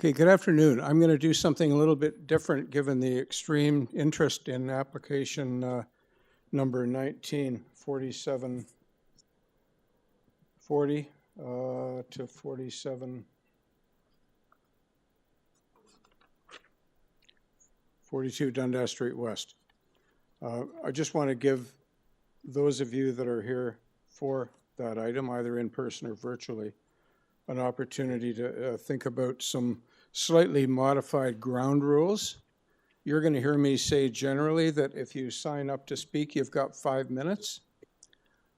Okay, good afternoon. I'm going to do something a little bit different given the extreme interest in application number 194740 to 4742 Dundas Street West. I just want to give those of you that are here for that item, either in person or virtually, an opportunity to think about some slightly modified ground rules. You're going to hear me say generally that if you sign up to speak, you've got 5 minutes.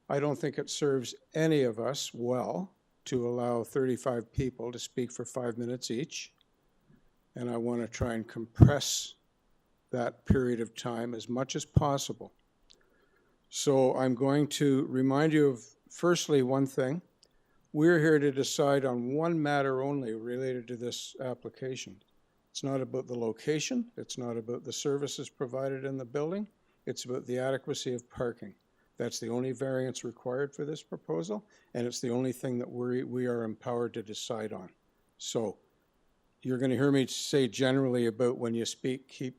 I don't think it serves any of us well to allow 35 people to speak for 5 minutes each. And I want to try and compress that period of time as much as possible. So I'm going to remind you of, firstly, one thing. We're here to decide on one matter only related to this application. It's not about the location. It's not about the services provided in the building. It's about the adequacy of parking. That's the only variance required for this proposal, and it's the only thing that we are empowered to decide on. So you're going to hear me say generally about when you speak, keep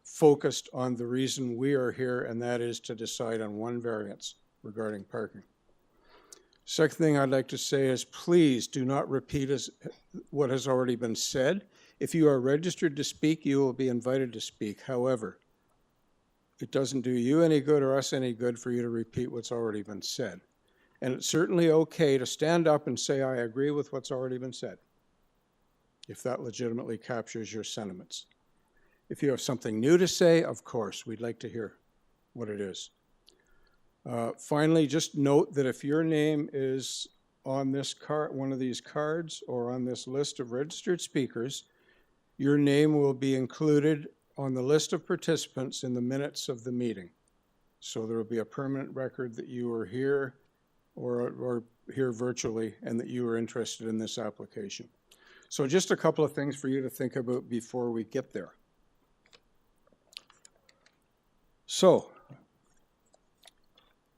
focused on the reason we are here, and that is to decide on one variance regarding parking. Second thing I'd like to say is please do not repeat what has already been said. If you are registered to speak, you will be invited to speak. However, it doesn't do you any good or us any good for you to repeat what's already been said. And it's certainly okay to stand up and say, I agree with what's already been said, if that legitimately captures your sentiments. If you have something new to say, of course, we'd like to hear what it is. Finally, just note that if your name is on this card, one of these cards, or on this list of registered speakers, your name will be included on the list of participants in the minutes of the meeting. So there will be a permanent record that you are here or here virtually and that you are interested in this application. So just a couple of things for you to think about before we get there. So,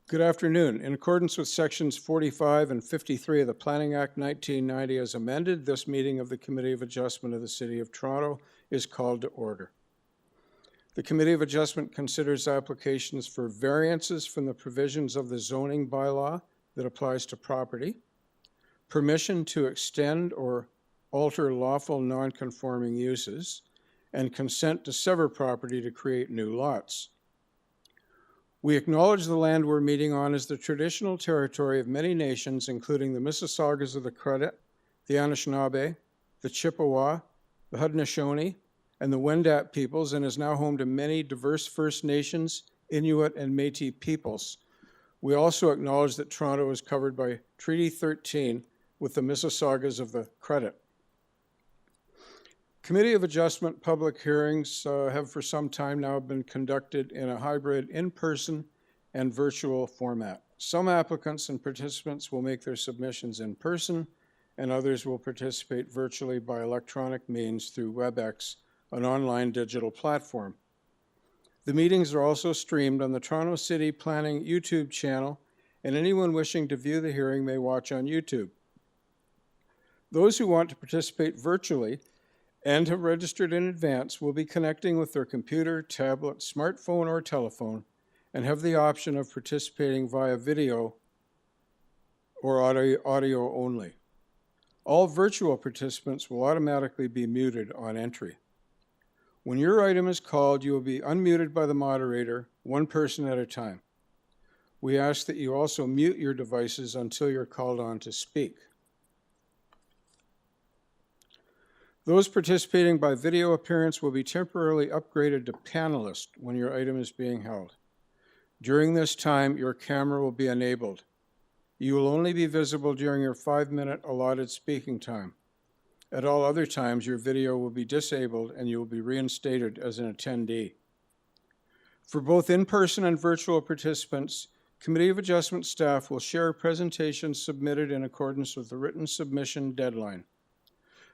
good afternoon. In accordance with sections 45 and 53 of the Planning Act 1990 as amended, this meeting of the Committee of Adjustment of the City of Toronto is called to order. The Committee of Adjustment considers applications for variances from the provisions of the zoning bylaw that applies to property, permission to extend or alter lawful non-conforming uses, and consent to sever property to create new lots. We acknowledge the land we're meeting on as the traditional territory of many nations, including the Mississaugas of the Credit, the Anishinaabe, the Chippewa, the Haudenosaunee, and the Wendat peoples, and is now home to many diverse First Nations, Inuit, and Métis peoples. We also acknowledge that Toronto is covered by Treaty 13 with the Mississaugas of the Credit. Committee of Adjustment public hearings have for some time now been conducted in a hybrid in-person and virtual format. Some applicants and participants will make their submissions in person, and others will participate virtually by electronic means through WebEx, an online digital platform. The meetings are also streamed on the Toronto City Planning YouTube channel, and anyone wishing to view the hearing may watch on YouTube. Those who want to participate virtually and have registered in advance will be connecting with their computer, tablet, smartphone, or telephone, and have the option of participating via video or audio only. All virtual participants will automatically be muted on entry. When your item is called, you will be unmuted by the moderator, one person at a time. We ask that you also mute your devices until you're called on to speak. Those participating by video appearance will be temporarily upgraded to panelist when your item is being held. During this time, your camera will be enabled. You will only be visible during your 5-minute allotted speaking time. At all other times, your video will be disabled and you will be reinstated as an attendee. For both in-person and virtual participants, Committee of Adjustment staff will share presentations submitted in accordance with the written submission deadline.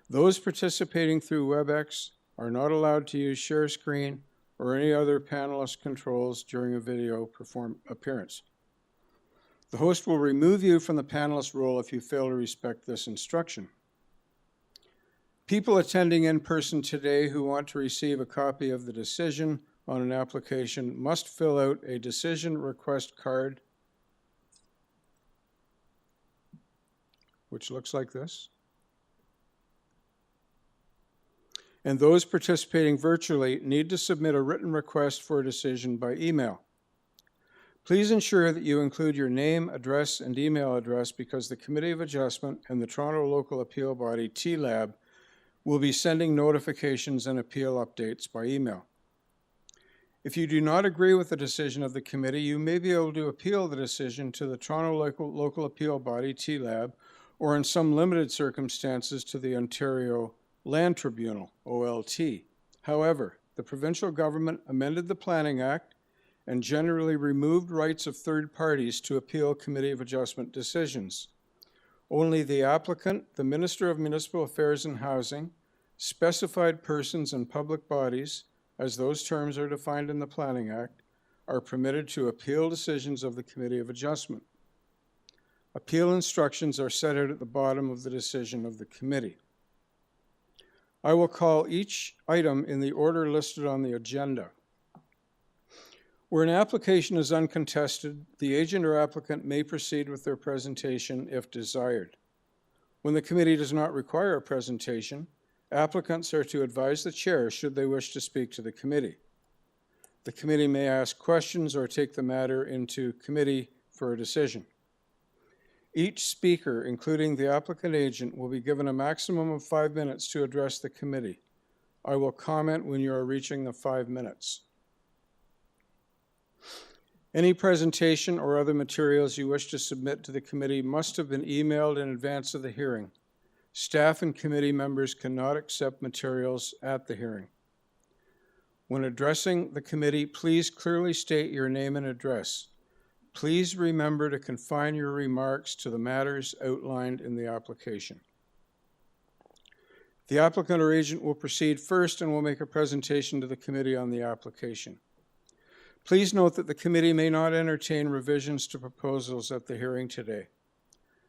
Those participating through WebEx are not allowed to use share screen or any other panelist controls during a video appearance. The host will remove you from the panelist role if you fail to respect this instruction. People attending in person today who want to receive a copy of the decision on an application must fill out a decision request card, which looks like this. And those participating virtually need to submit a written request for a decision by email. Please ensure that you include your name, address, and email address because the Committee of Adjustment and the Toronto Local Appeal Body, TLAB, will be sending notifications and appeal updates by email. If you do not agree with the decision of the committee, you may be able to appeal the decision to the Toronto Local Appeal Body, TLAB, or in some limited circumstances to the Ontario Land Tribunal, OLT. However, the provincial government amended the Planning Act and generally removed rights of third parties to appeal Committee of Adjustment decisions. Only the applicant, the Minister of Municipal Affairs and Housing, specified persons and public bodies, as those terms are defined in the Planning Act, are permitted to appeal decisions of the Committee of Adjustment. Appeal instructions are set out at the bottom of the decision of the committee. I will call each item in the order listed on the agenda. Where an application is uncontested, the agent or applicant may proceed with their presentation if desired. When the committee does not require a presentation, applicants are to advise the chair should they wish to speak to the committee. The committee may ask questions or take the matter into committee for a decision. Each speaker, including the applicant agent, will be given a maximum of 5 minutes to address the committee. I will comment when you are reaching the 5 minutes. Any presentation or other materials you wish to submit to the committee must have been emailed in advance of the hearing. Staff and committee members cannot accept materials at the hearing. When addressing the committee, please clearly state your name and address. Please remember to confine your remarks to the matters outlined in the application. The applicant or agent will proceed first and will make a presentation to the committee on the application. Please note that the committee may not entertain revisions to proposals at the hearing today.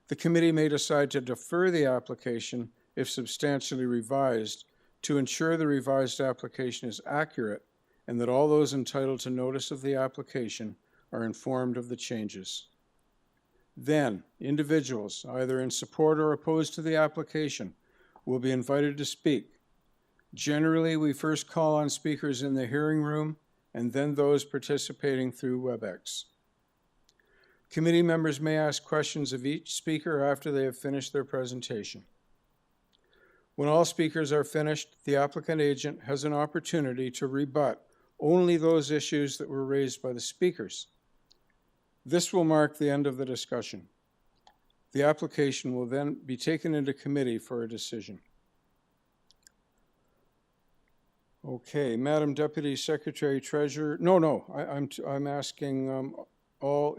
The committee may decide to defer the application if substantially revised to ensure the revised application is accurate and that all those entitled to notice of the application are informed of the changes. Then, individuals, either in support or opposed to the application, will be invited to speak. Generally, we first call on speakers in the hearing room and then those participating through WebEx. Committee members may ask questions of each speaker after they have finished their presentation. When all speakers are finished, the applicant agent has an opportunity to rebut only those issues that were raised by the speakers. This will mark the end of the discussion. The application will then be taken into committee for a decision. Okay, Madam Deputy Secretary Treasurer, I'm asking all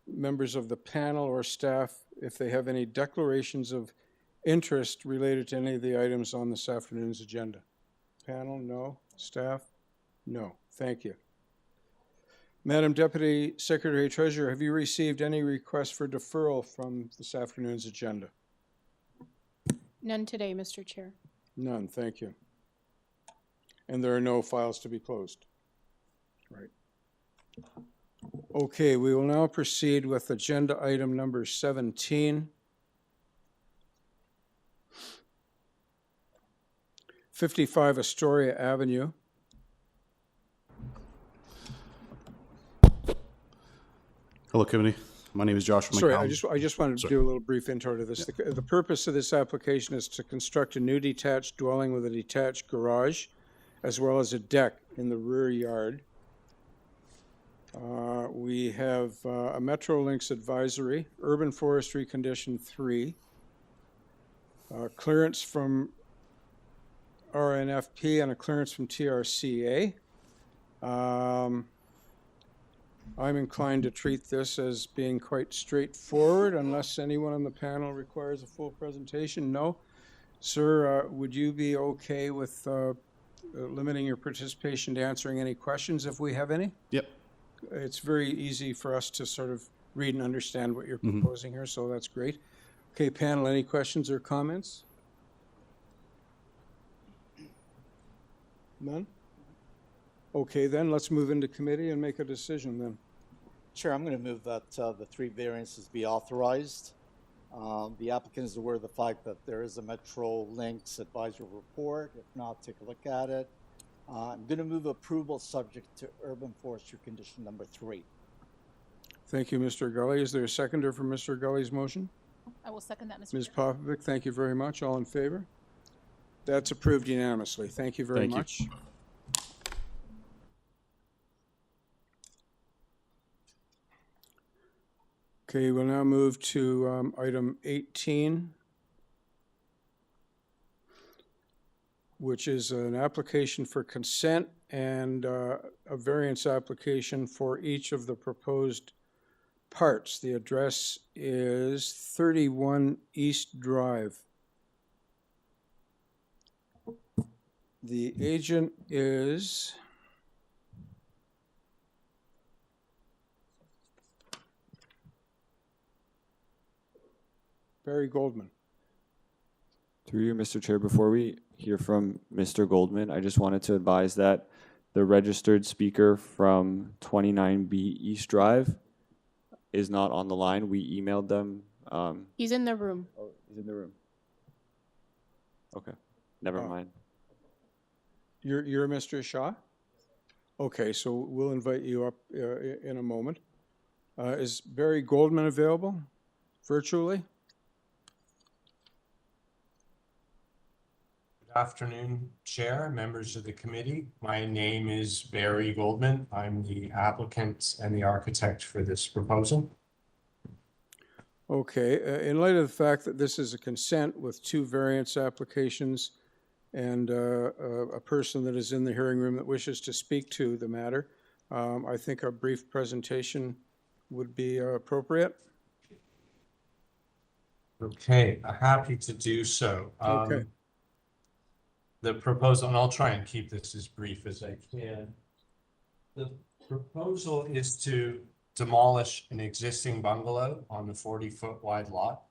members of the panel or staff if they have any declarations of interest related to any of the items on this afternoon's agenda. Panel, no. Staff, no. Thank you. Madam Deputy Secretary Treasurer, have you received any requests for deferral from this afternoon's agenda? None today, Mr. Chair. None, thank you. And there are no files to be closed. Right. Okay, we will now proceed with agenda item number 17. 55 Astoria Avenue. Hello, committee. My name is Joshua Sorry, McCallum. I just wanted to do a little brief intro to this. Yeah. The purpose of this application is to construct a new detached dwelling with a detached garage, as well as a deck in the rear yard. We have a Metrolinx advisory, urban forestry condition 3, clearance from RNFP and a clearance from TRCA. I'm inclined to treat this as being quite straightforward unless anyone on the panel requires a full presentation. No? Sir, would you be okay with limiting your participation to answering any questions if we have any? Yep. It's very easy for us to sort of read and understand what you're proposing here, so that's great. Okay, panel, any questions or comments? None? Okay, then, let's move into committee and make a decision then. Chair, I'm going to move that the 3 variances be authorized. The applicant is aware of the fact that there is a Metro Links advisory report. If not, take a look at it. I'm going to move approval subject to urban forestry condition number 3. Thank you, Mr. Gully. Is there a seconder for Mr. Gully's motion? I will second that, Mr. Ms. Chair. Popovic, thank you very much. All in favor? That's approved unanimously. Thank you very Thank you. much. Okay, we'll now move to item 18, which is an application for consent and a variance application for each of the proposed parts. The address is 31 East Drive. The agent is Barry Goldman. Through you, Mr. Chair, before we hear from Mr. Goldman, I just wanted to advise that the registered speaker from 29B East Drive is not on the line. We emailed them. He's in the room. Oh, he's in the room. Okay, never mind. You're Mr. Shaw? Okay, so we'll invite you up in a moment. Is Barry Goldman available virtually? Good afternoon, Chair, members of the committee. My name is Barry Goldman. I'm the applicant and the architect for this proposal. Okay, in light of the fact that this is a consent with 2 variance applications and a person that is in the hearing room that wishes to speak to the matter, I think a brief presentation would be appropriate. Okay, happy to do so. Okay. The proposal, and I'll try and keep this as brief as I can. The proposal is to demolish an existing bungalow on the 40-foot wide lot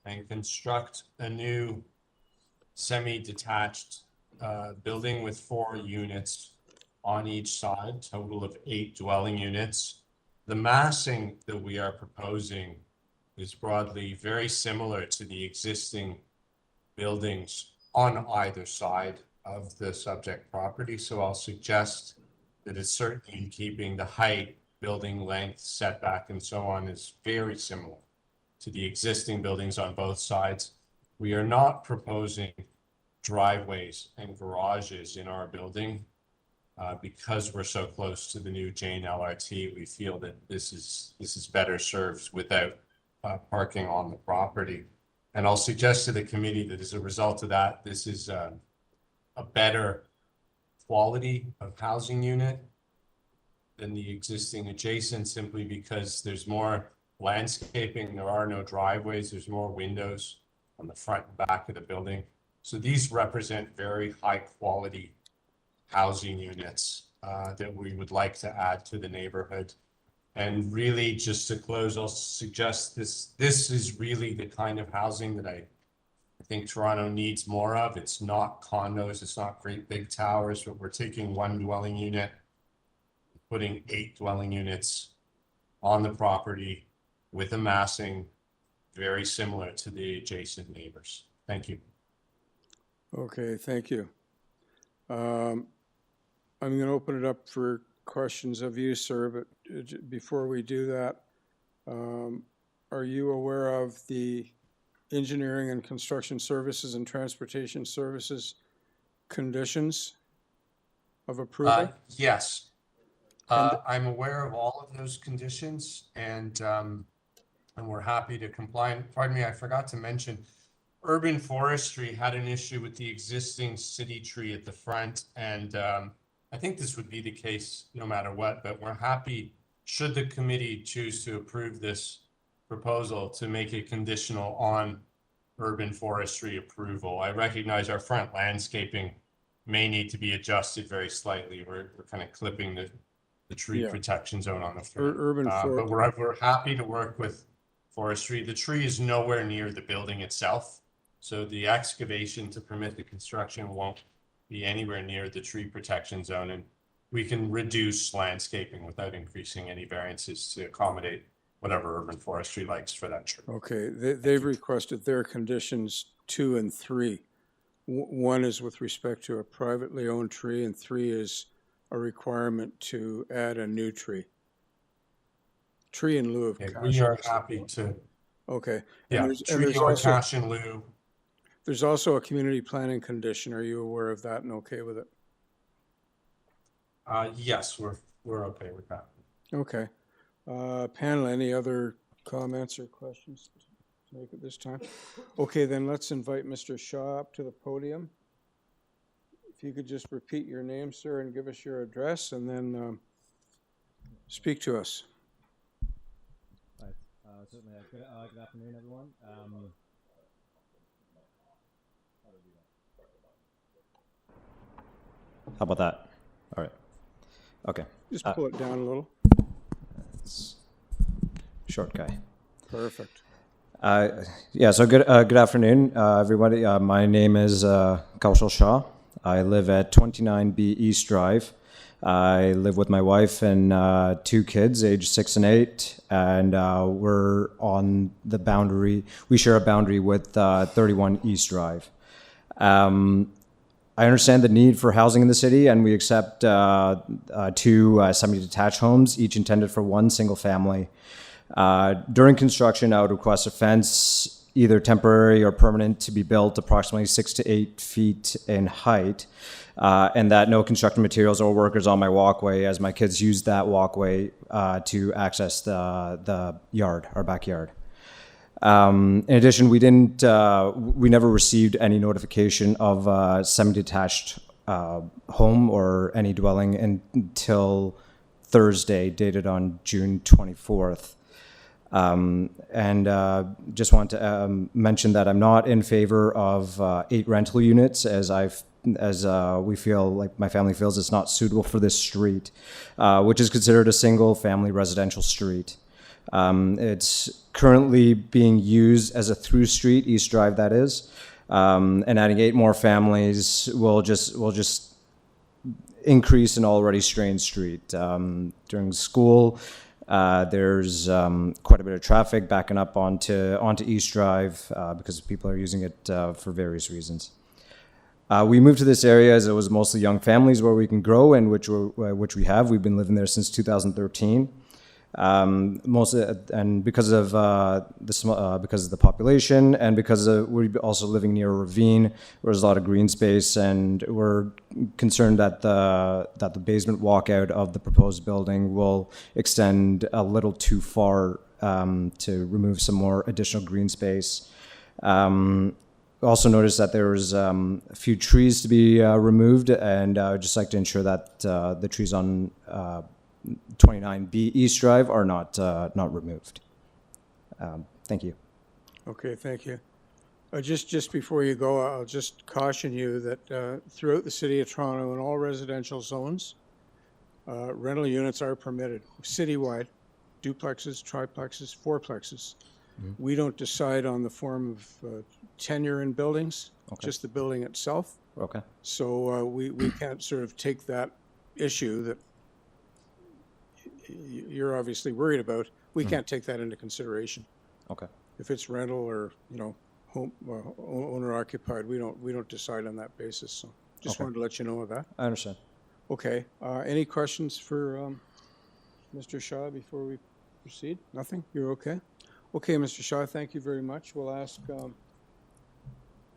and construct a new semi-detached building with 4 units on each side, total of 8 dwelling units. The massing that we are proposing is broadly very similar to the existing buildings on either side of the subject property. So I'll suggest that it's certainly in keeping. The height, building length, setback, and so on is very similar to the existing buildings on both sides. We are not proposing driveways and garages in our building because we're so close to the new Jane LRT. We feel that this is better served without parking on the property. And I'll suggest to the committee that as a result of that, this is a better quality of housing unit than the existing adjacent, simply because there's more landscaping, there are no driveways, there's more windows on the front and back of the building. So these represent very high quality housing units that we would like to add to the neighborhood. And really, just to close, I'll suggest this is really the kind of housing that I think Toronto needs more of. It's not condos, it's not great big towers, but we're taking 1 dwelling unit, putting 8 dwelling units on the property with a massing very similar to the adjacent neighbors. Thank you. Okay, thank you. I'm going to open it up for questions of you, sir, but before we do that, are you aware of the engineering and construction services and transportation services conditions of approval? Yes. I'm aware of all of those conditions, and we're happy to comply. Pardon me, I forgot to mention, urban forestry had an issue with the existing city tree at the front, and I think this would be the case no matter what, but we're happy, should the committee choose to approve this proposal, to make it conditional on urban forestry approval. I recognize our front landscaping may need to be adjusted very slightly. We're kind of clipping the tree protection zone on the front. But we're happy to work with forestry. The tree is nowhere near the building itself, so the excavation to permit the construction won't be anywhere near the tree protection zone, and we can reduce landscaping without increasing any variances to accommodate whatever urban forestry likes for that tree. Okay, they've requested their conditions 2 and 3. One is with respect to a privately owned tree, and 3 is a requirement to add a new tree. Tree in lieu of Okay, cash. we are happy to, Okay. yeah, and tree there's or also, cash in lieu. there's also a community planning condition. Are you aware of that and okay with it? Yes, we're okay with that. Okay. Panel, any other comments or questions to make at this time? Okay, then let's invite Mr. Shaw up to the podium. If you could just repeat your name, sir, and give us your address, and then speak to us. Right. Certainly. Good afternoon, everyone. How about that? All right. Okay. Just pull it down a little. It's short guy. Perfect. Yeah. So good afternoon, everybody. My name is Kaushal Shah. I live at 29B East Drive. I live with my wife and 2 kids, age 6 and 8, and we're on the boundary. We share a boundary with 31 East Drive. I understand the need for housing in the city, and we accept 2 semi-detached homes, each intended for 1 single family. During construction, I would request a fence, either temporary or permanent, to be built approximately 6 to 8 feet in height, and that no construction materials or workers on my walkway, as my kids use that walkway to access the yard, our backyard. In addition, we never received any notification of a semi-detached home or any dwelling until Thursday, dated on June 24th. Just want to mention that I'm not in favor of 8 rental units, as we feel like my family feels it's not suitable for this street, which is considered a single family residential street. It's currently being used as a through street, East Drive that is, and adding 8 more families will just increase an already strained street. During school, there's quite a bit of traffic backing up onto East Drive because people are using it for various reasons. We moved to this area as it was mostly young families where we can grow, and which we have. We've been living there since 2013. And because of the population, and because we're also living near a ravine, where there's a lot of green space, and we're concerned that the basement walkout of the proposed building will extend a little too far to remove some more additional green space. Also noticed that there was a few trees to be removed, and I would just like to ensure that the trees on 29B East Drive are not removed. Thank you. Okay, thank you. Just before you go, I'll just caution you that throughout the city of Toronto, in all residential zones, rental units are permitted citywide, duplexes, triplexes, fourplexes. Mm-hmm. We don't decide on the form of tenure in buildings, okay, just the building itself. Okay. So we can't sort of take that issue that you're obviously worried about. We can't take that into consideration. Okay. If it's rental or home owner occupied, we don't decide on that basis. So just wanted to let you know of that. I understand. Okay. Any questions for Mr. Shaw before we proceed? Nothing? You're okay? Okay, Mr. Shaw, thank you very much. We'll ask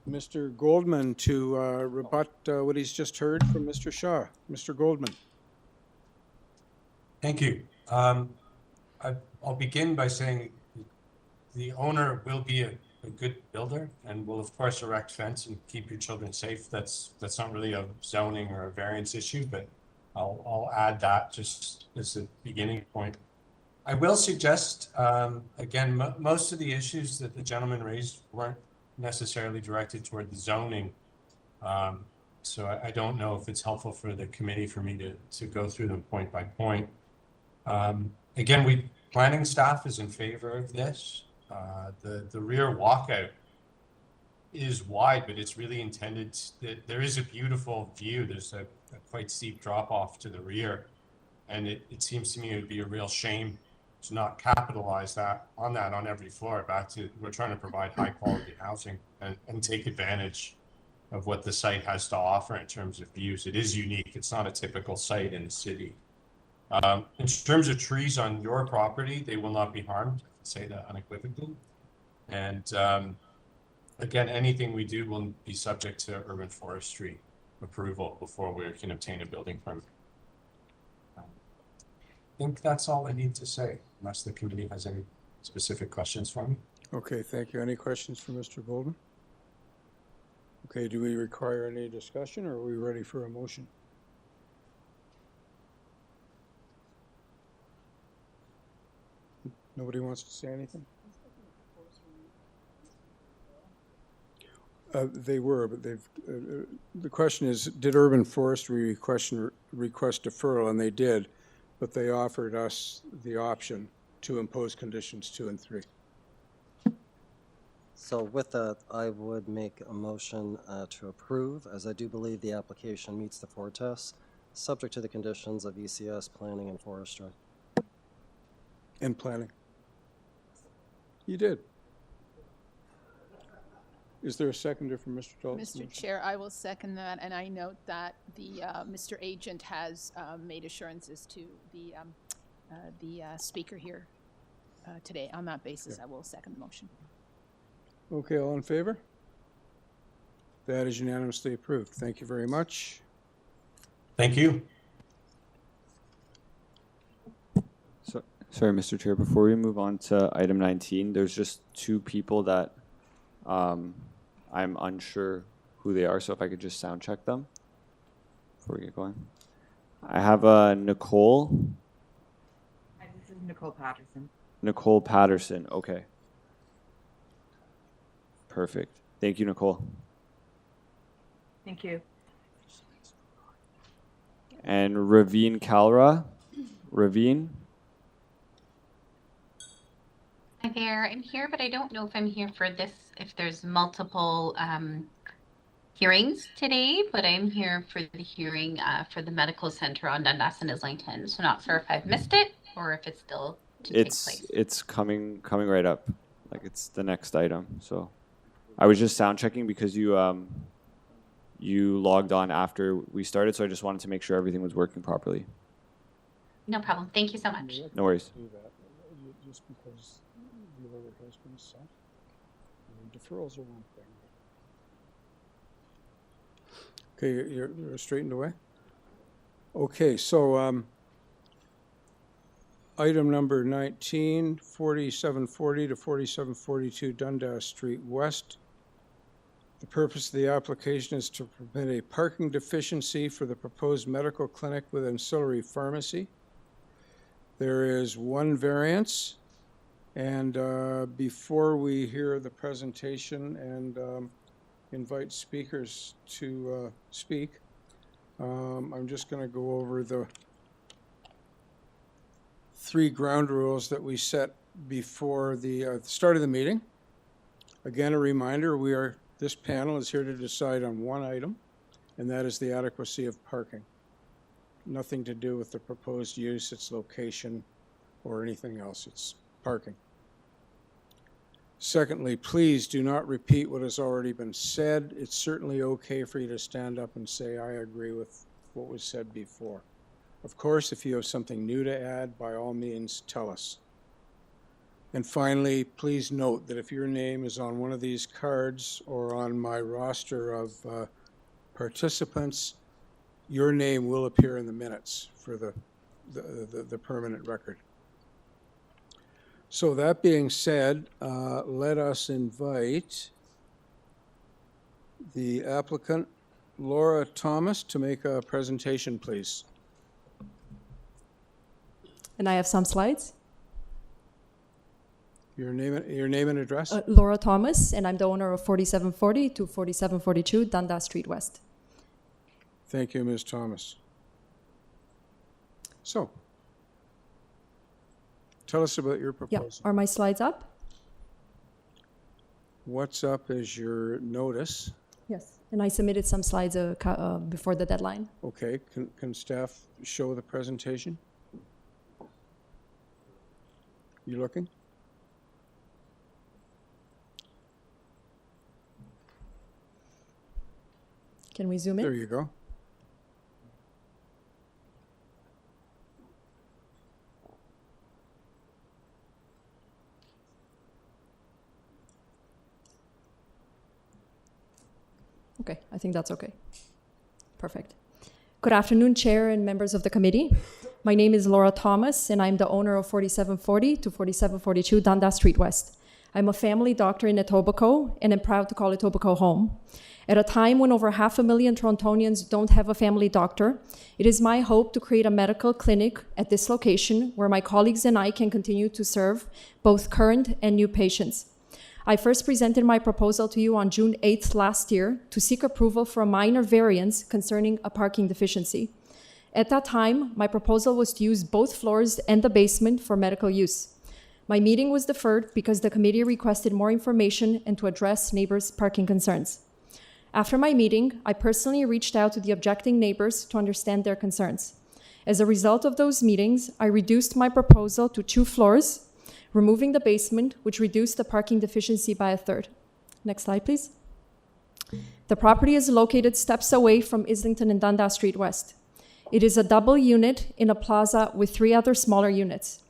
Mr. Goldman to rebut what he's just heard from Mr. Shaw. Mr. Goldman. Thank you. I'll begin by saying the owner will be a good builder and will of course erect fence and keep your children safe. That's not really a zoning or a variance issue, but I'll add that just as a beginning point. I will suggest, again, most of the issues that the gentleman raised weren't necessarily directed toward the zoning. So I don't know if it's helpful for the committee for me to go through them point by point. Again, planning staff is in favor of this. The rear walkout is wide, but it's really intended that there is a beautiful view. There's a quite steep drop off to the rear. And it seems to me it would be a real shame to not capitalize that on every floor. We're trying to provide high quality housing and take advantage of what the site has to offer in terms of views. It is unique. It's not a typical site in the city. In terms of trees on your property, they will not be harmed. I can say that unequivocally. And again, anything we do will be subject to urban forestry approval before we can obtain a building permit. I think that's all I need to say, unless the committee has any specific questions for me. Okay, thank you. Any questions for Mr. Goldman? Okay, do we require any discussion, or are we ready for a motion? Nobody wants to say anything? They were, but they've, the question is, did urban forestry request deferral? And they did, but they offered us the option to impose conditions 2 and 3. So with that, I would make a motion to approve, as I do believe the application meets the 4 tests, subject to the conditions of ECS, planning, and forestry. And planning. You did. Is there a seconder for Mr. Dalton's Mr. motion? Chair, I will second that, and I note that the Mr. Agent has made assurances to the speaker here today. On that basis, I will second the motion. Okay, all in favor? That is unanimously approved. Thank you very much. Thank you. So, sorry, Mr. Chair, before we move on to item 19, there's just 2 people that I'm unsure who they are, so if I could just sound check them before we get going. I have Nicole. Hi, this is Nicole Patterson. Nicole Patterson, okay. Perfect. Thank you, Nicole. Thank you. And Raveen Kalra. Raveen? Hi there, I'm here, but I don't know if I'm here for this, if there's multiple hearings today, but I'm here for the hearing for the medical center on Dundas and Islington. So not sure if I've missed it or if it's still to take place. It's coming right up. Like it's the next item. So I was just sound checking because you logged on after we started, so I just wanted to make sure everything was working properly. No problem. Thank you so much. No worries. Do that, just because the order has been set. Deferrals are one thing. Okay, you're straightened away? Okay, so item number 19, 4740 to 4742 Dundas Street West. The purpose of the application is to permit a parking deficiency for the proposed medical clinic with ancillary pharmacy. There is 1 variance, and before we hear the presentation and invite speakers to speak, I'm just going to go over the 3 ground rules that we set before the start of the meeting. Again, a reminder, this panel is here to decide on 1 item, and that is the adequacy of parking. Nothing to do with the proposed use, its location, or anything else. It's parking. Secondly, please do not repeat what has already been said. It's certainly okay for you to stand up and say, I agree with what was said before. Of course, if you have something new to add, by all means, tell us. And finally, please note that if your name is on one of these cards or on my roster of participants, your name will appear in the minutes for the permanent record. So that being said, let us invite the applicant, Laura Thomas, to make a presentation, please. And I have some slides. Your name and address? Laura Thomas, and I'm the owner of 4740 to 4742 Dundas Street West. Thank you, Ms. Thomas. So, tell us about your Yeah, proposal. are my slides up? what's up is your notice. Yes. And I submitted some slides before the deadline. Okay, can staff show the presentation? You looking? Can we zoom in? There you go. Okay, I think that's okay. Perfect. Good afternoon, Chair and members of the committee. My name is Laura Thomas, and I'm the owner of 4740 to 4742 Dundas Street West. I'm a family doctor in Etobicoke, and I'm proud to call Etobicoke home. At a time when over 500,000 Torontonians don't have a family doctor, it is my hope to create a medical clinic at this location where my colleagues and I can continue to serve both current and new patients. I first presented my proposal to you on June 8th last year to seek approval for a minor variance concerning a parking deficiency. At that time, my proposal was to use both floors and the basement for medical use. My meeting was deferred because the committee requested more information and to address neighbors' parking concerns. After my meeting, I personally reached out to the objecting neighbors to understand their concerns. As a result of those meetings, I reduced my proposal to 2 floors, removing the basement, which reduced the parking deficiency by 1/3. Next slide, please. The property is located steps away from Islington and Dundas Street West. It is a double unit in a plaza with 3 other smaller units.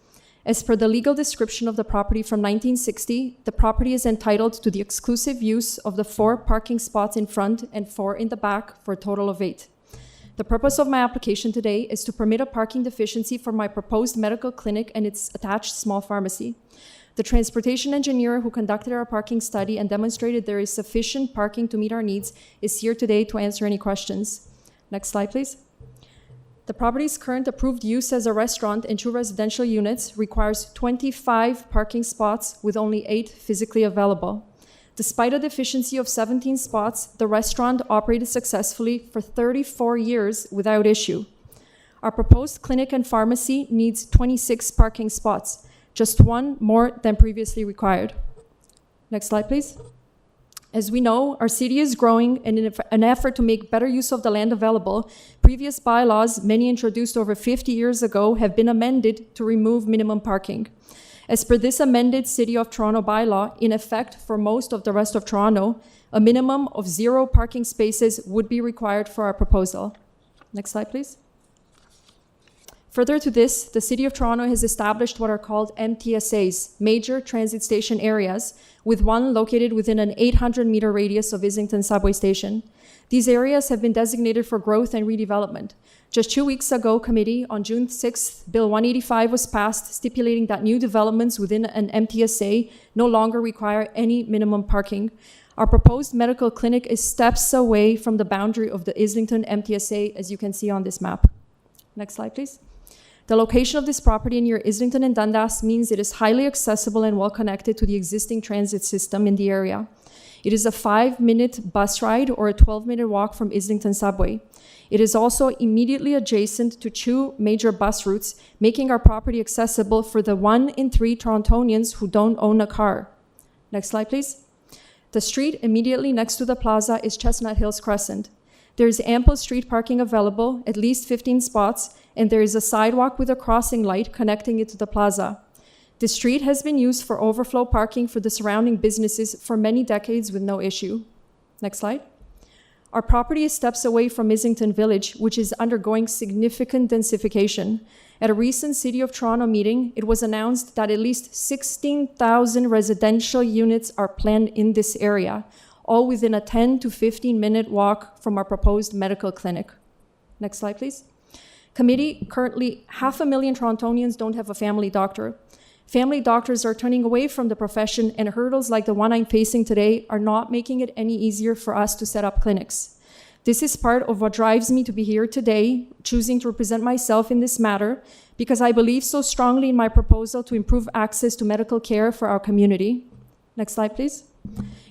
As per the legal description of the property from 1960, the property is entitled to the exclusive use of the 4 parking spots in front and 4 in the back for a total of 8. The purpose of my application today is to permit a parking deficiency for my proposed medical clinic and its attached small pharmacy. The transportation engineer who conducted our parking study and demonstrated there is sufficient parking to meet our needs is here today to answer any questions. Next slide, please. The property's current approved use as a restaurant and 2 residential units requires 25 parking spots with only 8 physically available. Despite a deficiency of 17 spots, the restaurant operated successfully for 34 years without issue. Our proposed clinic and pharmacy needs 26 parking spots, just 1 more than previously required. Next slide, please. As we know, our city is growing, and in an effort to make better use of the land available, previous bylaws, many introduced over 50 years ago, have been amended to remove minimum parking. As per this amended City of Toronto bylaw, in effect for most of the rest of Toronto, a minimum of 0 parking spaces would be required for our proposal. Next slide, please. Further to this, the City of Toronto has established what are called MTSAs, Major Transit Station Areas, with one located within an 800-meter radius of Islington subway station. These areas have been designated for growth and redevelopment. Just 2 weeks ago, committee, on June 6th, Bill 185 was passed, stipulating that new developments within an MTSA no longer require any minimum parking. Our proposed medical clinic is steps away from the boundary of the Islington MTSA, as you can see on this map. Next slide, please. The location of this property near Islington and Dundas means it is highly accessible and well connected to the existing transit system in the area. It is a 5-minute bus ride or a 12-minute walk from Islington subway. It is also immediately adjacent to 2 major bus routes, making our property accessible for the 1 in 3 Torontonians who don't own a car. Next slide, please. The street immediately next to the plaza is Chestnut Hills Crescent. There is ample street parking available, at least 15 spots, and there is a sidewalk with a crossing light connecting it to the plaza. The street has been used for overflow parking for the surrounding businesses for many decades with no issue. Next slide. Our property is steps away from Islington Village, which is undergoing significant densification. At a recent City of Toronto meeting, it was announced that at least 16,000 residential units are planned in this area, all within a 10 to 15-minute walk from our proposed medical clinic. Next slide, please. Committee, currently 500,000 Torontonians don't have a family doctor. Family doctors are turning away from the profession, and hurdles like the one I'm facing today are not making it any easier for us to set up clinics. This is part of what drives me to be here today, choosing to represent myself in this matter, because I believe so strongly in my proposal to improve access to medical care for our community. Next slide, please.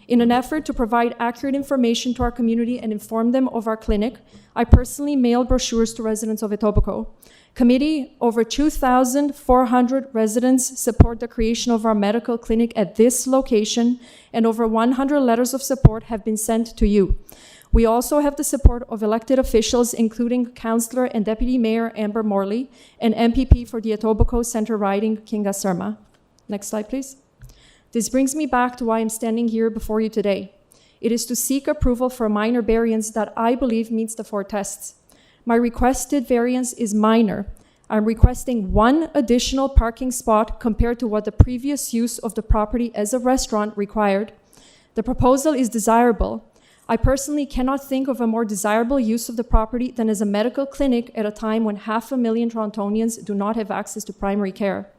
In an effort to provide accurate information to our community and inform them of our clinic, I personally mailed brochures to residents of Etobicoke. Committee, over 2,400 residents support the creation of our medical clinic at this location, and over 100 letters of support have been sent to you. We also have the support of elected officials, including Councillor and Deputy Mayor Amber Morley, and MPP for the Etobicoke Centre riding, Kinga Surma. Next slide, please. This brings me back to why I'm standing here before you today. It is to seek approval for a minor variance that I believe meets the 4 tests. My requested variance is minor. I'm requesting 1 additional parking spot compared to what the previous use of the property as a restaurant required. The proposal is desirable. I personally cannot think of a more desirable use of the property than as a medical clinic at a time when 500,000 Torontonians do not have access to primary care.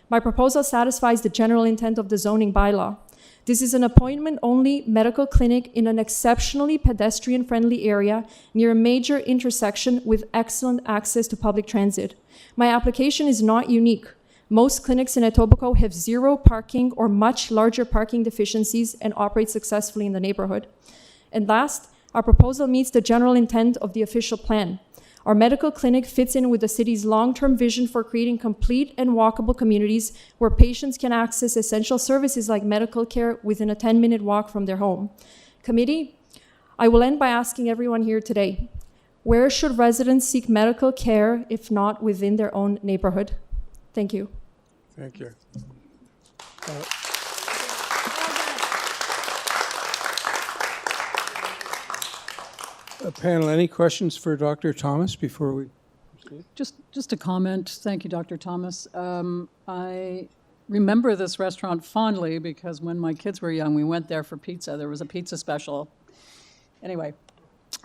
My proposal satisfies the general intent of the zoning bylaw. This is an appointment-only medical clinic in an exceptionally pedestrian-friendly area near a major intersection with excellent access to public transit. My application is not unique. Most clinics in Etobicoke have 0 parking or much larger parking deficiencies and operate successfully in the neighborhood. And last, our proposal meets the general intent of the official plan. Our medical clinic fits in with the city's long-term vision for creating complete and walkable communities where patients can access essential services like medical care within a 10-minute walk from their home. Committee, I will end by asking everyone here today, where should residents seek medical care if not within their own neighborhood? Thank you. Thank you. Panel, any questions for Dr. Thomas before we proceed? Just a comment. Thank you, Dr. Thomas. I remember this restaurant fondly because when my kids were young, we went there for pizza. There was a pizza special. Anyway,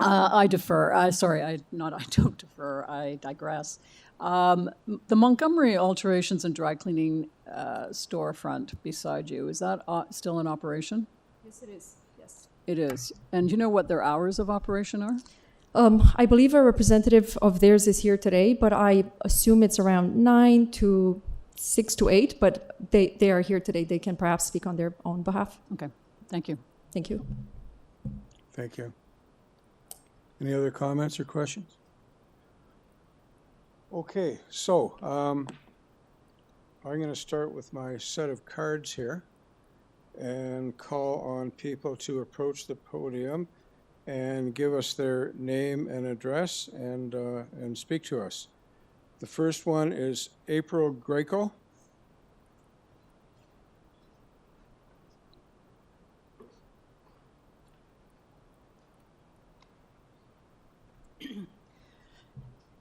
I defer. Sorry, I don't defer. I digress. The Montgomery Alterations and Dry Cleaning storefront beside you, is that still in operation? Yes, it is. Yes. It is. And do you know what their hours of operation are? I believe a representative of theirs is here today, but I assume it's around 9 to 6 to 8, but they are here today. They can perhaps speak on their own behalf. Okay. Thank you. Thank you. Thank you. Any other comments or questions? Okay, so I'm going to start with my set of cards here and call on people to approach the podium and give us their name and address and speak to us. The first one is April Greco.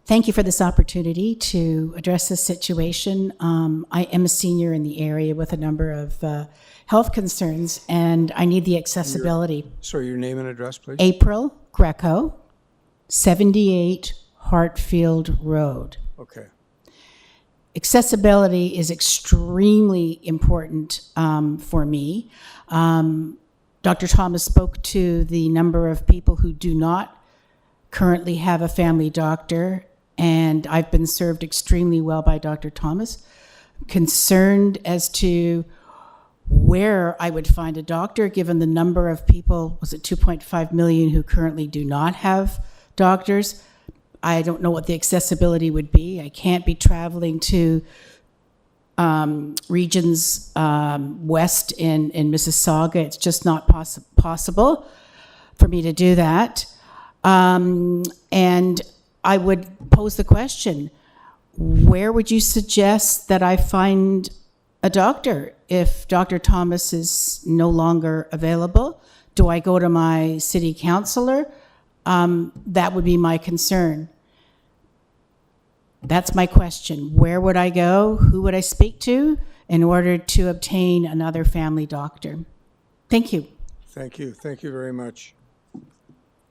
Thank you for this opportunity to address this situation. I am a senior in the area with a number of health concerns, and I need the accessibility. Sorry, your name and address, please. April Greco, 78 Hartfield Road. Okay. Accessibility is extremely important for me. Dr. Thomas spoke to the number of people who do not currently have a family doctor, and I've been served extremely well by Dr. Thomas. Concerned as to where I would find a doctor given the number of people, was it 2.5 million who currently do not have doctors? I don't know what the accessibility would be. I can't be traveling to regions west in Mississauga. It's just not possible for me to do that. And I would pose the question, where would you suggest that I find a doctor if Dr. Thomas is no longer available? Do I go to my city councillor? That would be my concern. That's my question. Where would I go? Who would I speak to in order to obtain another family doctor? Thank you. Thank you. Thank you very much.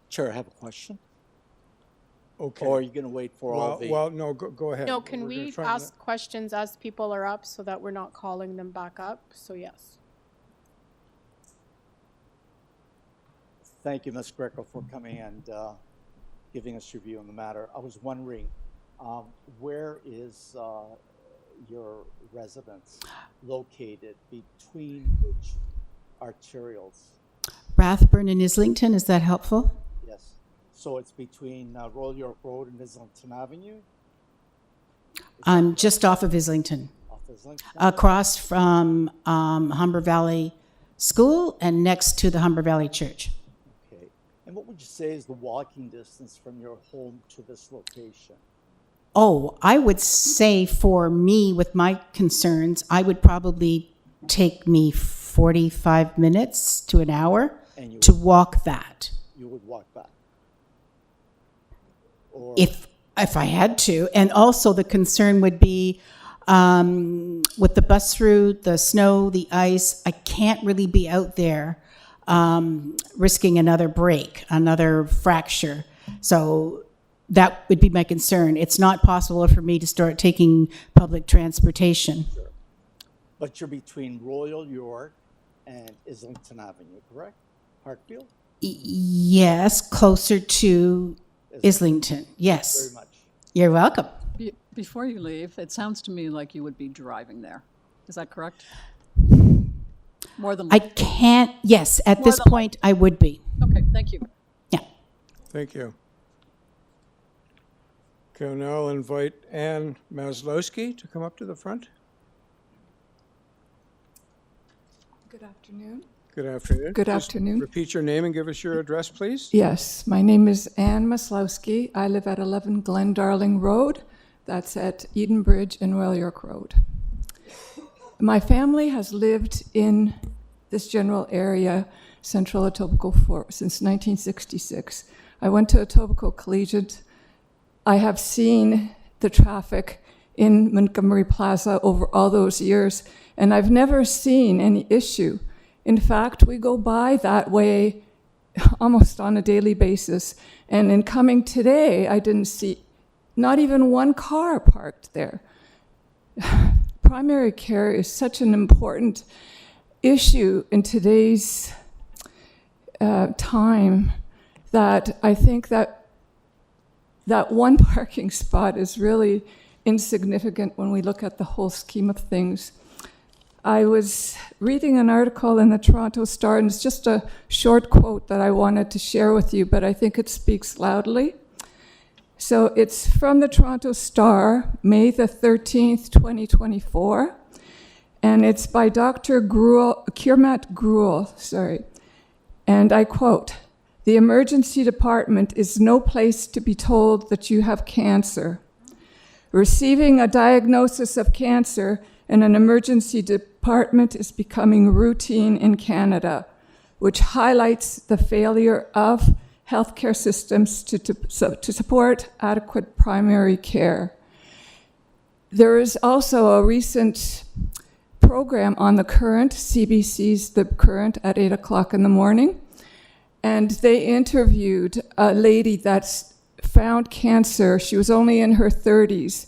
Chair, I have a question. Okay. Or are you going to wait for all the... Well, no, go ahead. No, can We're we trying ask questions as people are up so that we're not calling them back up? So yes. Thank you, Ms. Greco, for coming and giving us your view on the matter. I was wondering, where is your residence located? Between which arterials? Rathburn and Islington. Is that helpful? Yes. So it's between Royal York Road and Islington Avenue? Just off of Islington, Off Islington? across from Humber Valley School and next to the Humber Valley Church. Okay. And what would you say is the walking distance from your home to this location? Oh, I would say for me, with my concerns, I would probably take me 45 minutes to an hour And to walk that. you would walk back? Or If I had to. And also the concern would be with the bus route, the snow, the ice, I can't really be out there risking another break, another fracture. So that would be my concern. It's not possible for me to start taking public transportation. But you're between Royal York and Islington Avenue, correct? Parkfield? Yes, closer to Islington. Yes. Very much. You're welcome. Before you leave, it sounds to me like you would be driving there. Is that correct? More than I can't, yes, at this point, I would be. Okay, thank you. Yeah. Thank you. Okay, now I'll invite Ann Maslowski to come up to the front. Good afternoon. Good afternoon. Good Just afternoon. Repeat your name and give us your address, please. Yes, my name is Ann Maslowski. I live at 11 Glendarling Road. That's at Eden Bridge and Royal York Road. My family has lived in this general area, central Etobicoke, since 1966. I went to Etobicoke Collegiate. I have seen the traffic in Montgomery Plaza over all those years, and I've never seen any issue. In fact, we go by that way almost on a daily basis. And in coming today, I didn't see not even one car parked there. Primary care is such an important issue in today's time that I think that one parking spot is really insignificant when we look at the whole scheme of things. I was reading an article in the Toronto Star, and it's just a short quote that I wanted to share with you, but I think it speaks loudly. So it's from the Toronto Star, May the 13th, 2024, and it's by Dr. Kirmat Gruel, and I quote, "The emergency department is no place to be told that you have cancer. Receiving a diagnosis of cancer in an emergency department is becoming routine in Canada, which highlights the failure of healthcare systems to support adequate primary care." There is also a recent program on The Current, CBC's The Current, at 8 o'clock in the morning, and they interviewed a lady that's found cancer. She was only in her 30s,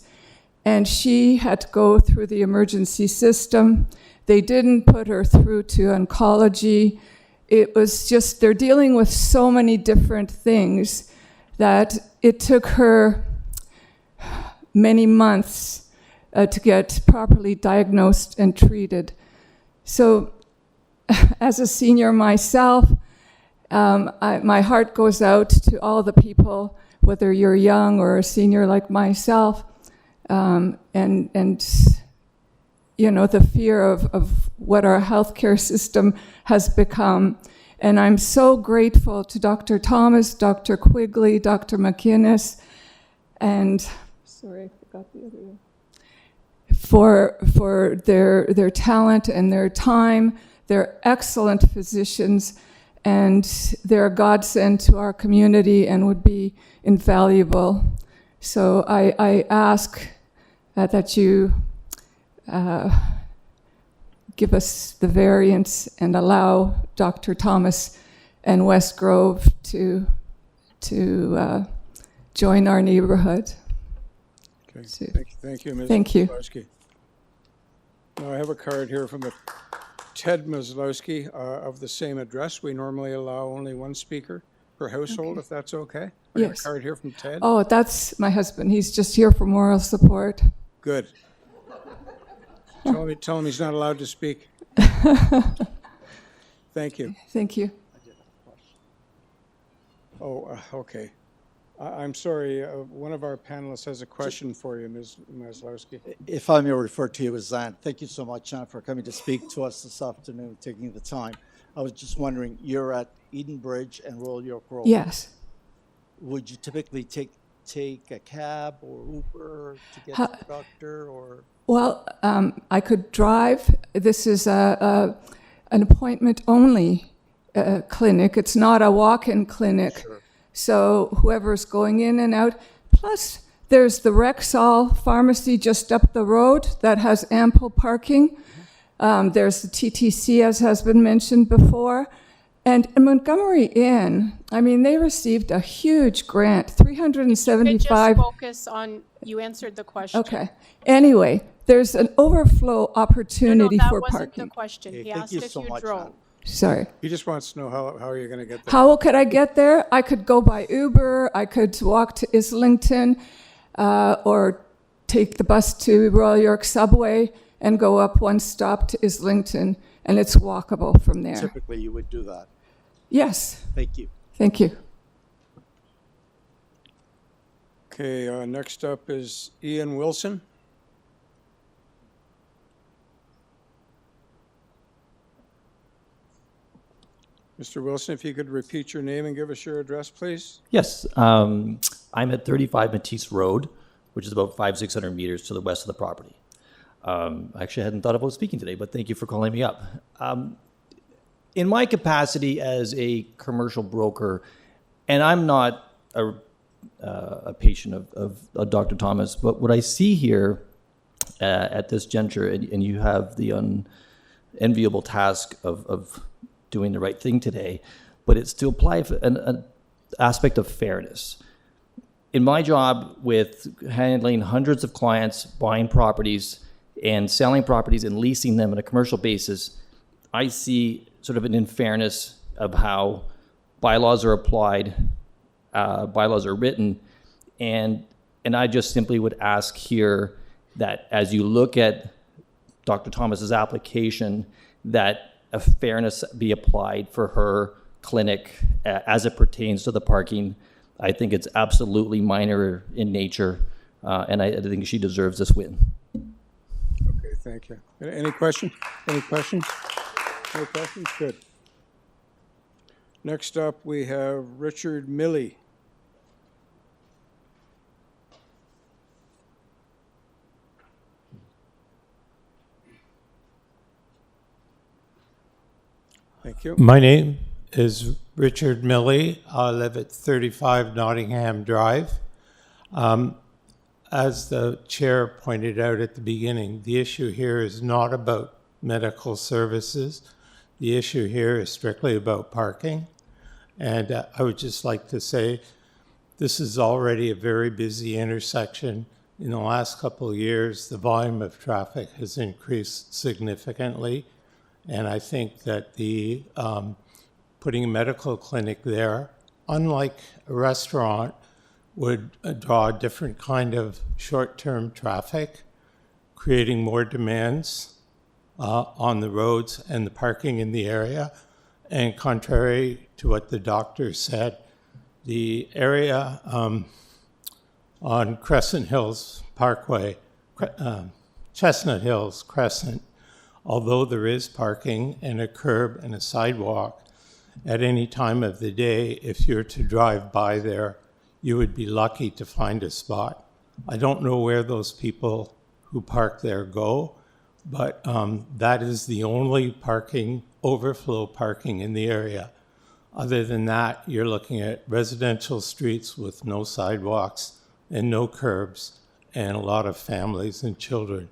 and she had to go through the emergency system. They didn't put her through to oncology. It was just, they're dealing with so many different things that it took her many months to get properly diagnosed and treated. So as a senior myself, my heart goes out to all the people, whether you're young or a senior like myself, and you know, the fear of what our healthcare system has become. And I'm so grateful to Dr. Thomas, Dr. Quigley, Dr. McInnes, and sorry, I forgot the other one, for their talent and their time. They're excellent physicians, and they're a godsend to our community and would be invaluable. So I ask that you give us the variance and allow Dr. Thomas and West Grove to join our neighborhood. Okay. Thank you, Ms. Thank you. Maslowski. Now I have a card here from the Ted Maslowski of the same address. We normally allow only one speaker per household, if that's okay. I have a card here from Ted. Oh, that's my husband. He's just here for moral support. Good. Tell him he's not allowed to speak. Thank you. Thank you. Oh, okay. I'm sorry, one of our panelists has a question for you, Ms. Maslowski. If I may refer to you as Ann, thank you so much, Ann, for coming to speak to us this afternoon, taking the time. I was just wondering, you're at Eden Bridge and Royal York Road. Yes. Would you typically take a cab or Uber to get to the doctor, or? Well, I could drive. This is an appointment-only clinic. It's not a walk-in clinic. Sure. So whoever's going in and out. Plus, there's the Rexall pharmacy just up the road that has ample parking. There's the TTC, as has been mentioned before. And Montgomery Inn, I mean, they received a huge grant, $375. Just focus on, you answered the question. Okay. Anyway, there's an overflow opportunity that for wasn't parking. the question. Okay, He thank asked you if so you much, drove. Ann. Sorry. He just wants to know how you're going to get there. How could I get there? I could go by Uber. I could walk to Islington or take the bus to Royal York Subway and go up one stop to Islington, and it's walkable from there. Typically, you would do that. Yes. Thank you. Thank you. Okay, next up is Ian Wilson. Mr. Wilson, if you could repeat your name and give us your address, please. Yes, I'm at 35 Matisse Road, which is about 500-600 meters to the west of the property. Actually, I hadn't thought about speaking today, but thank you for calling me up. In my capacity as a commercial broker, and I'm not a patient of Dr. Thomas, but what I see here at this juncture, and you have the unenviable task of doing the right thing today, but it's to apply an aspect of fairness. In my job with handling hundreds of clients, buying properties and selling properties and leasing them on a commercial basis, I see sort of an unfairness of how bylaws are applied, bylaws are written, and I just simply would ask here that as you look at Dr. Thomas's application, that a fairness be applied for her clinic as it pertains to the parking. I think it's absolutely minor in nature, and I think she deserves this win. Okay, thank you. Any questions? Any questions? No questions? Good. Next up, we have Richard Milley. Thank you. My name is Richard Milley. I live at 35 Nottingham Drive. As the chair pointed out at the beginning, the issue here is not about medical services. The issue here is strictly about parking. And I would just like to say this is already a very busy intersection. In the last couple of years, the volume of traffic has increased significantly. And I think that the putting a medical clinic there, unlike a restaurant, would draw a different kind of short-term traffic, creating more demands on the roads and the parking in the area. And contrary to what the doctor said, the area on Crescent Hills Parkway, Chestnut Hills Crescent, although there is parking and a curb and a sidewalk, at any time of the day, if you're to drive by there, you would be lucky to find a spot. I don't know where those people who park there go, but that is the only parking, overflow parking in the area. Other than that, you're looking at residential streets with no sidewalks and no curbs, and a lot of families and children.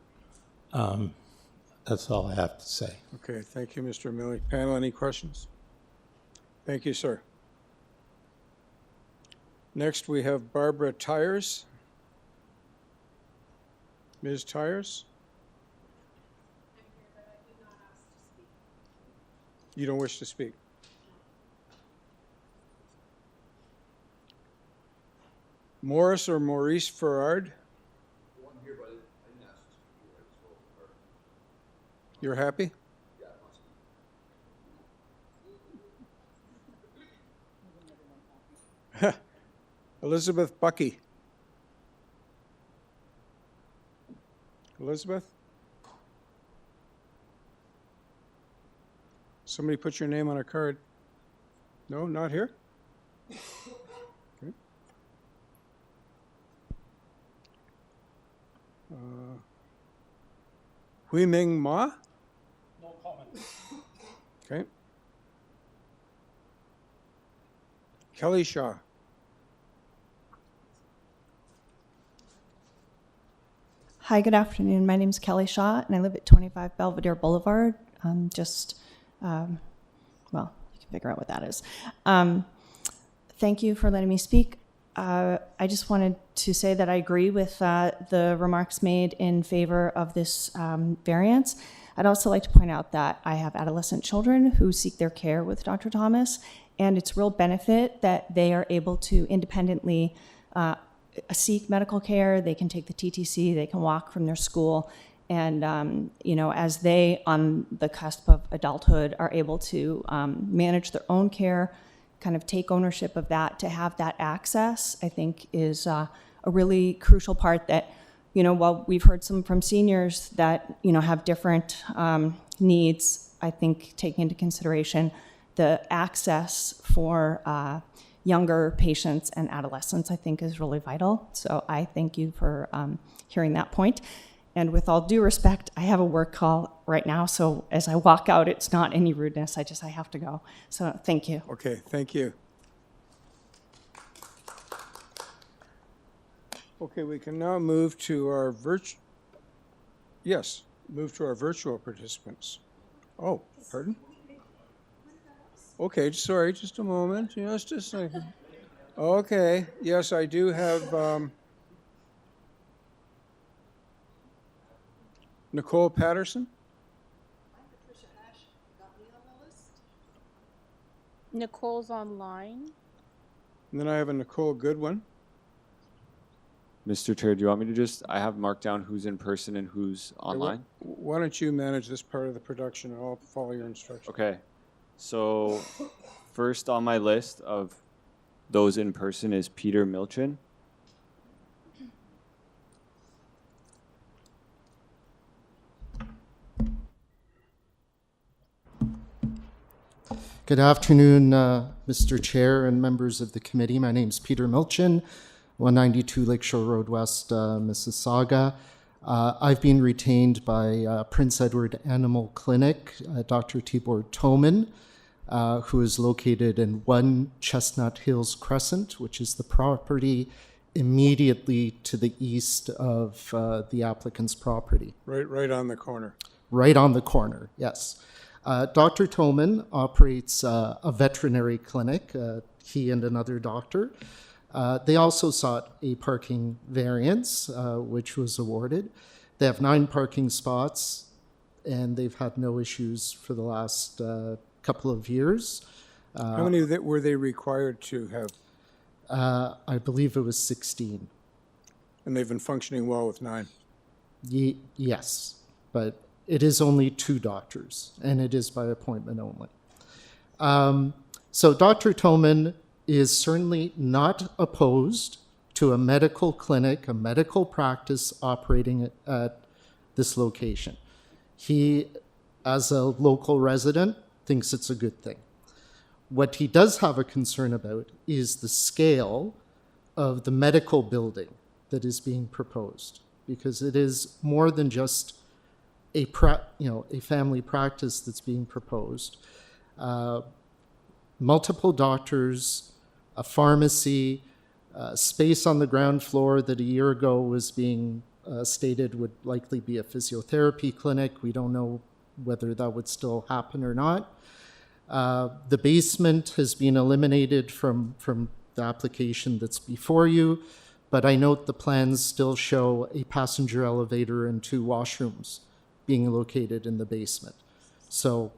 That's all I have to say. Okay, thank you, Mr. Milley. Panel, any questions? Thank you, sir. Next, we have Barbara Tyers. Ms. Tyers? You don't wish to speak? Morris or Maurice Farard? You're happy? Elizabeth Bucky. Elizabeth? Somebody put your name on a card. No, not here? Okay. Hui Ming Ma? No comment. Okay. Kelly Shaw. Hi, good afternoon. My name is Kelly Shaw, and I live at 25 Belvedere Boulevard. Well, you can figure out what that is. Thank you for letting me speak. I just wanted to say that I agree with the remarks made in favor of this variance. I'd also like to point out that I have adolescent children who seek their care with Dr. Thomas, and it's real benefit that they are able to independently seek medical care. They can take the TTC, they can walk from their school, and as they, on the cusp of adulthood, are able to manage their own care, kind of take ownership of that, to have that access, I think is a really crucial part that, while we've heard some from seniors that, have different needs, I think taking into consideration the access for younger patients and adolescents, I think is really vital. So I thank you for hearing that point. And with all due respect, I have a work call right now, so as I walk out, it's not any rudeness, I have to go. So thank you. Okay, thank you. Okay, we can now move to our virtual participants. Oh, pardon? Okay, sorry, just a moment, just a second. Okay, yes, I do have Nicole Patterson. Nicole's online. And then I have a Nicole Goodwin. Mr. Chair, do you want me to I have marked down who's in person and who's online? Why don't you manage this part of the production, and I'll follow your instructions. Okay. So first on my list of those in person is Peter Milchin. Good afternoon, Mr. Chair and members of the committee. My name is Peter Milchin, 192 Lakeshore Road West, Mississauga. I've been retained by Prince Edward Animal Clinic, Dr. Tibor Toman, who is located in 1 Chestnut Hills Crescent, which is the property immediately to the east of the applicant's property. Right on the corner. Right on the corner, yes. Dr. Toman operates a veterinary clinic, he and another doctor. They also sought a parking variance, which was awarded. They have 9 parking spots, and they've had no issues for the last couple of years. How many were they required to have? I believe it was 16. And they've been functioning well with 9? Yes, but it is only 2 doctors, and it is by appointment only. So Dr. Toman is certainly not opposed to a medical clinic, a medical practice operating at this location. He, as a local resident, thinks it's a good thing. What he does have a concern about is the scale of the medical building that is being proposed, because it is more than just a family practice that's being proposed. Multiple doctors, a pharmacy, space on the ground floor that a year ago was being stated would likely be a physiotherapy clinic. We don't know whether that would still happen or not. The basement has been eliminated from the application that's before you, but I note the plans still show a passenger elevator and 2 washrooms being located in the basement. So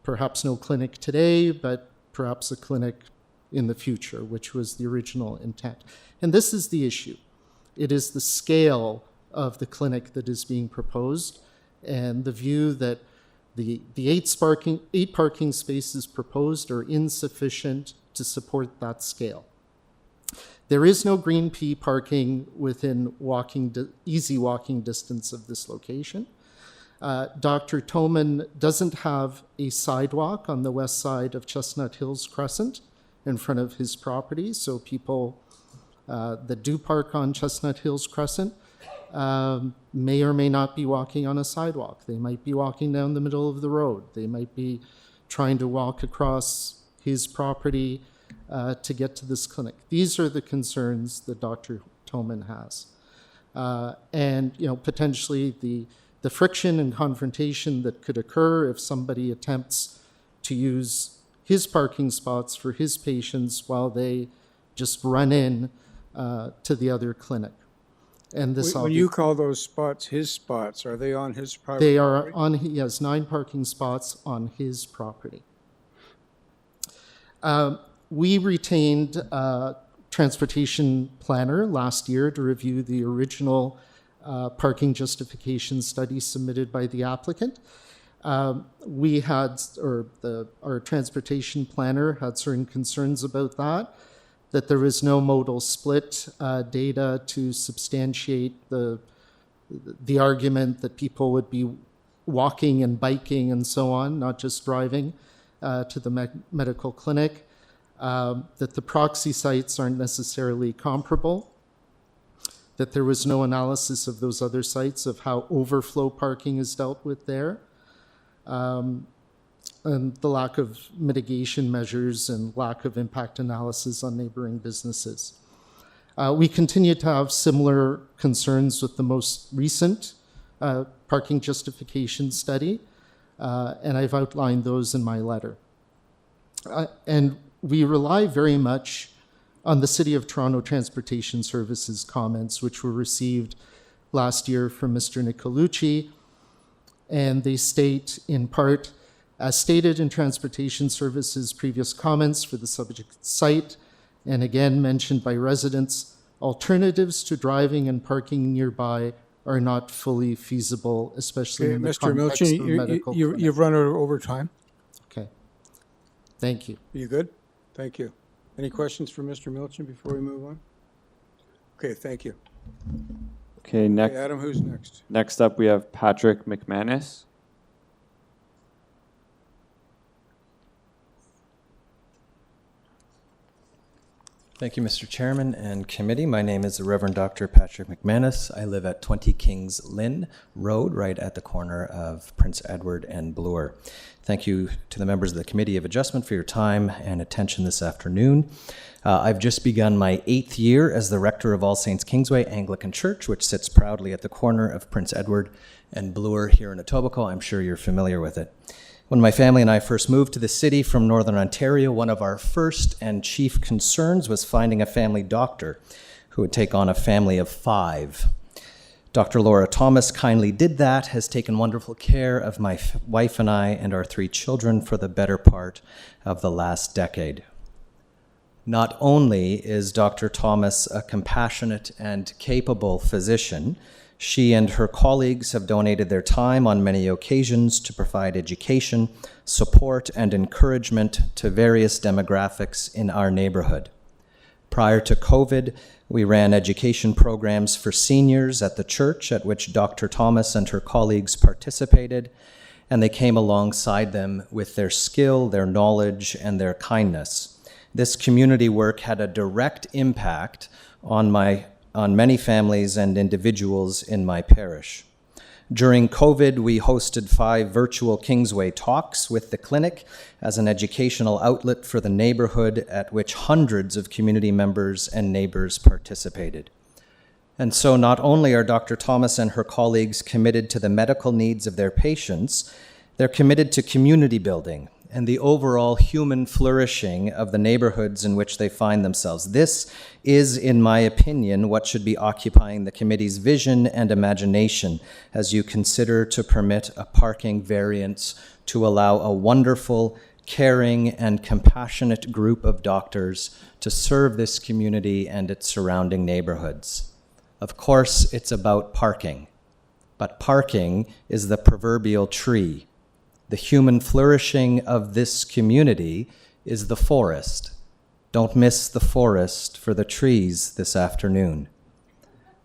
perhaps no clinic today, but perhaps a clinic in the future, which was the original intent. And this is the issue. It is the scale of the clinic that is being proposed, and the view that the 8 parking spaces proposed are insufficient to support that scale. There is no green pea parking within easy walking distance of this location. Dr. Toman doesn't have a sidewalk on the west side of Chestnut Hills Crescent in front of his property, so people that do park on Chestnut Hills Crescent may or may not be walking on a sidewalk. They might be walking down the middle of the road. They might be trying to walk across his property to get to this clinic. These are the concerns that Dr. Toman has. And, potentially the friction and confrontation that could occur if somebody attempts to use his parking spots for his patients while they just run in to the other clinic. And this When you call those spots his spots, are they on his property? They are on, he has 9 parking spots on his property. We retained a transportation planner last year to review the original parking justification study submitted by the applicant. We had, our transportation planner had certain concerns about that there was no modal split data to substantiate the argument that people would be walking and biking and so on, not just driving to the medical clinic, that the proxy sites aren't necessarily comparable, that there was no analysis of those other sites of how overflow parking is dealt with there, and the lack of mitigation measures and lack of impact analysis on neighboring businesses. We continue to have similar concerns with the most recent parking justification study, and I've outlined those in my letter. And we rely very much on the City of Toronto Transportation Services comments, which were received last year from Mr. Nicolucci, and they state in part, as stated in Transportation Services' previous comments for the subject site, and again mentioned by residents, alternatives to driving and parking nearby are not fully feasible, especially in the Mr. context Milchin, of medical you've run out of overtime. Okay. Thank you. Are you good? Thank you. Any questions for Mr. Milchin before we move on? Okay, thank you. Okay, next. Okay, Adam, who's next? Next up, we have Patrick McManus. Thank you, Mr. Chairman and committee. My name is the Reverend Dr. Patrick McManus. I live at 20 Kings Lynn Road, right at the corner of Prince Edward and Bloor. Thank you to the members of the Committee of Adjustment for your time and attention this afternoon. I've just begun my 8th year as the rector of All Saints Kingsway Anglican Church, which sits proudly at the corner of Prince Edward and Bloor here in Etobicoke. I'm sure you're familiar with it. When my family and I first moved to the city from Northern Ontario, one of our first and chief concerns was finding a family doctor who would take on a family of 5. Dr. Laura Thomas kindly did that, has taken wonderful care of my wife and I and our 3 children for the better part of the last decade. Not only is Dr. Thomas a compassionate and capable physician, she and her colleagues have donated their time on many occasions to provide education, support, and encouragement to various demographics in our neighborhood. Prior to COVID, we ran education programs for seniors at the church at which Dr. Thomas and her colleagues participated, and they came alongside them with their skill, their knowledge, and their kindness. This community work had a direct impact on many families and individuals in my parish. During COVID, we hosted 5 virtual Kingsway talks with the clinic as an educational outlet for the neighborhood at which hundreds of community members and neighbors participated. And so not only are Dr. Thomas and her colleagues committed to the medical needs of their patients, they're committed to community building and the overall human flourishing of the neighborhoods in which they find themselves. This is, in my opinion, what should be occupying the committee's vision and imagination as you consider to permit a parking variance to allow a wonderful, caring, and compassionate group of doctors to serve this community and its surrounding neighborhoods. Of course, it's about parking, but parking is the proverbial tree. The human flourishing of this community is the forest. Don't miss the forest for the trees this afternoon.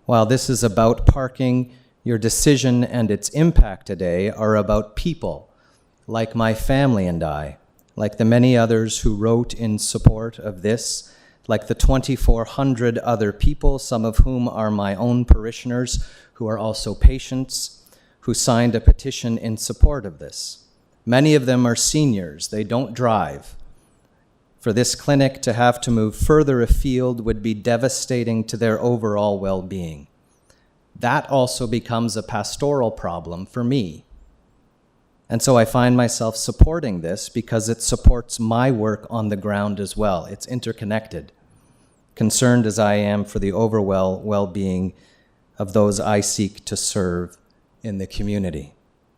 While this is about parking, your decision and its impact today are about people, like my family and I, like the many others who wrote in support of this, like the 2,400 other people, some of whom are my own parishioners, who are also patients, who signed a petition in support of this. Many of them are seniors. They don't drive. For this clinic to have to move further afield would be devastating to their overall well-being. That also becomes a pastoral problem for me. And so I find myself supporting this because it supports my work on the ground as well. It's interconnected, concerned as I am for the overall well-being of those I seek to serve in the community.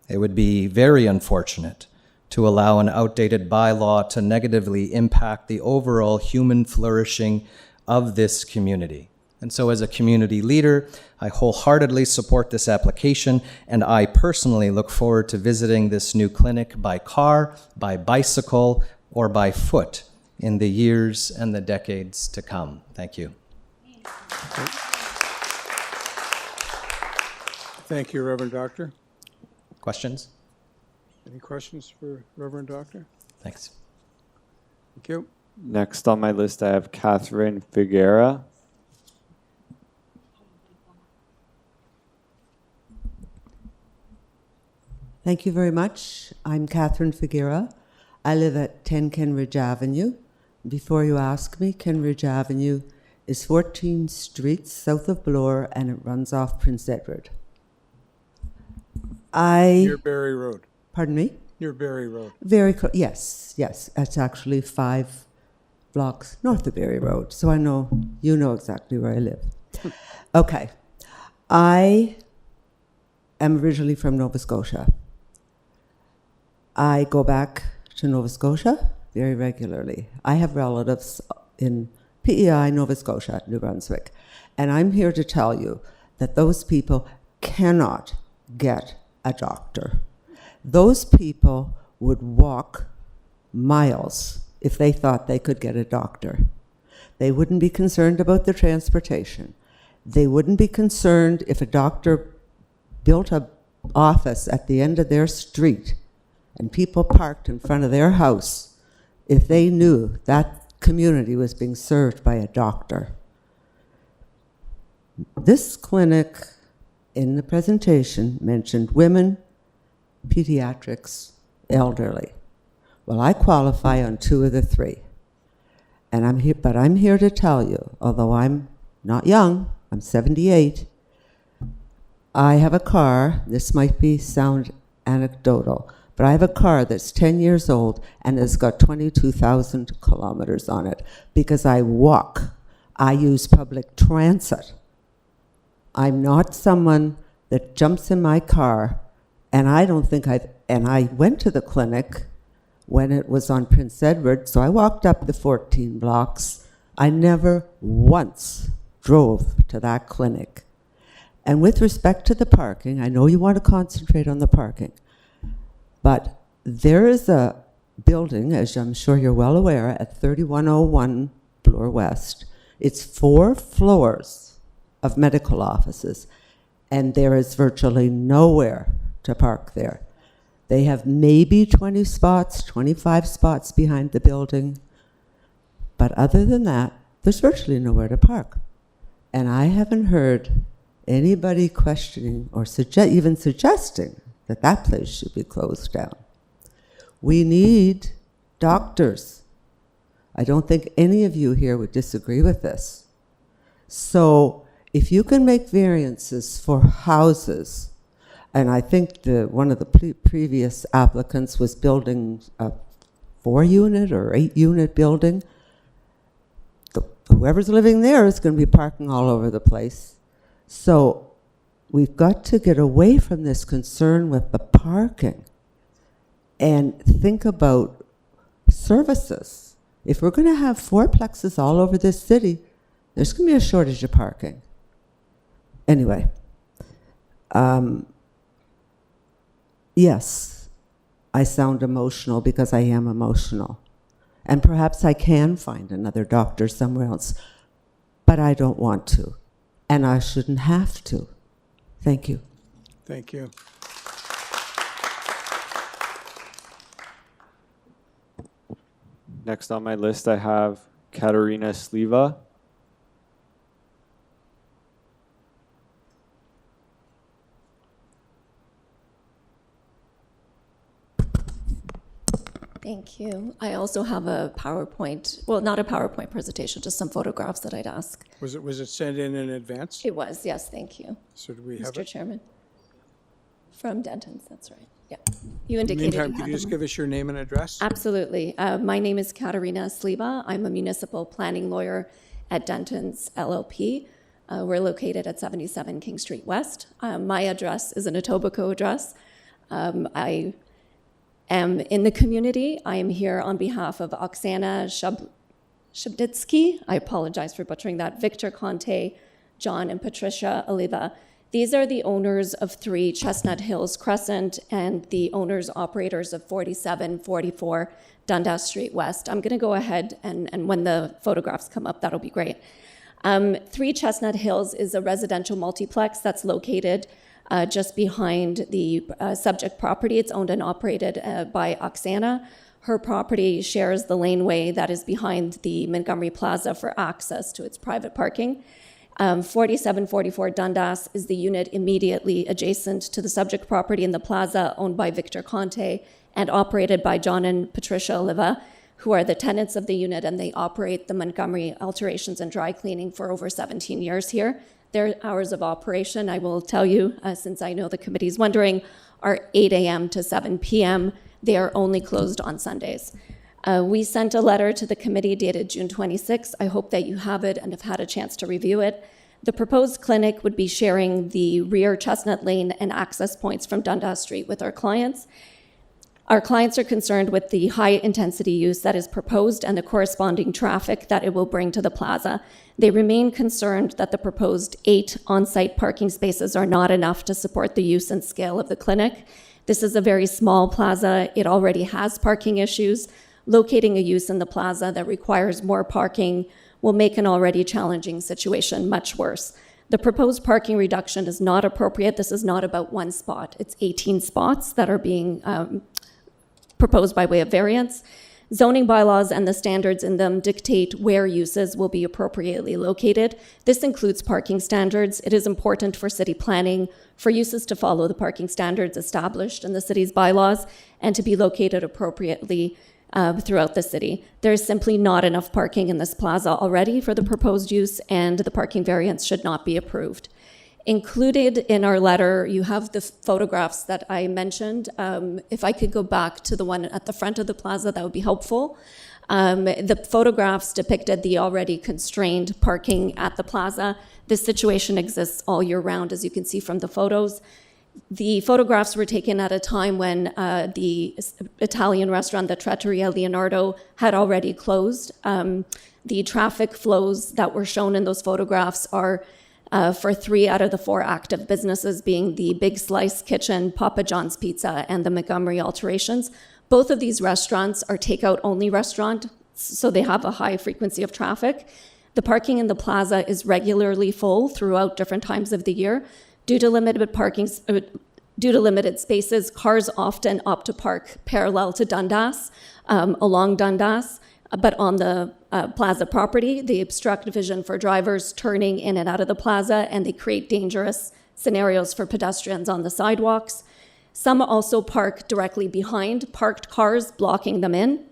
It would be very unfortunate to allow an outdated bylaw to negatively impact the overall human flourishing of this community. And so as a community leader, I wholeheartedly support this application, and I personally look forward to visiting this new clinic by car, by bicycle, or by foot in the years and the decades to come. Thank you. Thank you, Reverend Doctor. Questions? Any questions for Reverend Doctor? Thanks. Thank you. Next on my list, I have Catherine Figuera. Thank you very much. I'm Catherine Figuera. I live at 10 Kenridge Avenue. Before you ask me, Kenridge Avenue is 14 streets south of Bloor, and it runs off Prince Edward. Near Barry Road. Pardon me? Near Barry Road. Very close. Yes, yes. It's actually 5 blocks north of Barry Road. So I know, you know exactly where I live. Okay. I am originally from Nova Scotia. I go back to Nova Scotia very regularly. I have relatives in PEI, Nova Scotia, New Brunswick. And I'm here to tell you that those people cannot get a doctor. Those people would walk miles if they thought they could get a doctor. They wouldn't be concerned about the transportation. They wouldn't be concerned if a doctor built an office at the end of their street and people parked in front of their house if they knew that community was being served by a doctor. This clinic in the presentation mentioned women, pediatrics, elderly. Well, I qualify on 2 of the 3. And I'm here to tell you, although I'm not young, I'm 78, I have a car, this might sound anecdotal, but I have a car that's 10 years old and has got 22,000 kilometers on it because I walk. I use public transit. I'm not someone that jumps in my car, and I don't think and I went to the clinic when it was on Prince Edward, so I walked up the 14 blocks. I never once drove to that clinic. And with respect to the parking, I know you want to concentrate on the parking, but there is a building, as I'm sure you're well aware, at 3101 Bloor West. It's 4 floors of medical offices, and there is virtually nowhere to park there. They have maybe 20 spots, 25 spots behind the building, but other than that, there's virtually nowhere to park. And I haven't heard anybody questioning or even suggesting that that place should be closed down. We need doctors. I don't think any of you here would disagree with this. So if you can make variances for houses, and I think one of the previous applicants was building a 4-unit or 8-unit building, whoever's living there is going to be parking all over the place. So we've got to get away from this concern with the parking and think about services. If we're going to have 4plexes all over this city, there's going to be a shortage of parking. Anyway, yes, I sound emotional because I am emotional. And perhaps I can find another doctor somewhere else, but I don't want to, and I shouldn't have to. Thank you. Thank you. Next on my list, I have Katerina Sliva. Thank you. I also have a PowerPoint, well, not a PowerPoint presentation, just some photographs that I'd ask. Was it sent in advance? It was, yes, thank you. So do we have Mr. it? Chairman. From Denton's, that's right. Yeah. You indicated Meantime, you could had you just them. give us your name and address? Absolutely. My name is Katerina Sliva. I'm a municipal planning lawyer at Denton's LLP. We're located at 77 King Street West. My address is an Etobicoke address. I am in the community. I am here on behalf of Oksana Shabditsky. I apologize for butchering that. Victor Conte, John and Patricia Oliva. These are the owners of 3 Chestnut Hills Crescent and the owners operators of 4744 Dundas Street West. I'm going to go ahead and when the photographs come up, that'll be great. 3 Chestnut Hills is a residential multiplex that's located just behind the subject property. It's owned and operated by Oksana. Her property shares the laneway that is behind the Montgomery Plaza for access to its private parking. 4744 Dundas is the unit immediately adjacent to the subject property in the plaza, owned by Victor Conte and operated by John and Patricia Oliva, who are the tenants of the unit, and they operate the Montgomery Alterations and Dry Cleaning for over 17 years here. Their hours of operation, I will tell you, since I know the committee's wondering, are 8 a.m. to 7 p.m. They are only closed on Sundays. We sent a letter to the committee dated June 26. I hope that you have it and have had a chance to review it. The proposed clinic would be sharing the rear Chestnut Lane and access points from Dundas Street with our clients. Our clients are concerned with the high-intensity use that is proposed and the corresponding traffic that it will bring to the plaza. They remain concerned that the proposed 8 on-site parking spaces are not enough to support the use and scale of the clinic. This is a very small plaza. It already has parking issues. Locating a use in the plaza that requires more parking will make an already challenging situation much worse. The proposed parking reduction is not appropriate. This is not about 1 spot. It's 18 spots that are being proposed by way of variance. Zoning bylaws and the standards in them dictate where uses will be appropriately located. This includes parking standards. It is important for city planning for uses to follow the parking standards established in the city's bylaws and to be located appropriately throughout the city. There is simply not enough parking in this plaza already for the proposed use, and the parking variance should not be approved. Included in our letter, you have the photographs that I mentioned. If I could go back to the one at the front of the plaza, that would be helpful. The photographs depicted the already constrained parking at the plaza. This situation exists all year round, as you can see from the photos. The photographs were taken at a time when the Italian restaurant, the Trattoria Leonardo, had already closed. The traffic flows that were shown in those photographs are for 3 out of the 4 active businesses, being the Big Slice Kitchen, Papa John's Pizza, and the Montgomery Alterations. Both of these restaurants are takeout-only restaurants, so they have a high frequency of traffic. The parking in the plaza is regularly full throughout different times of the year. Due to limited spaces, cars often opt to park parallel to Dundas, along Dundas, but on the plaza property. They obstruct vision for drivers turning in and out of the plaza, and they create dangerous scenarios for pedestrians on the sidewalks. Some also park directly behind parked cars, blocking them in.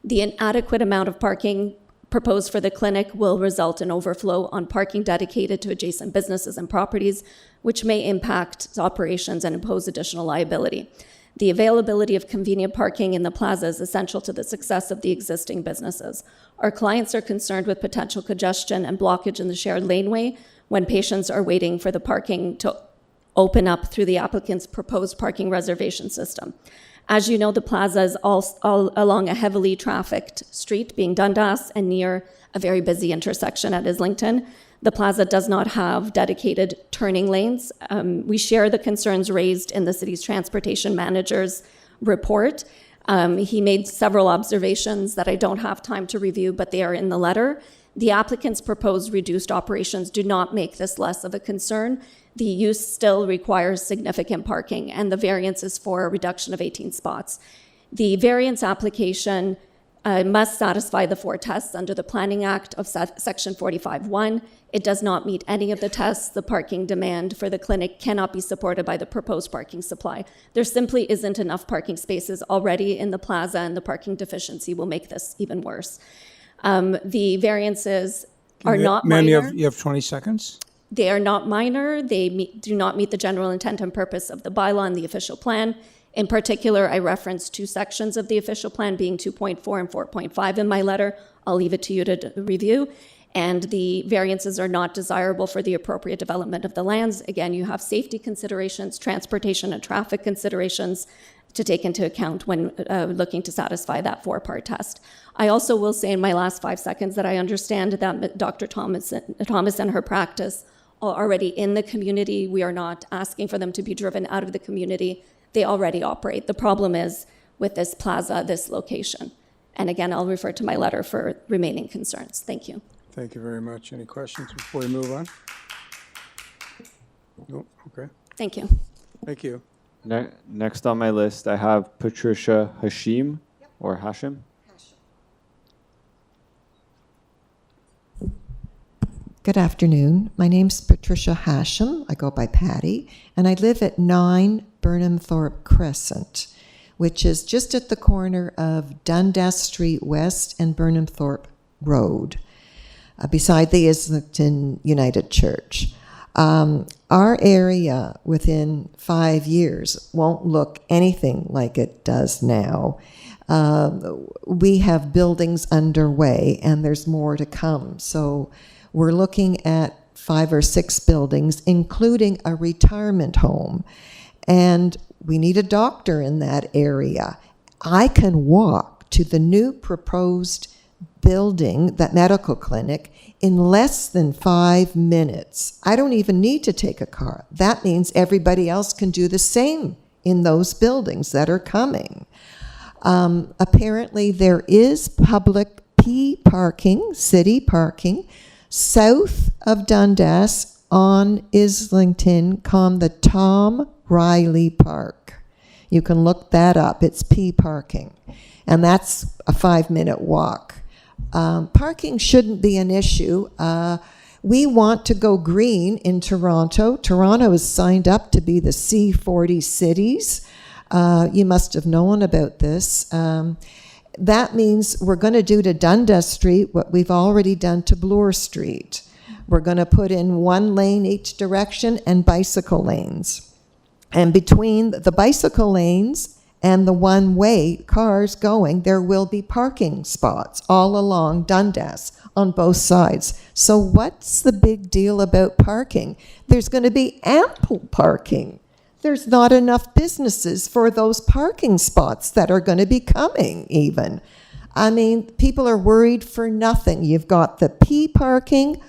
The inadequate amount of parking proposed for the clinic will result in overflow on parking dedicated to adjacent businesses and properties, which may impact operations and impose additional liability. The availability of convenient parking in the plaza is essential to the success of the existing businesses. Our clients are concerned with potential congestion and blockage in the shared laneway when patients are waiting for the parking to open up through the applicant's proposed parking reservation system. As you know, the plaza is all along a heavily trafficked street, being Dundas, and near a very busy intersection at Islington. The plaza does not have dedicated turning lanes. We share the concerns raised in the city's transportation manager's report. He made several observations that I don't have time to review, but they are in the letter. The applicant's proposed reduced operations do not make this less of a concern. The use still requires significant parking, and the variance is for a reduction of 18 spots. The variance application must satisfy the 4 tests under the Planning Act of Section 45(1). It does not meet any of the tests. The parking demand for the clinic cannot be supported by the proposed parking supply. There simply isn't enough parking spaces already in the plaza, and the parking deficiency will make this even worse. The variances are not minor. You have 20 seconds. They are not minor. They do not meet the general intent and purpose of the bylaw and the official plan. In particular, I referenced 2 sections of the official plan, being 2.4 and 4.5 in my letter. I'll leave it to you to review. And the variances are not desirable for the appropriate development of the lands. Again, you have safety considerations, transportation and traffic considerations to take into account when looking to satisfy that 4-part test. I also will say in my last 5 seconds that I understand that Dr. Thomas and her practice are already in the community. We are not asking for them to be driven out of the community. They already operate. The problem is with this plaza, this location. And again, I'll refer to my letter for remaining concerns. Thank you. Thank you very much. Any questions before we move on? No? Okay. Thank you. Thank you. Next on my list, I have Patricia Hashim, or Hashim. Good afternoon. My name's Patricia Hashim. I go by Patty, and I live at 9 Burnhamthorpe Crescent, which is just at the corner of Dundas Street West and Burnhamthorpe Road, beside the Islington United Church. Our area within 5 years won't look anything like it does now. We have buildings underway, and there's more to come. So we're looking at 5 or 6 buildings, including a retirement home. And we need a doctor in that area. I can walk to the new proposed building, that medical clinic, in less than 5 minutes. I don't even need to take a car. That means everybody else can do the same in those buildings that are coming. Apparently there is public P parking, city parking, south of Dundas on Islington, called the Tom Riley Park. You can look that up. It's P parking. And that's a 5-minute walk. Parking shouldn't be an issue. We want to go green in Toronto. Toronto is signed up to be the C40 cities. You must have known about this. That means we're going to do to Dundas Street what we've already done to Bloor Street. We're going to put in 1 lane each direction and bicycle lanes. And between the bicycle lanes and the one-way cars going, there will be parking spots all along Dundas on both sides. So what's the big deal about parking? There's going to be ample parking. There's not enough businesses for those parking spots that are going to be coming even. I mean, people are worried for nothing. You've got the P parking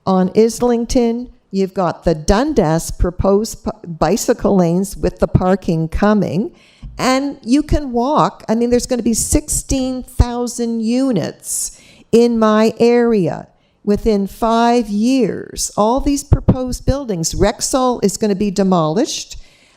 on Islington. You've got the Dundas proposed bicycle lanes with the parking coming. And you can walk. I mean, there's going to be 16,000 units in my area within 5 years. All these proposed buildings, Rexall is going to be demolished.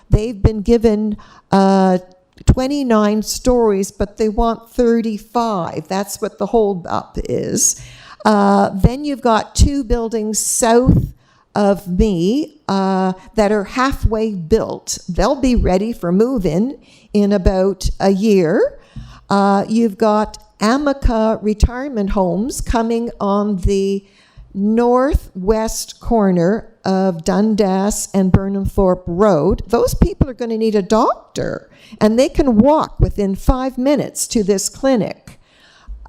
They've been given 29 stories, but they want 35. That's what the holdup is. Then you've got 2 buildings south of me that are halfway built. They'll be ready for move-in about a year. You've got Amica retirement homes coming on the northwest corner of Dundas and Burnhamthorpe Road. Those people are going to need a doctor, and they can walk within 5 minutes to this clinic.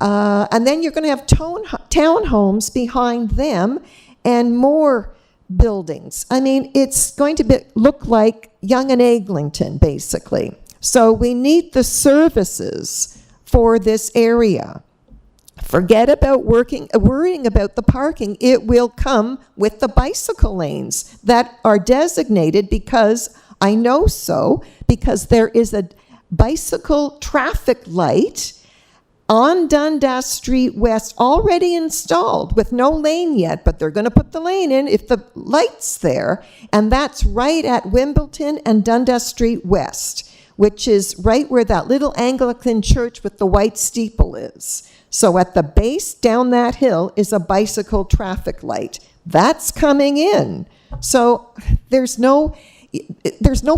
And then you're going to have townhomes behind them and more buildings. I mean, it's going to look like Yonge and Eglinton, basically. So we need the services for this area. Forget about worrying about the parking. It will come with the bicycle lanes that are designated because I know so, because there is bicycle traffic light on Dundas Street West, already installed with no lane yet, but they're going to put the lane in if the light's there. And that's right at Wimbledon and Dundas Street West, which is right where that little Anglican church with the white steeple is. So at the base down that hill is a bicycle traffic light. That's coming in. So there's no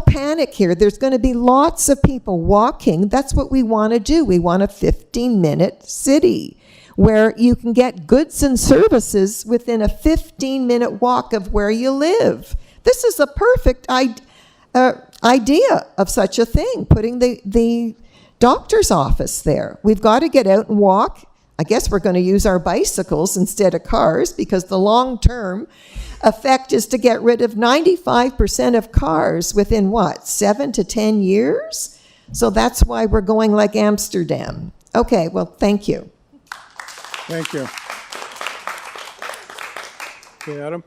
panic here. There's going to be lots of people walking. That's what we want to do. We want a 15-minute city where you can get goods and services within a 15-minute walk of where you live. This is a perfect idea of such a thing, putting the doctor's office there. We've got to get out and walk. I guess we're going to use our bicycles instead of cars, because the long-term effect is to get rid of 95% of cars within, 7 to 10 years? So that's why we're going like Amsterdam. Okay, well, thank you. Thank you. Okay, Adam?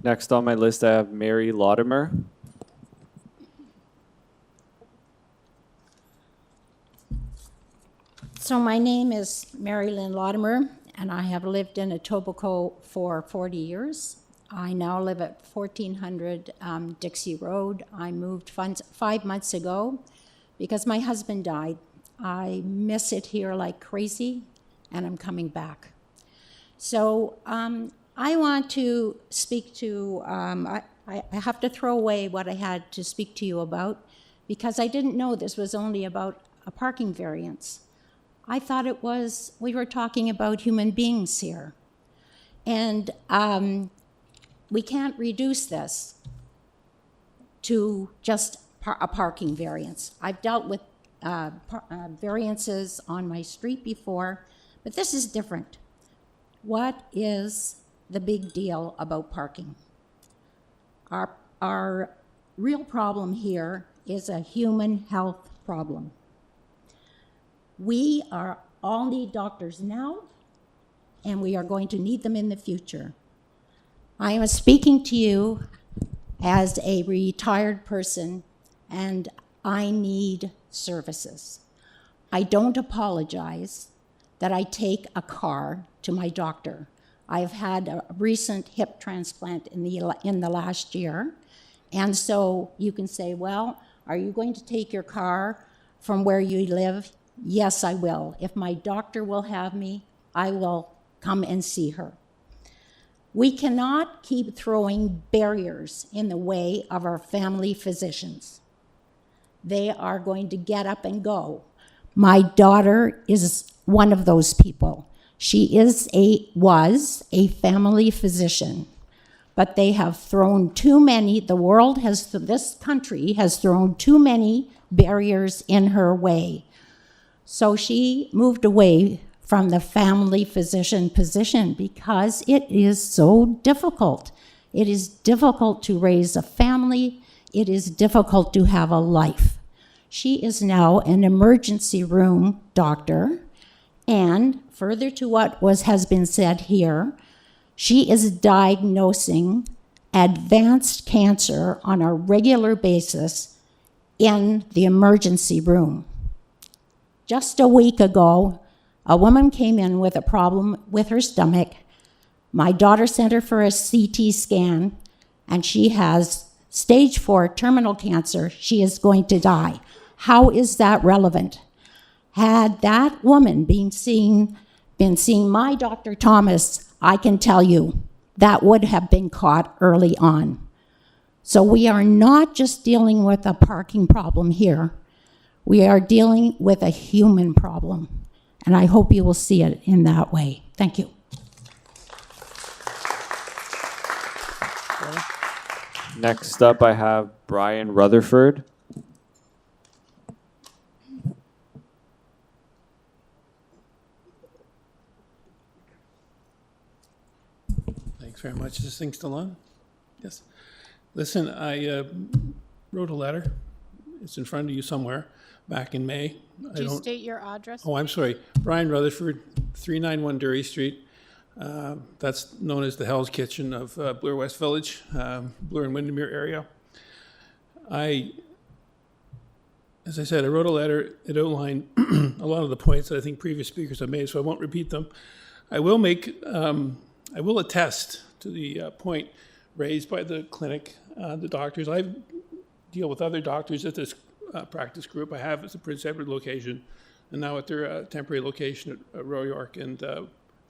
Next on my list, I have Mary Latimer. So my name is Mary Lynn Latimer, and I have lived in Etobicoke for 40 years. I now live at 1400 Dixie Road. I moved 5 months ago because my husband died. I miss it here like crazy, and I'm coming back. So I want to speak to, I have to throw away what I had to speak to you about, because I didn't know this was only about a parking variance. I thought it was, we were talking about human beings here. And we can't reduce this to just a parking variance. I've dealt with variances on my street before, but this is different. What is the big deal about parking? Our real problem here is a human health problem. We all need doctors now, and we are going to need them in the future. I am speaking to you as a retired person, and I need services. I don't apologize that I take a car to my doctor. I've had a recent hip transplant in the last year, and so you can say, well, are you going to take your car from where you live? Yes, I will. If my doctor will have me, I will come and see her. We cannot keep throwing barriers in the way of our family physicians. They are going to get up and go. My daughter is one of those people. She was a family physician, but they have thrown too many, this country has thrown too many barriers in her way. So she moved away from the family physician position because it is so difficult. It is difficult to raise a family. It is difficult to have a life. She is now an emergency room doctor, and further to what has been said here, she is diagnosing advanced cancer on a regular basis in the emergency room. Just a week ago, a woman came in with a problem with her stomach. My daughter sent her for a CT scan, and she has stage 4 terminal cancer. She is going to die. How is that relevant? Had that woman been seeing my Dr. Thomas, I can tell you that would have been caught early on. So we are not just dealing with a parking problem here. We are dealing with a human problem, and I hope you will see it in that way. Thank you. Next up, I have Brian Rutherford. Thanks very much. Is this thing still on? Yes. Listen, I wrote a letter. It's in front of you somewhere. Back in May. Do you state your address? Oh, I'm sorry. Brian Rutherford, 391 Dury Street. That's known as the Hell's Kitchen of Bloor West Village, Bloor and Windermere area. I as I said, I wrote a letter. It outlined a lot of the points that I think previous speakers have made, so I won't repeat them. I will attest to the point raised by the clinic, the doctors. I deal with other doctors at this practice group. I have at the Prince Edward location, and now at their temporary location at Royal York and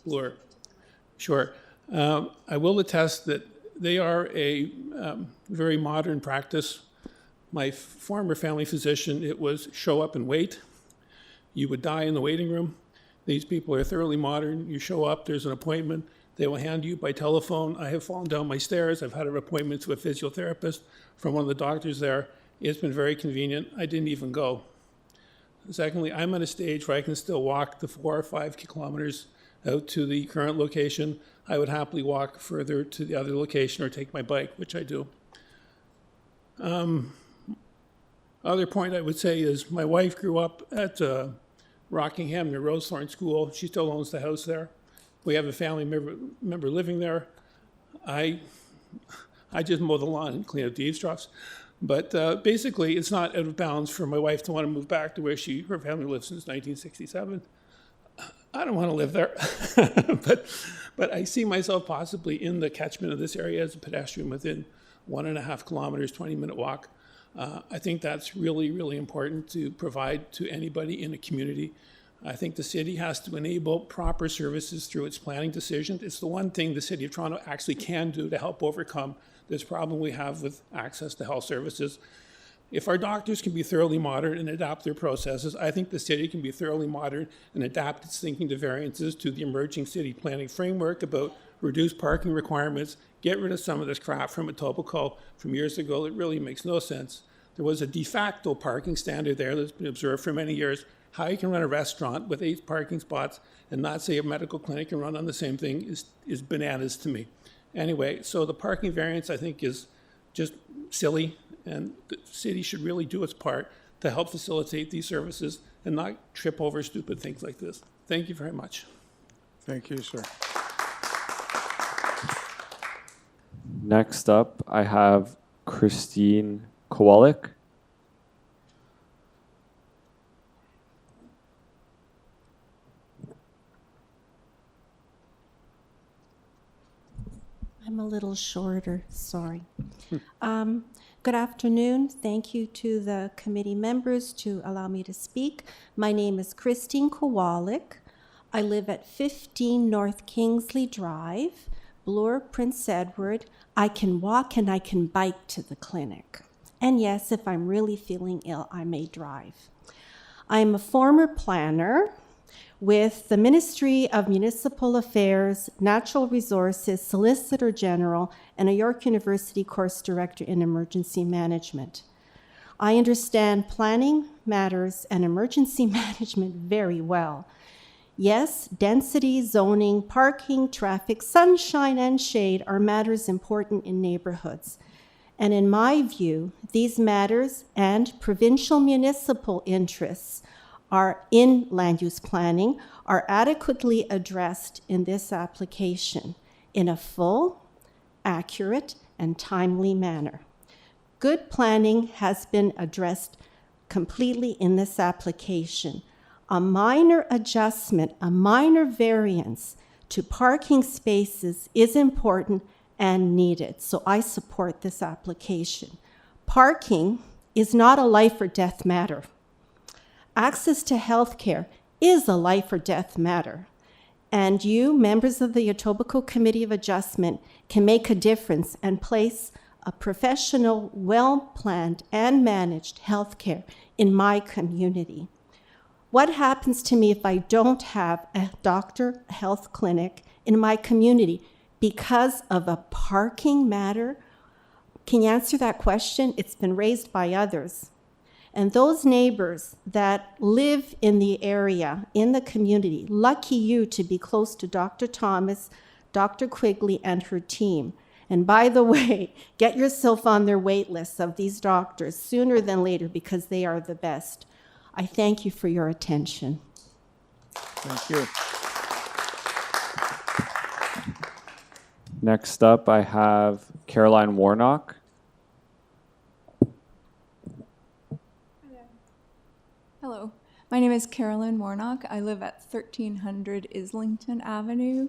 Bloor. Sure. I will attest that they are a very modern practice. My former family physician, it was show up and wait. You would die in the waiting room. These people are thoroughly modern. You show up, there's an appointment. They will hand you by telephone. I have fallen down my stairs. I've had an appointment to a physiotherapist from one of the doctors there. It's been very convenient. I didn't even go. Secondly, I'm at a stage where I can still walk the 4 or 5 kilometers out to the current location. I would happily walk further to the other location or take my bike, which I do. Other point I would say is my wife grew up at Rockingham near Rosethorn School. She still owns the house there. We have a family member living there. I just mow the lawn and clean up the eavesdrops. But basically, it's not out of bounds for my wife to want to move back to where her family lived since 1967. I don't want to live there, but I see myself possibly in the catchment of this area as a pedestrian within 1.5 kilometers, 20-minute walk. I think that's really, really important to provide to anybody in a community. I think the city has to enable proper services through its planning decisions. It's the one thing the City of Toronto actually can do to help overcome this problem we have with access to health services. If our doctors can be thoroughly modern and adapt their processes, I think the city can be thoroughly modern and adapt its thinking to variances to the emerging city planning framework about reduced parking requirements, get rid of some of this crap from Etobicoke from years ago. It really makes no sense. There was a de facto parking standard there that's been observed for many years. How you can run a restaurant with 8 parking spots and not say a medical clinic can run on the same thing is bananas to me. Anyway, so the parking variance I think is just silly, and the city should really do its part to help facilitate these services and not trip over stupid things like this. Thank you very much. Thank you, sir. Next up, I have Christine Kowalik. I'm a little shorter, sorry. Good afternoon. Thank you to the committee members to allow me to speak. My name is Christine Kowalik. I live at 15 North Kingsley Drive, Bloor, Prince Edward. I can walk and I can bike to the clinic. And yes, if I'm really feeling ill, I may drive. I'm a former planner with the Ministry of Municipal Affairs, Natural Resources, Solicitor General, and a York University course director in emergency management. I understand planning matters and emergency management very well. Yes, density, zoning, parking, traffic, sunshine, and shade are matters important in neighborhoods. And in my view, these matters and provincial municipal interests are in land use planning are adequately addressed in this application in a full, accurate, and timely manner. Good planning has been addressed completely in this application. A minor adjustment, a minor variance to parking spaces is important and needed, so I support this application. Parking is not a life or death matter. Access to health care is a life or death matter. And you, members of the Etobicoke Committee of Adjustment, can make a difference and place a professional, well-planned and managed health care in my community. What happens to me if I don't have a doctor, health clinic in my community because of a parking matter? Can you answer that question? It's been raised by others. And those neighbors that live in the area, in the community, lucky you to be close to Dr. Thomas, Dr. Quigley, and her team. And by the way, get yourself on their wait lists of these doctors sooner than later because they are the best. I thank you for your attention. Thank you. Next up, I have Caroline Warnock. My name is Carolyn Warnock. I live at 1300 Islington Avenue.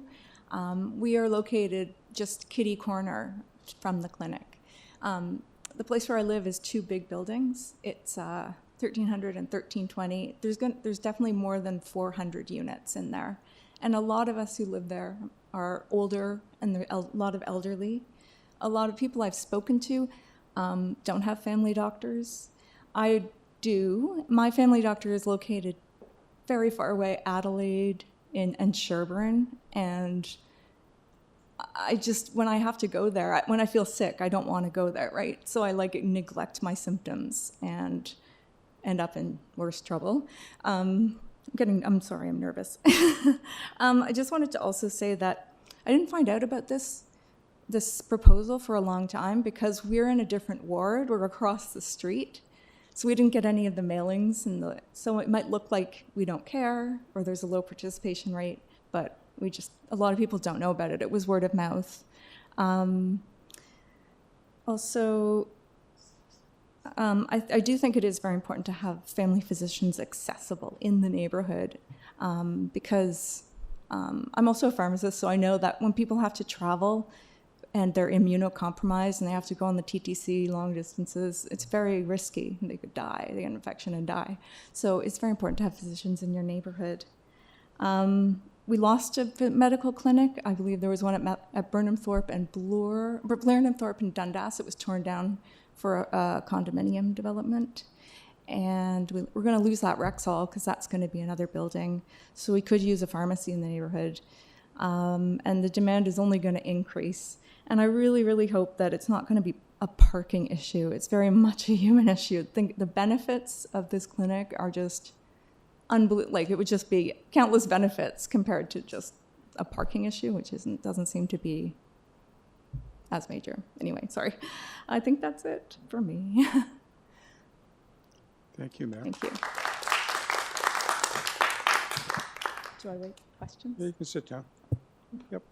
We are located just kitty corner from the clinic. The place where I live is two big buildings. It's 1300 and 1320. There's definitely more than 400 units in there. And a lot of us who live there are older, and there are a lot of elderly. A lot of people I've spoken to don't have family doctors. I do. My family doctor is located very far away, Adelaide and Sherburne, and I just, when I have to go there, when I feel sick, I don't want to go there, right? So I neglect my symptoms and end up in worse trouble. I'm sorry, I'm nervous. I just wanted to also say that I didn't find out about this proposal for a long time because we're in a different ward. We're across the street. So we didn't get any of the mailings, so it might look like we don't care or there's a low participation rate, but a lot of people don't know about it. It was word of mouth. Also, I do think it is very important to have family physicians accessible in the neighborhood because I'm also a pharmacist, so I know that when people have to travel and they're immunocompromised and they have to go on the TTC long distances, it's very risky. They could die, they get an infection and die. So it's very important to have physicians in your neighborhood. We lost a medical clinic. I believe there was one at Burnham Thorpe and Burnham Thorpe and Dundas. It was torn down for a condominium development. And we're going to lose that Rexall because that's going to be another building. So we could use a pharmacy in the neighborhood. And the demand is only going to increase. And I really, really hope that it's not going to be a parking issue. It's very much a human issue. I think the benefits of this clinic are just unbelievable. It would just be countless benefits compared to just a parking issue, which doesn't seem to be as major. Anyway, sorry. I think that's it for me. Thank you, ma'am. Thank you. Do I wait for questions? Yeah, you can sit down. Yep.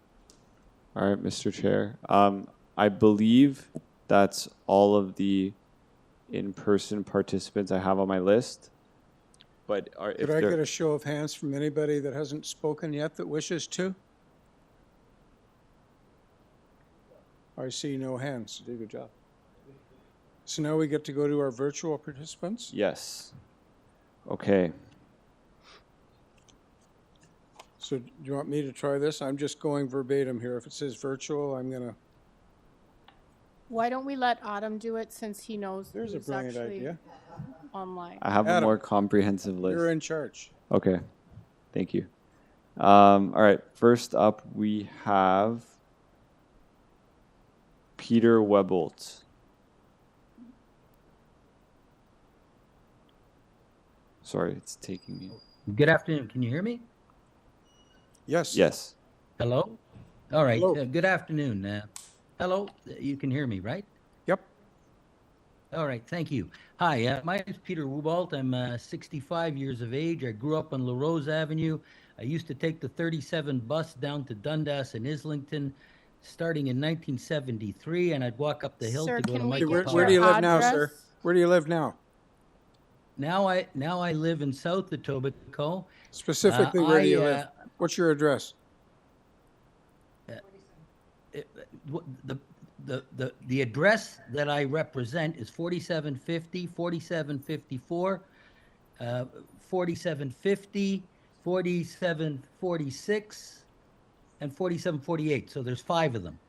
All right, Mr. Chair. I believe that's all of the in-person participants I have on my list. But Could I get a show of hands from anybody that hasn't spoken yet that wishes to? I see no hands. You did a good job. So now we get to go to our virtual participants? Yes. Okay. So do you want me to try this? I'm just going verbatim here. If it says virtual, I'm going to... Why don't we let Adam do it since he knows There's a who's brilliant actually idea. online? I have Adam, a more comprehensive list. You're in charge. Okay. Thank you. All right. First up, we have Peter Webolt. Sorry, it's taking me. Good afternoon. Can you hear me? Yes. Yes. Hello? All right. Hello. Good afternoon. Hello. You can hear me, right? Yep. All right. Thank you. Hi. My name is Peter Webolt. I'm 65 years of age. I grew up on La Rose Avenue. I used to take the 37 bus down to Dundas and Islington starting in 1973, and I'd walk up the hill Sir, to go to can we Michael get Powell. Where do you live now, address? sir? Where do you live now? Now I live in South Etobicoke. Specifically, where do you live? What's your address? The address that I represent is 4750, 4754, 4750, 4746, and 4748. So there's 5 of them.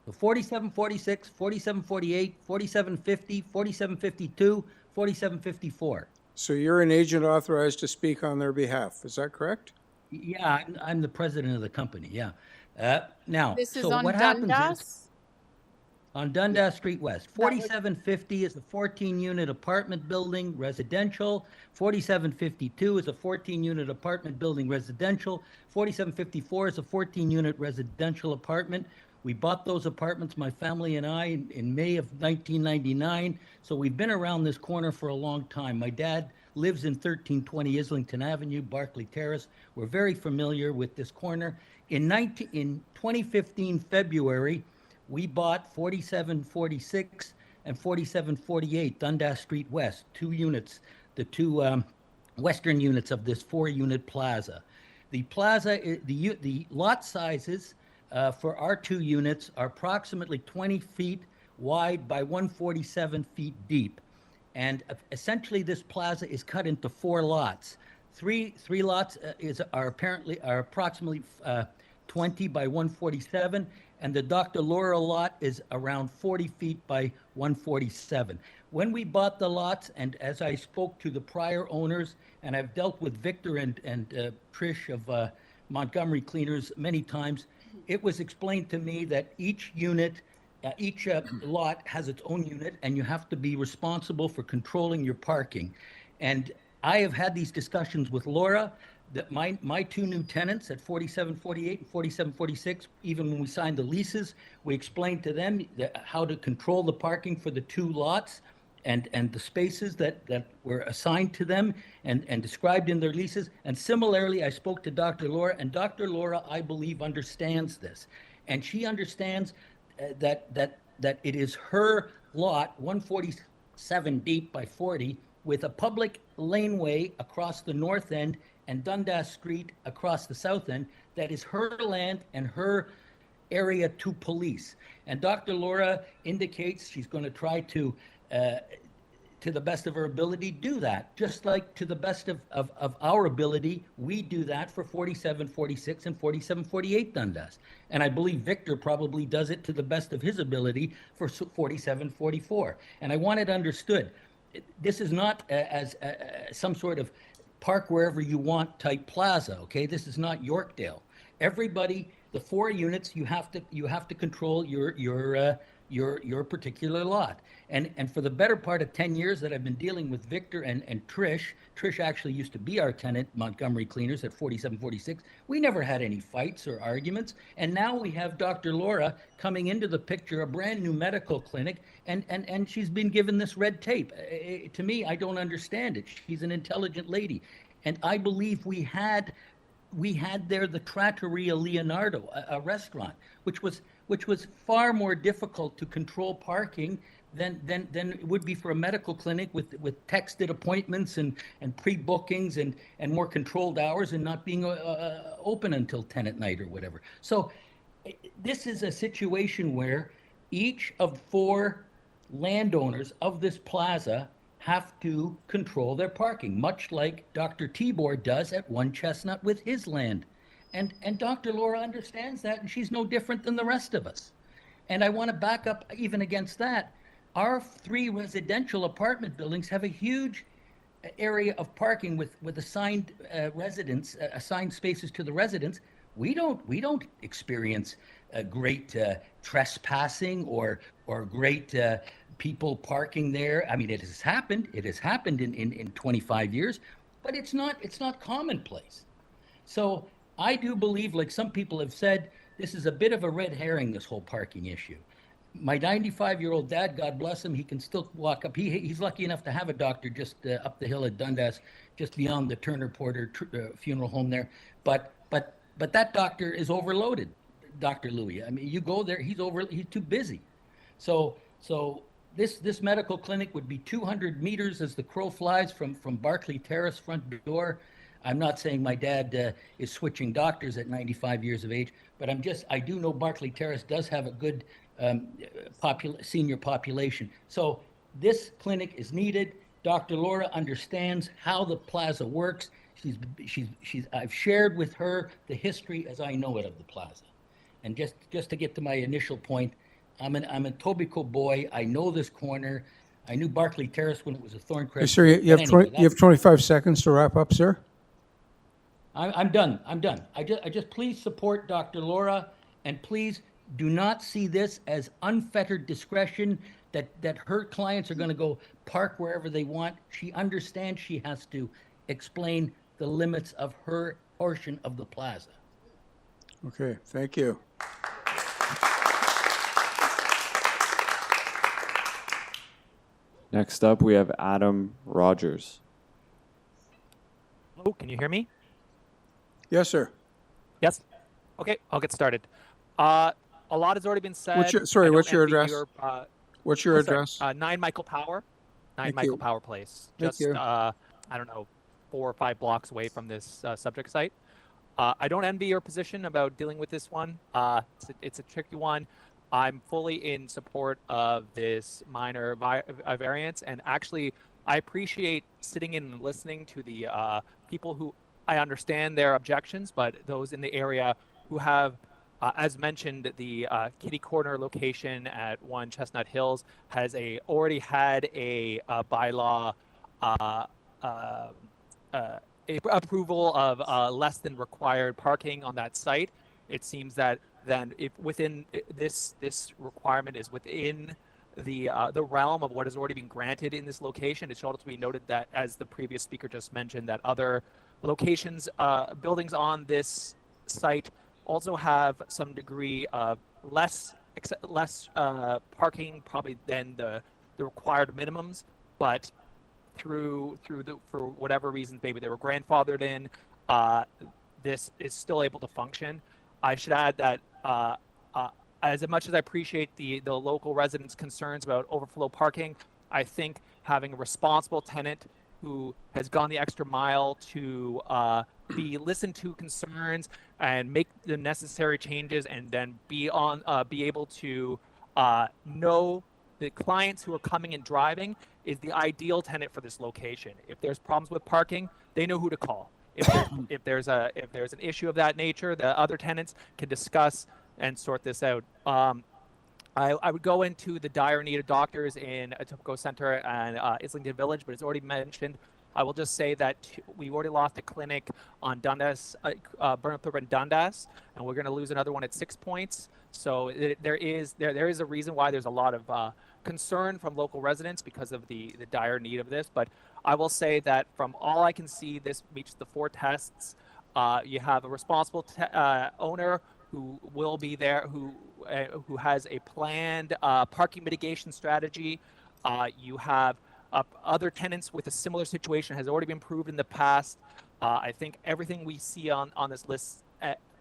So 4746, 4748, 4750, 4752, 4754. So you're an agent authorized to speak on their behalf. Is that correct? Yeah, I'm the president of the company. Yeah. Now, This is so on what happens Dundas? is on Dundas Street West, 4750 is a 14-unit apartment building residential. 4752 is a 14-unit apartment building residential. 4754 is a 14-unit residential apartment. We bought those apartments, my family and I, in May of 1999. So we've been around this corner for a long time. My dad lives in 1320 Islington Avenue, Barclay Terrace. We're very familiar with this corner. In 2015 February, we bought 4746 and 4748 Dundas Street West, 2 units. western units of this 4-unit plaza. The plaza, the lot sizes for our 2 units are approximately 20 feet wide by 147 feet deep. And essentially this plaza is cut into 4 lots. Three lots are approximately 20 by 147, and the Dr. Laura lot is around 40 feet by 147. When we bought the lots, and as I spoke to the prior owners, and I've dealt with Victor and Trish of Montgomery Cleaners many times, it was explained to me that each unit, each lot has its own unit, and you have to be responsible for controlling your parking. And I have had these discussions with Laura, that my 2 new tenants at 4748 and 4746, even when we signed the leases, we explained to them how to control the parking for the 2 lots and the spaces that were assigned to them and described in their leases. And similarly, I spoke to Dr. Laura, and Dr. Laura, I believe, understands this. And she understands that it is her lot, 147 deep by 40, with a public laneway across the north end and Dundas Street across the south end, that is her land and her area to police. And Dr. Laura indicates she's going to try to the best of her ability, do that. Just like to the best of our ability, we do that for 4746 and 4748 Dundas. And I believe Victor probably does it to the best of his ability for 4744. And I want it understood. This is not as some sort of park wherever you want type plaza, okay? This is not Yorkdale. Everybody, the 4 units, you have to control your particular lot. And for the better part of 10 years that I've been dealing with Victor and Trish actually used to be our tenant, Montgomery Cleaners at 4746. We never had any fights or arguments. And now we have Dr. Laura coming into the picture, a brand new medical clinic, and she's been given this red tape. To me, I don't understand it. She's an intelligent lady. And I believe we had there the Trattoria Leonardo, a restaurant, which was far more difficult to control parking than it would be for a medical clinic with texted appointments and pre-bookings and more controlled hours and not being open until 10 at night or whatever. So this is a situation where each of 4 landowners of this plaza have to control their parking, much like Dr. Tibor does at 1 Chestnut with his land. And Dr. Laura understands that, and she's no different than the rest of us. And I want to back up even against that. Our 3 residential apartment buildings have a huge area of parking with assigned residents, assigned spaces to the residents. We don't experience great trespassing or great people parking there. I mean, it has happened. It has happened in 25 years, but it's not commonplace. So I do believe, like some people have said, this is a bit of a red herring, this whole parking issue. My 95-year-old dad, God bless him, he can still walk up. He's lucky enough to have a doctor just up the hill at Dundas, just beyond the Turner Porter funeral home there. But that doctor is overloaded, Dr. Louis. I mean, you go there, he's too busy. So this medical clinic would be 200 meters as the crow flies from Barclay Terrace front door. I'm not saying my dad is switching doctors at 95 years of age, but I do know Barclay Terrace does have a good senior population. So this clinic is needed. Dr. Laura understands how the plaza works. I've shared with her the history as I know it of the plaza. And just to get to my initial point, I'm an Etobicoke boy. I know this corner. I knew Barclay Terrace when it was a Thorncrest. Hey, sir, you have 25 seconds to wrap up, sir. I'm done. I just please support Dr. Laura, and please do not see this as unfettered discretion that her clients are going to go park wherever they want. She understands she has to explain the limits of her portion of the plaza. Okay, thank you. Next up, we have Adam Rogers. Hello, can you hear me? Yes, sir. Yes? Okay, I'll get started. A lot has already been said. What's your address? What's your address? 9 Michael Power. 9 Michael Power Place, Thank just, you. I don't know, 4 or 5 blocks away from this subject site. I don't envy your position about dealing with this one. It's a tricky one. I'm fully in support of this minor variance, and actually, I appreciate sitting in and listening to the people who I understand their objections, but those in the area who have, as mentioned, the kitty corner location at 1 Chestnut Hills has already had a bylaw approval of less than required parking on that site. It seems that then if within this requirement is within the realm of what has already been granted in this location. It should also be noted that, as the previous speaker just mentioned, that other locations, buildings on this site also have some degree of less parking probably than the required minimums, but for whatever reasons, maybe they were grandfathered in, this is still able to function. I should add that as much as I appreciate the local residents' concerns about overflow parking, I think having a responsible tenant who has gone the extra mile to be listened to concerns and make the necessary changes, and then be able to know the clients who are coming and driving is the ideal tenant for this location. If there's problems with parking, they know who to call. If there's an issue of that nature, the other tenants can discuss and sort this out. I would go into the dire need of doctors in Etobicoke Center and Islington Village, but it's already mentioned. I will just say that we've already lost a clinic on Dundas, Burnthorpe and Dundas, and we're going to lose another one at 6 Points. So there is a reason why there's a lot of concern from local residents because of the dire need of this. But I will say that from all I can see, this meets the 4 tests. You have a responsible owner who will be there, who has a planned parking mitigation strategy. You have other tenants with a similar situation has already been proved in the past. I think everything we see on this list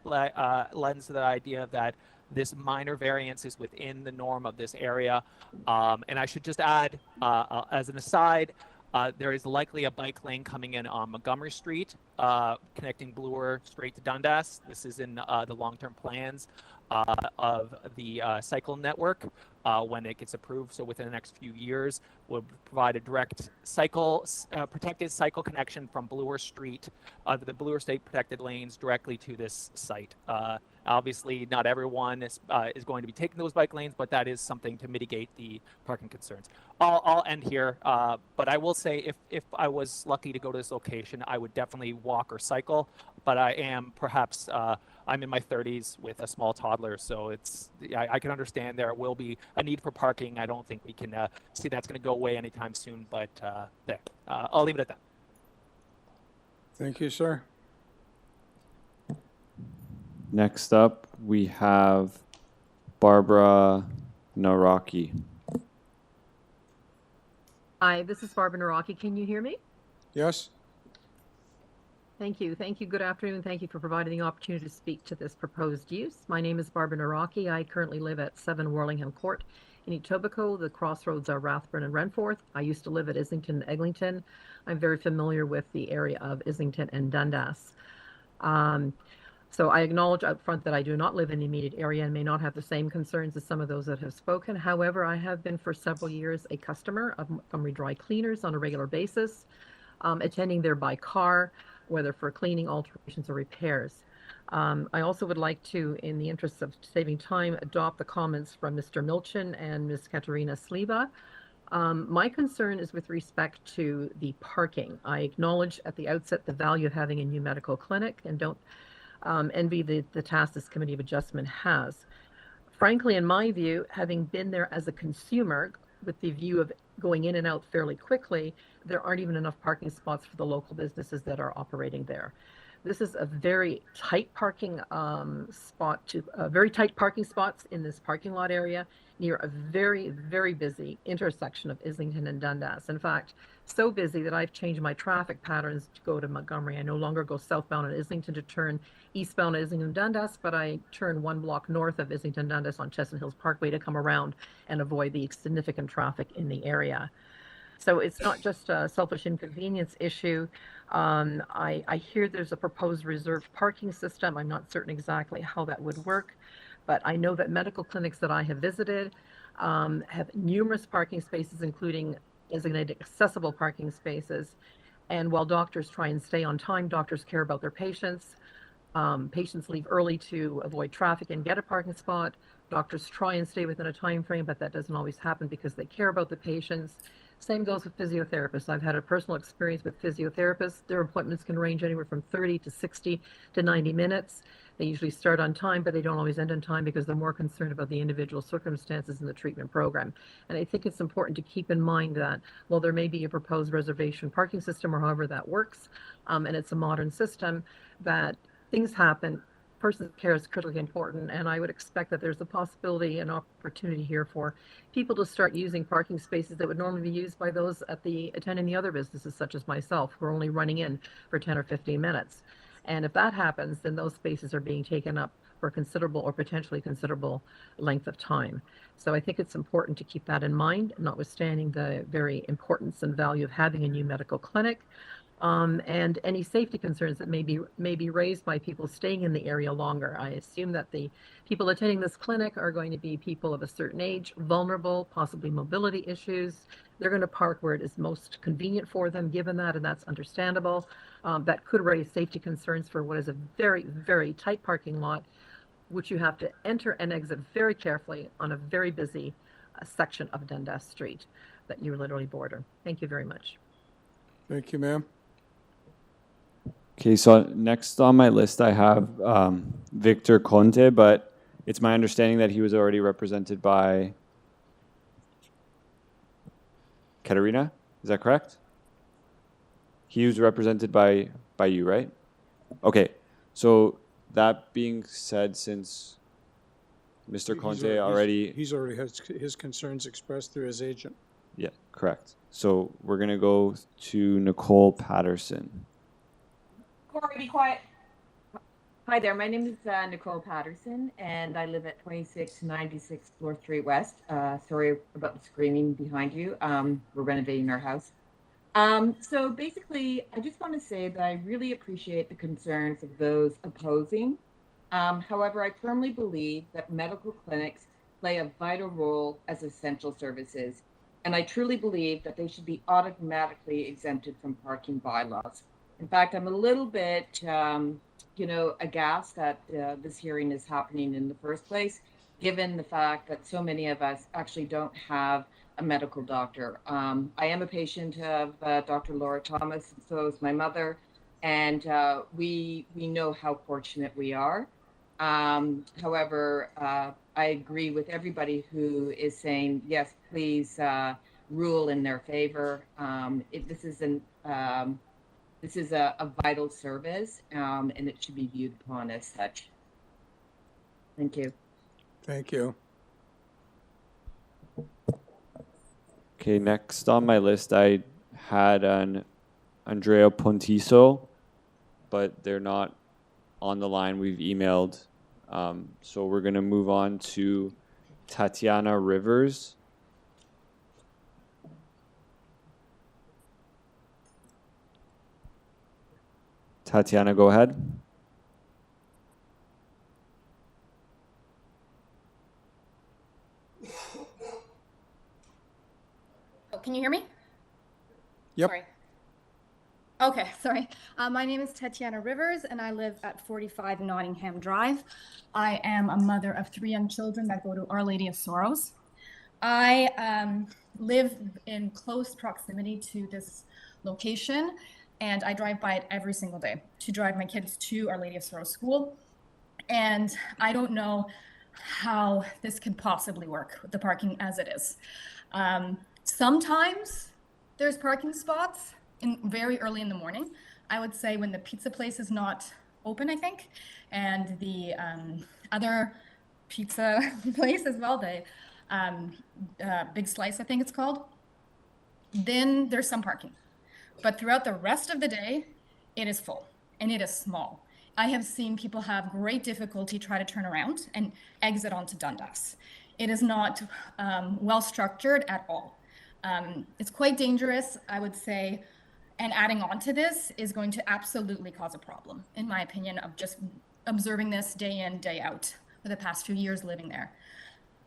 lends to the idea that this minor variance is within the norm of this area. And I should just add, as an aside, there is likely a bike lane coming in on Montgomery Street, connecting Bloor straight to Dundas. This is in the long-term plans of the cycle network when it gets approved. So within the next few years, we'll provide a direct protected cycle connection from Bloor Street, the Bloor State protected lanes directly to this site. Obviously, not everyone is going to be taking those bike lanes, but that is something to mitigate the parking concerns. I'll end here, but I will say if I was lucky to go to this location, I would definitely walk or cycle, but I am perhaps, I'm in my 30s with a small toddler, so I can understand there will be a need for parking. I don't think we can see that's going to go away anytime soon, but I'll leave it at that. Thank you, sir. Next up, we have Barbara Naraki. Hi, this is Barbara Naraki. Can you hear me? Yes. Thank you. Thank you. Good afternoon. Thank you for providing the opportunity to speak to this proposed use. My name is Barbara Naraki. I currently live at 7 Warlingham Court in Etobicoke. The crossroads are Rathburn and Renforth. I used to live at Islington and Eglinton. I'm very familiar with the area of Islington and Dundas. So I acknowledge up front that I do not live in the immediate area and may not have the same concerns as some of those that have spoken. However, I have been for several years a customer of Montgomery Dry Cleaners on a regular basis, attending there by car, whether for cleaning, alterations, or repairs. I also would like to, in the interest of saving time, adopt the comments from Mr. Milchin and Ms. Katerina Sliba. My concern is with respect to the parking. I acknowledge at the outset the value of having a new medical clinic and don't envy the task this Committee of Adjustment has. Frankly, in my view, having been there as a consumer with the view of going in and out fairly quickly, there aren't even enough parking spots for the local businesses that are operating there. This is a very tight parking very tight parking spots in this parking lot area near a very, very busy intersection of Islington and Dundas. In fact, so busy that I've changed my traffic patterns to go to Montgomery. I no longer go southbound at Islington to turn eastbound at Islington Dundas, but I turn 1 block north of Islington Dundas on Chestnut Hills Parkway to come around and avoid the significant traffic in the area. So it's not just a selfish inconvenience issue. I hear there's a proposed reserved parking system. I'm not certain exactly how that would work, but I know that medical clinics that I have visited have numerous parking spaces, including designated accessible parking spaces. And while doctors try and stay on time, doctors care about their patients. Patients leave early to avoid traffic and get a parking spot. Doctors try and stay within a time frame, but that doesn't always happen because they care about the patients. Same goes with physiotherapists. I've had a personal experience with physiotherapists. Their appointments can range anywhere from 30 to 60 to 90 minutes. They usually start on time, but they don't always end on time because they're more concerned about the individual circumstances in the treatment program. And I think it's important to keep in mind that while there may be a proposed reservation parking system or however that works, and it's a modern system, that things happen. Person's care is critically important, and I would expect that there's a possibility and opportunity here for people to start using parking spaces that would normally be used by those attending the other businesses, such as myself, who are only running in for 10 or 15 minutes. And if that happens, then those spaces are being taken up for a considerable or potentially considerable length of time. So I think it's important to keep that in mind, notwithstanding the very importance and value of having a new medical clinic. And any safety concerns that may be raised by people staying in the area longer. I assume that the people attending this clinic are going to be people of a certain age, vulnerable, possibly mobility issues. They're going to park where it is most convenient for them, given that, and that's understandable. That could raise safety concerns for what is a very, very tight parking lot, which you have to enter and exit very carefully on a very busy section of Dundas Street that you literally border. Thank you very much. Thank you, ma'am. Okay, so next on my list I have Victor Conte, but it's my understanding that he was already represented by Katerina. Is that correct? He was represented by you, right? Okay, so that being said, since Mr. Conte already... He's already has his concerns expressed through his agent. Yeah, correct. So we're going to go to Nicole Patterson. Corey, be quiet. Hi there, my name is Nicole Patterson, and I live at 2696 Floor 3 West. Sorry about the screaming behind you. We're renovating our house. So basically, I just want to say that I really appreciate the concerns of those opposing. However, I firmly believe that medical clinics play a vital role as essential services, and I truly believe that they should be automatically exempted from parking bylaws. In fact, I'm a little bit, aghast that this hearing is happening in the first place, given the fact that so many of us actually don't have a medical doctor. I am a patient of Dr. Laura Thomas, and so is my mother, and we know how fortunate we are. However, I agree with everybody who is saying, yes, please rule in their favor. This is a vital service, and it should be viewed upon as such. Thank you. Thank you. Okay, next on my list, I had an Andrea Pontiso, but they're not on the line. We've emailed. So we're going to move on to Tatiana Rivers. Tatiana, go ahead. Oh, can you hear me? Yep. Sorry. Okay, sorry. My name is Tatiana Rivers, and I live at 45 Nottingham Drive. I am a mother of 3 young children that go to Our Lady of Sorrows. I live in close proximity to this location, and I drive by it every single day to drive my kids to Our Lady of Sorrows School. And I don't know how this could possibly work with the parking as it is. Sometimes there's parking spots very early in the morning. I would say when the pizza place is not open, I think, and the other pizza place as well, the Big Slice, I think it's called, then there's some parking. But throughout the rest of the day, it is full and it is small. I have seen people have great difficulty try to turn around and exit onto Dundas. It is not well structured at all. It's quite dangerous, I would say, and adding on to this is going to absolutely cause a problem, in my opinion, of just observing this day in, day out for the past few years living there.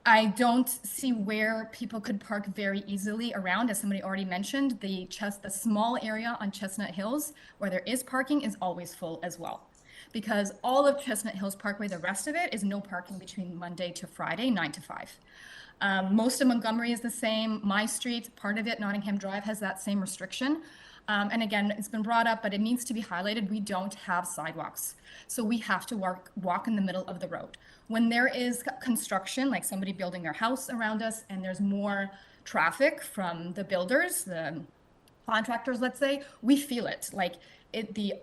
I don't see where people could park very easily around. As somebody already mentioned, the small area on Chestnut Hills where there is parking is always full as well. Because all of Chestnut Hills Parkway, the rest of it is no parking between Monday to Friday, 9 to 5. Most of Montgomery is the same. My street, part of it, Nottingham Drive, has that same restriction. And again, it's been brought up, but it needs to be highlighted. We don't have sidewalks. So we have to walk in the middle of the road. When there is construction, like somebody building their house around us, and there's more traffic from the builders, the contractors, let's say, we feel it. Like the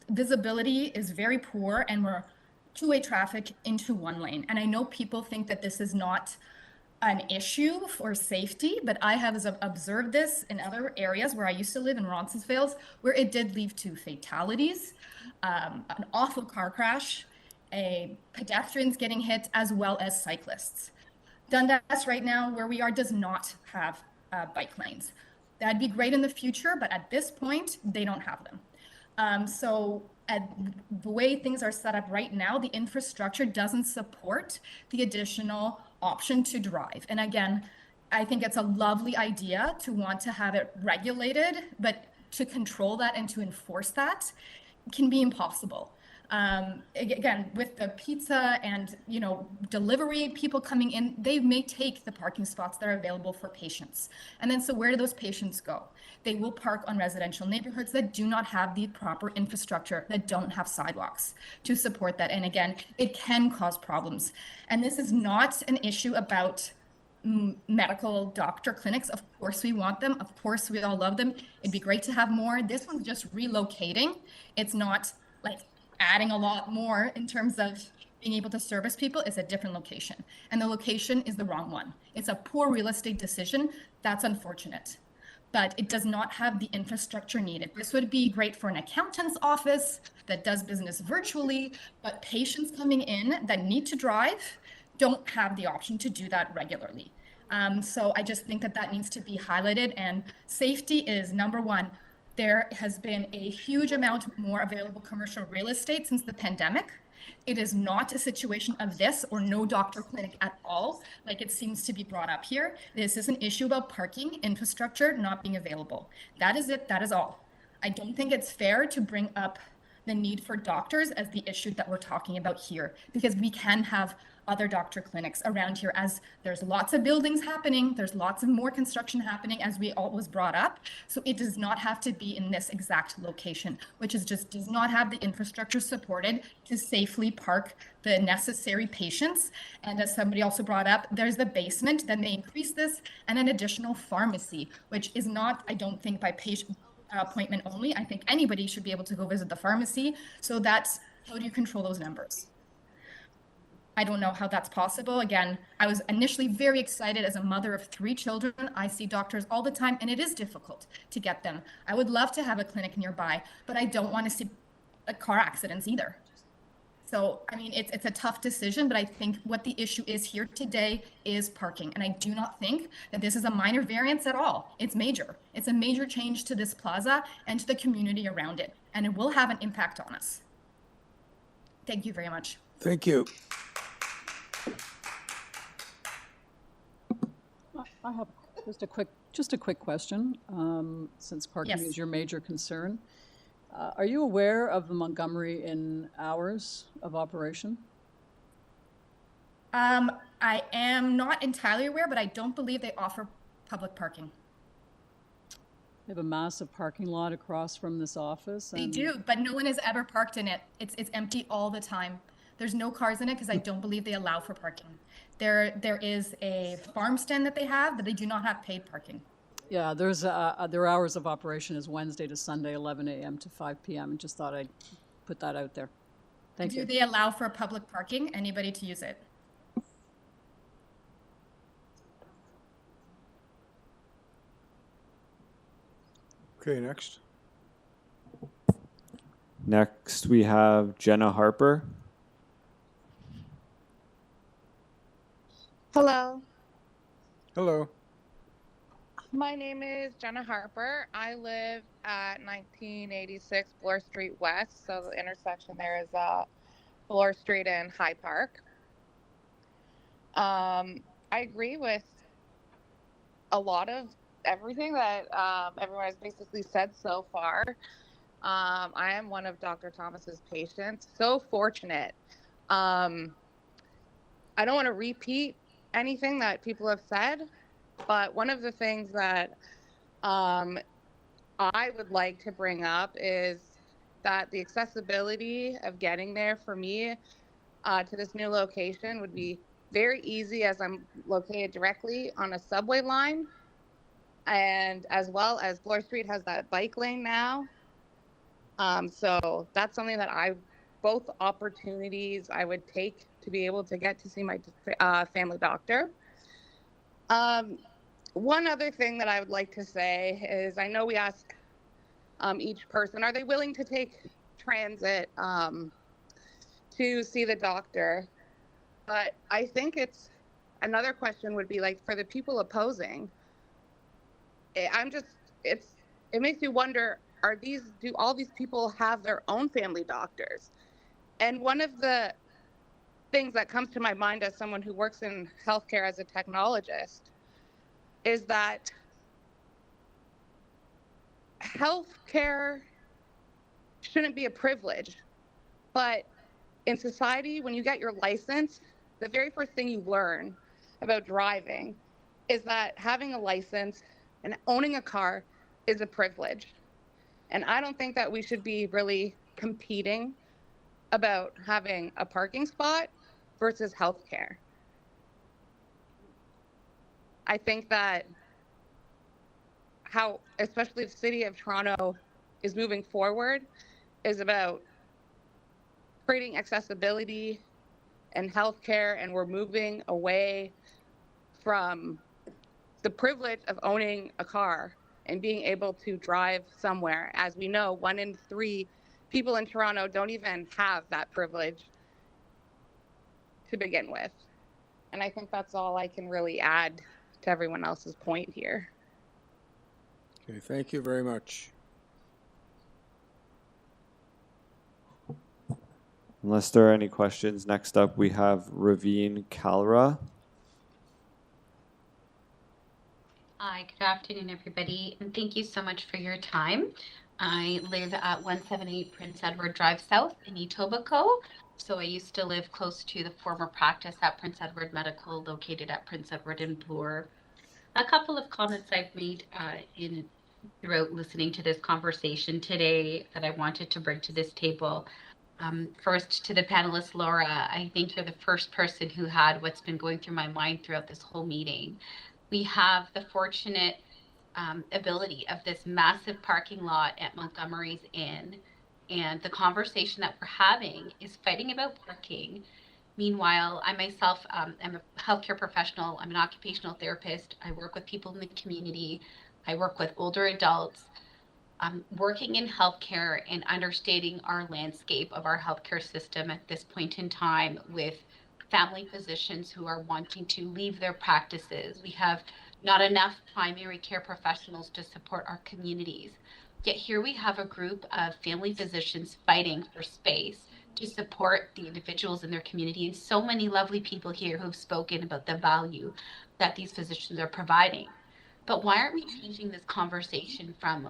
visibility is very poor, and we're two-way traffic into one lane. And I know people think that this is not an issue for safety, but I have observed this in other areas where I used to live in Roncesvalles, where it did lead to fatalities, an awful car crash, pedestrians getting hit, as well as cyclists. Dundas right now, where we are, does not have bike lanes. That'd be great in the future, but at this point, they don't have them. So the way things are set up right now, the infrastructure doesn't support the additional option to drive. And again, I think it's a lovely idea to want to have it regulated, but to control that and to enforce that can be impossible. Again, with the pizza and, delivery people coming in, they may take the parking spots that are available for patients. And then so where do those patients go? They will park on residential neighborhoods that do not have the proper infrastructure, that don't have sidewalks to support that. And again, it can cause problems. And this is not an issue about medical doctor clinics. Of course we want them. Of course we all love them. It'd be great to have more. This one's just relocating. It's not like adding a lot more in terms of being able to service people. Is a different location, and the location is the wrong one. It's a poor real estate decision. That's unfortunate, but it does not have the infrastructure needed. This would be great for an accountant's office that does business virtually, but patients coming in that need to drive don't have the option to do that regularly. So I just think that needs to be highlighted, and safety is number one. There has been a huge amount more available commercial real estate since the pandemic. It is not a situation of this or no doctor clinic at all, like it seems to be brought up here. This is an issue about parking infrastructure not being available. That is it. That is all. I don't think it's fair to bring up the need for doctors as the issue that we're talking about here, because we can have other doctor clinics around here, as there's lots of buildings happening, there's lots of more construction happening, as we all was brought up. So it does not have to be in this exact location, which is just does not have the infrastructure supported to safely park the necessary patients. And as somebody also brought up, there's the basement that may increase this, and an additional pharmacy, which is not, I don't think, by patient appointment only. I think anybody should be able to go visit the pharmacy. So that's, how do you control those numbers? I don't know how that's possible. Again, I was initially very excited as a mother of 3 children. I see doctors all the time, and it is difficult to get them. I would love to have a clinic nearby, but I don't want to see car accidents either. So, I mean, it's a tough decision, but I think what the issue is here today is parking. And I do not think that this is a minor variance at all. It's major. It's a major change to this plaza and to the community around it, and it will have an impact on us. Thank you very much. Thank you. I have just a quick question, since parking is your major concern. Are you aware of the Montgomery in hours of operation? I am not entirely aware, but I don't believe they offer public parking. They have a massive parking lot across from this office. They do, but no one has ever parked in it. It's empty all the time. There's no cars in it because I don't believe they allow for parking. There is a farm stand that they have, but they do not have paid parking. Yeah, their hours of operation is Wednesday to Sunday, 11 a.m. to 5 p.m. And just thought I'd put that out there. Thank you. Do they allow for public parking? Anybody to use it? Okay, next. Next, we have Jenna Harper. Hello. Hello. My name is Jenna Harper. I live at 1986 Bloor Street West. So the intersection there is Bloor Street and High Park. I agree with a lot of everything that everyone has basically said so far. I am one of Dr. Thomas's patients. So fortunate. I don't want to repeat anything that people have said, but one of the things that I would like to bring up is that the accessibility of getting there for me to this new location would be very easy, as I'm located directly on a subway line, and as well as Bloor Street has that bike lane now. So that's something that both opportunities I would take to be able to get to see my family doctor. One other thing that I would like to say is, I know we ask each person, are they willing to take transit to see the doctor? But I think another question would be, like, for the people opposing, it makes you wonder, do all these people have their own family doctors? And one of the things that comes to my mind as someone who works in healthcare as a technologist is that healthcare shouldn't be a privilege, but in society, when you get your license, the very first thing you learn about driving is that having a license and owning a car is a privilege. And I don't think that we should be really competing about having a parking spot versus healthcare. I think that how, especially the city of Toronto is moving forward, is about creating accessibility and healthcare, and we're moving away from the privilege of owning a car and being able to drive somewhere. As we know, 1 in 3 people in Toronto don't even have that privilege to begin with. And I think that's all I can really add to everyone else's point here. Okay, thank you very much. Unless there are any questions, next up we have Raveen Kalra. Hi, good afternoon, everybody, and thank you so much for your time. I live at 178 Prince Edward Drive South in Etobicoke. So I used to live close to the former practice at Prince Edward Medical, located at Prince Edward and Bloor. A couple of comments I've made throughout listening to this conversation today that I wanted to bring to this table. First, to the panelist, Laura, I think you're the first person who had what's been going through my mind throughout this whole meeting. We have the fortunate ability of this massive parking lot at Montgomery's Inn, and the conversation that we're having is fighting about parking. Meanwhile, I myself am a healthcare professional. I'm an occupational therapist. I work with people in the community. I work with older adults. Working in healthcare and understanding our landscape of our healthcare system at this point in time, with family physicians who are wanting to leave their practices. We have not enough primary care professionals to support our communities. Yet here we have a group of family physicians fighting for space to support the individuals in their community, and so many lovely people here who've spoken about the value that these physicians are providing. But why aren't we changing this conversation from,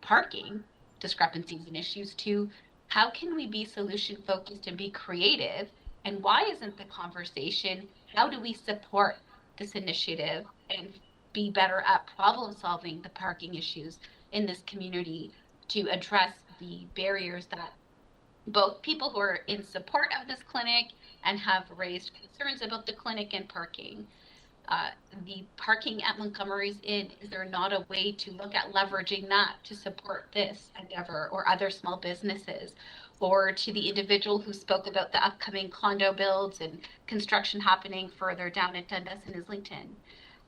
parking discrepancies and issues to how can we be solution focused and be creative? And why isn't the conversation, how do we support this initiative and be better at problem solving the parking issues in this community to address the barriers that both people who are in support of this clinic and have raised concerns about the clinic and parking. The parking at Montgomery's Inn, is there not a way to look at leveraging that to support this endeavor or other small businesses? Or to the individual who spoke about the upcoming condo builds and construction happening further down at Dundas and Islington.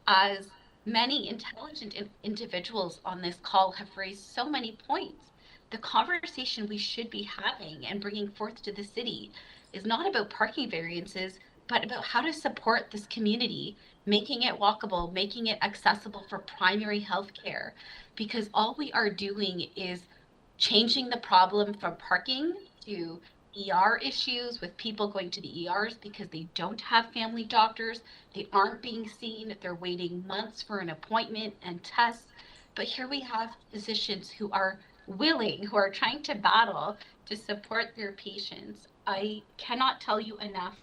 As many intelligent individuals on this call have raised so many points, the conversation we should be having and bringing forth to the city is not about parking variances, but about how to support this community, making it walkable, making it accessible for primary health care, because all we are doing is changing the problem from parking to ER issues with people going to the ERs because they don't have family doctors. They aren't being seen. They're waiting months for an appointment and tests. But here we have physicians who are willing, who are trying to battle to support their patients. I cannot tell you enough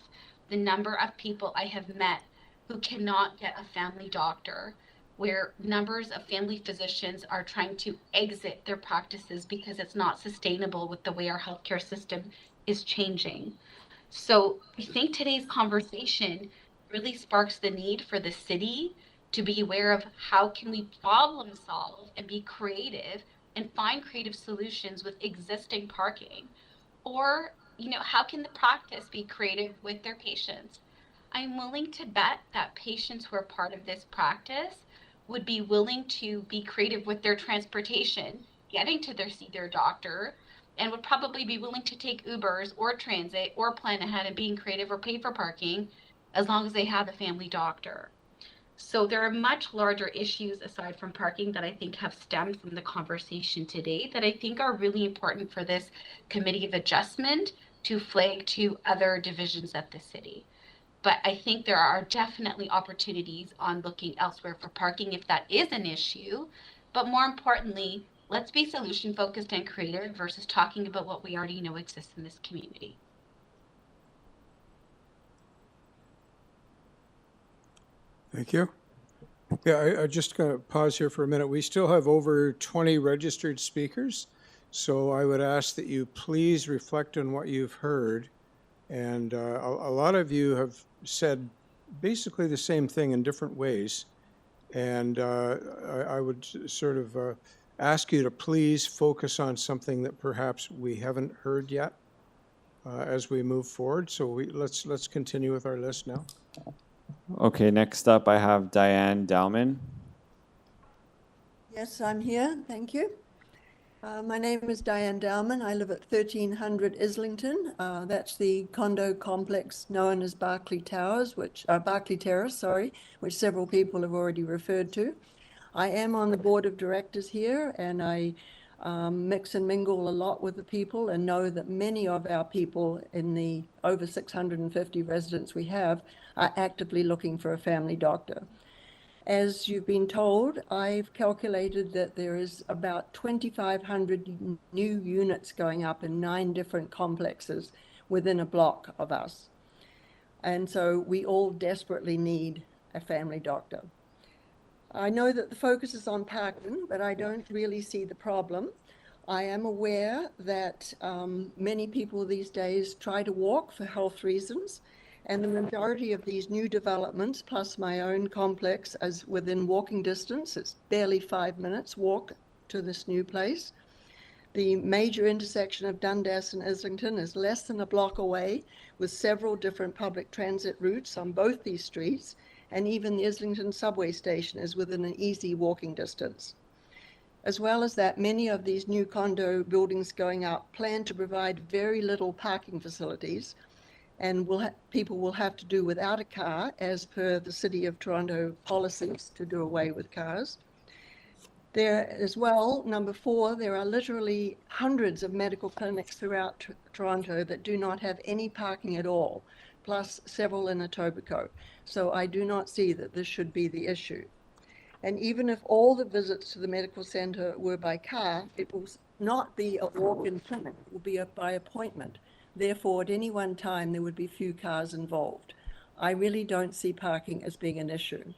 the number of people I have met who cannot get a family doctor, where numbers of family physicians are trying to exit their practices because it's not sustainable with the way our healthcare system is changing. So I think today's conversation really sparks the need for the city to be aware of how can we problem solve and be creative and find creative solutions with existing parking. Or, how can the practice be creative with their patients? I'm willing to bet that patients who are part of this practice would be willing to be creative with their transportation, getting to see their doctor, and would probably be willing to take Ubers or transit or plan ahead and being creative or pay for parking as long as they have a family doctor. So there are much larger issues aside from parking that I think have stemmed from the conversation today that I think are really important for this committee of adjustment to flag to other divisions of the city. But I think there are definitely opportunities on looking elsewhere for parking if that is an issue. But more importantly, let's be solution focused and creative versus talking about what we already know exists in this community. Thank you. Yeah, I just going to pause here for a minute. We still have over 20 registered speakers, so I would ask that you please reflect on what you've heard. And a lot of you have said basically the same thing in different ways. And I would sort of ask you to please focus on something that perhaps we haven't heard yet as we move forward. So let's continue with our list now. Okay, next up I have Diane Dowman. Yes, I'm here. Thank you. My name is Diane Dowman. I live at 1300 Islington. That's the condo complex known as Barclay Terrace, which several people have already referred to. I am on the board of directors here, and I mix and mingle a lot with the people and know that many of our people in the over 650 residents we have are actively looking for a family doctor. As you've been told, I've calculated that there is about 2,500 new units going up in 9 different complexes within a block of us. And so we all desperately need a family doctor. I know that the focus is on parking, but I don't really see the problem. I am aware that many people these days try to walk for health reasons, and the majority of these new developments, plus my own complex, is within walking distance. It's barely 5 minutes walk to this new place. The major intersection of Dundas and Islington is less than a block away, with several different public transit routes on both these streets, and even the Islington subway station is within an easy walking distance. As well as that, many of these new condo buildings going up plan to provide very little parking facilities, and people will have to do without a car as per the City of Toronto policies to do away with cars. There as well, number 4, there are literally hundreds of medical clinics throughout Toronto that do not have any parking at all, plus several in Etobicoke. So I do not see that this should be the issue. And even if all the visits to the medical center were by car, it will not be a walk-in clinic, it will be by appointment. Therefore, at any one time, there would be few cars involved. I really don't see parking as being an issue.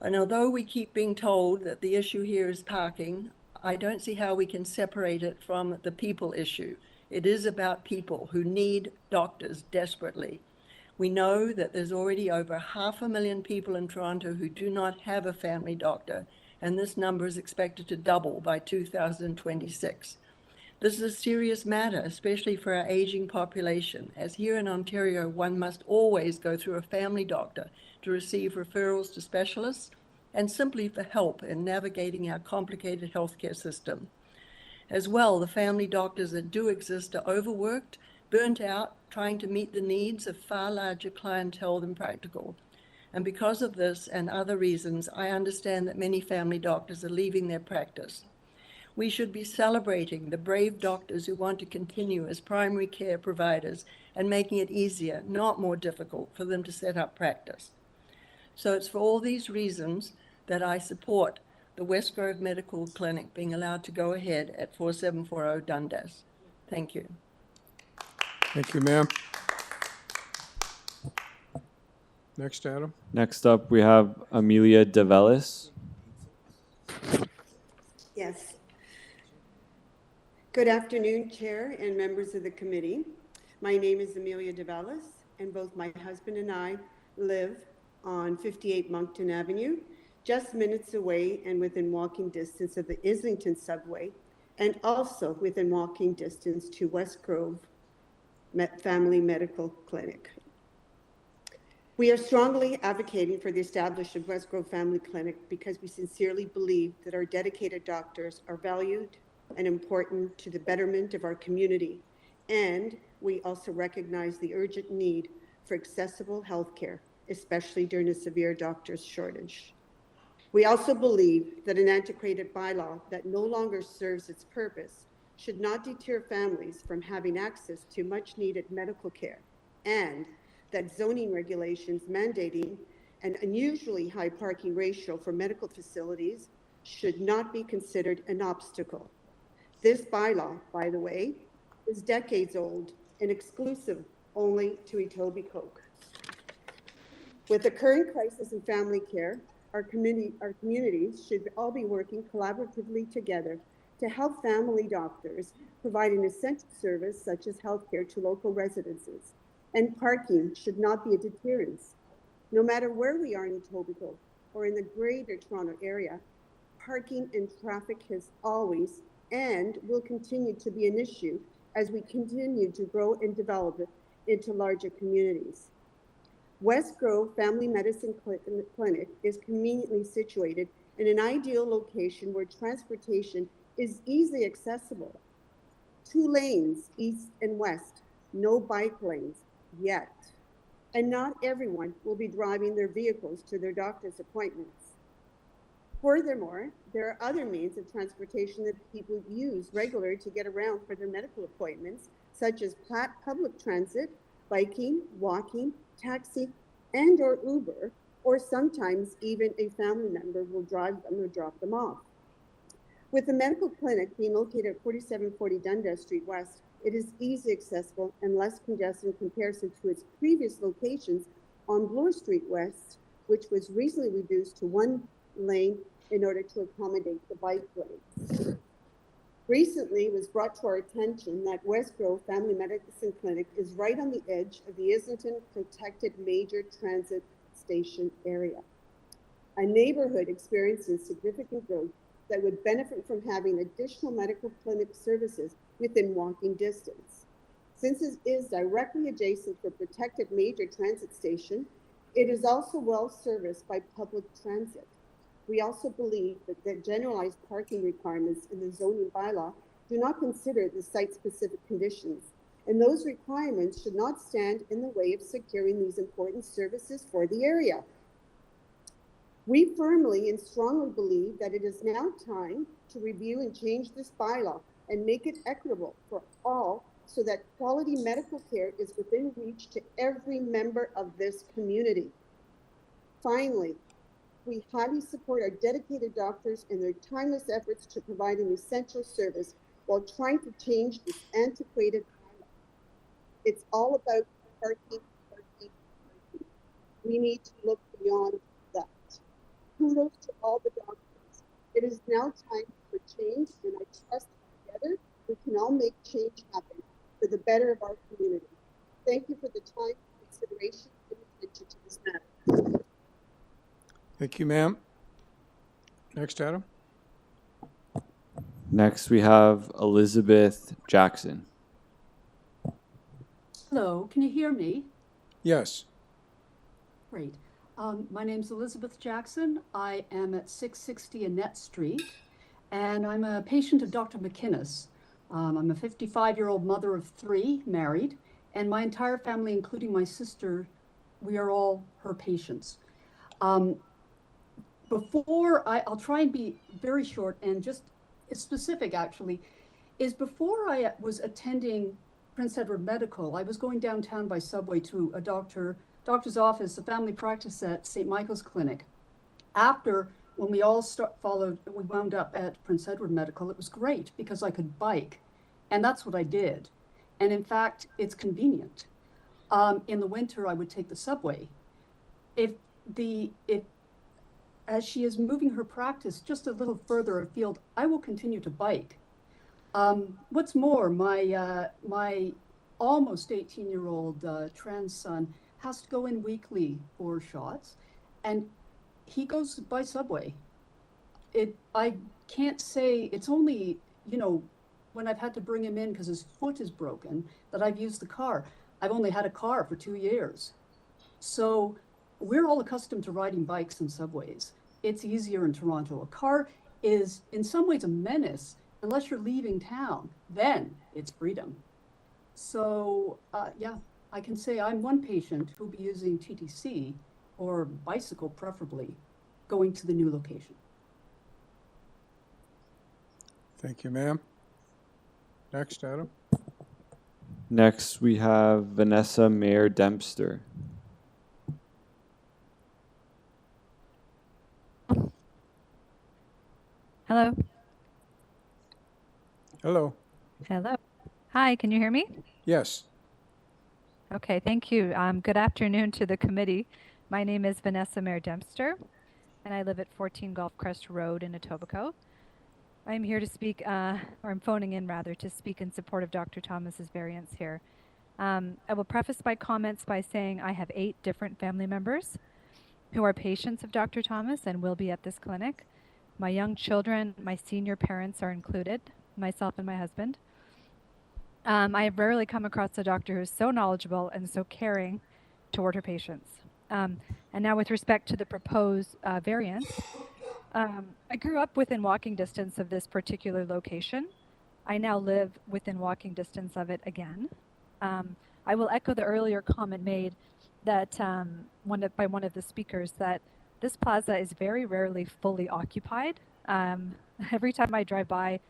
And although we keep being told that the issue here is parking, I don't see how we can separate it from the people issue. It is about people who need doctors desperately. We know that there's already over 500,000 people in Toronto who do not have a family doctor, and this number is expected to double by 2026. This is a serious matter, especially for our aging population, as here in Ontario, one must always go through a family doctor to receive referrals to specialists and simply for help in navigating our complicated healthcare system. As well, the family doctors that do exist are overworked, burnt out trying to meet the needs of far larger clientele than practical. And because of this and other reasons, I understand that many family doctors are leaving their practice. We should be celebrating the brave doctors who want to continue as primary care providers and making it easier, not more difficult, for them to set up practice. So it's for all these reasons that I support the West Grove Medical Clinic being allowed to go ahead at 4740 Dundas. Thank you. Thank you, ma'am. Next, Adam. Next up, we have Amelia DeVellis. Yes. Good afternoon, Chair and members of the committee. My name is Amelia DeVellis, and both my husband and I live on 58 Moncton Avenue, just minutes away and within walking distance of the Islington subway, and also within walking distance to West Grove Family Medical Clinic. We are strongly advocating for the establishment of West Grove Family Clinic because we sincerely believe that our dedicated doctors are valued and important to the betterment of our community, and we also recognize the urgent need for accessible health care, especially during a severe doctor's shortage. We also believe that an antiquated bylaw that no longer serves its purpose should not deter families from having access to much needed medical care, and that zoning regulations mandating an unusually high parking ratio for medical facilities should not be considered an obstacle. This bylaw, by the way, is decades old and exclusive only to Etobicoke. With the current crisis in family care, our communities should all be working collaboratively together to help family doctors provide an essential service such as healthcare to local residences. And parking should not be a deterrence. No matter where we are in Etobicoke or in the greater Toronto area, parking and traffic has always and will continue to be an issue as we continue to grow and develop it into larger communities. West Grove Family Medicine Clinic is conveniently situated in an ideal location where transportation is easily accessible. 2 lanes, east and west, no bike lanes yet. And not everyone will be driving their vehicles to their doctor's appointments. Furthermore, there are other means of transportation that people use regularly to get around for their medical appointments, such as public transit, biking, walking, taxi, and or Uber, or sometimes even a family member will drive them or drop them off. With the medical clinic being located at 4740 Dundas Street West, it is easily accessible and less congested in comparison to its previous locations on Bloor Street West, which was recently reduced to 1 lane in order to accommodate the bike lane. Recently, it was brought to our attention that West Grove Family Medicine Clinic is right on the edge of the Islington Protected Major Transit Station area, a neighborhood experiencing significant growth that would benefit from having additional medical clinic services within walking distance. Since it is directly adjacent to a protected major transit station, it is also well serviced by public transit. We also believe that the generalized parking requirements in the zoning bylaw do not consider the site-specific conditions, and those requirements should not stand in the way of securing these important services for the area. We firmly and strongly believe that it is now time to review and change this bylaw and make it equitable for all so that quality medical care is within reach to every member of this community. Finally, we highly support our dedicated doctors and their timeless efforts to provide an essential service while trying to change this antiquated bylaw. It's all about parking. We need to look beyond that. Kudos to all the doctors. It is now time for change, and I trust that together we can all make change happen for the better of our community. Thank you for the time, consideration, and attention to this matter. Thank you, ma'am. Next, Adam. Next, we have Elizabeth Jackson. Hello, can you hear me? Yes. Great. My name's Elizabeth Jackson. I am at 660 Annette Street, and I'm a patient of Dr. McInnes. I'm a 55-year-old mother of 3, married, and my entire family, including my sister, we are all her patients. I'll try and be very short and just specific actually, is before I was attending Prince Edward Medical, I was going downtown by subway to a doctor's office, a family practice at St. Michael's Clinic. After, when we all we wound up at Prince Edward Medical, it was great because I could bike, and that's what I did. And in fact, it's convenient. In the winter, I would take the subway. As she is moving her practice just a little further afield, I will continue to bike. What's more, my almost 18-year-old trans son has to go in weekly for shots, and he goes by subway. I can't say, it's only, when I've had to bring him in because his foot is broken, that I've used the car. I've only had a car for 2 years. So we're all accustomed to riding bikes and subways. It's easier in Toronto. A car is in some ways a menace unless you're leaving town. Then it's freedom. So yeah, I can say I'm one patient who'll be using TTC or bicycle preferably going to the new location. Thank you, ma'am. Next, Adam. Next, we have Vanessa Mayer Dempster. Hello. Hello. Hello. Hi, can you hear me? Yes. Okay, thank you. Good afternoon to the committee. My name is Vanessa Mayer Dempster, and I live at 14 Gulf Crest Road in Etobicoke. I'm here to speak, or I'm phoning in rather, to speak in support of Dr. Thomas's variance here. I will preface my comments by saying I have 8 different family members who are patients of Dr. Thomas and will be at this clinic. My young children, my senior parents are included, myself and my husband. I have rarely come across a doctor who is so knowledgeable and so caring toward her patients. And now with respect to the proposed variance, I grew up within walking distance of this particular location. I now live within walking distance of it again. I will echo the earlier comment made that by one of the speakers that this plaza is very rarely fully occupied. Every time I drive by,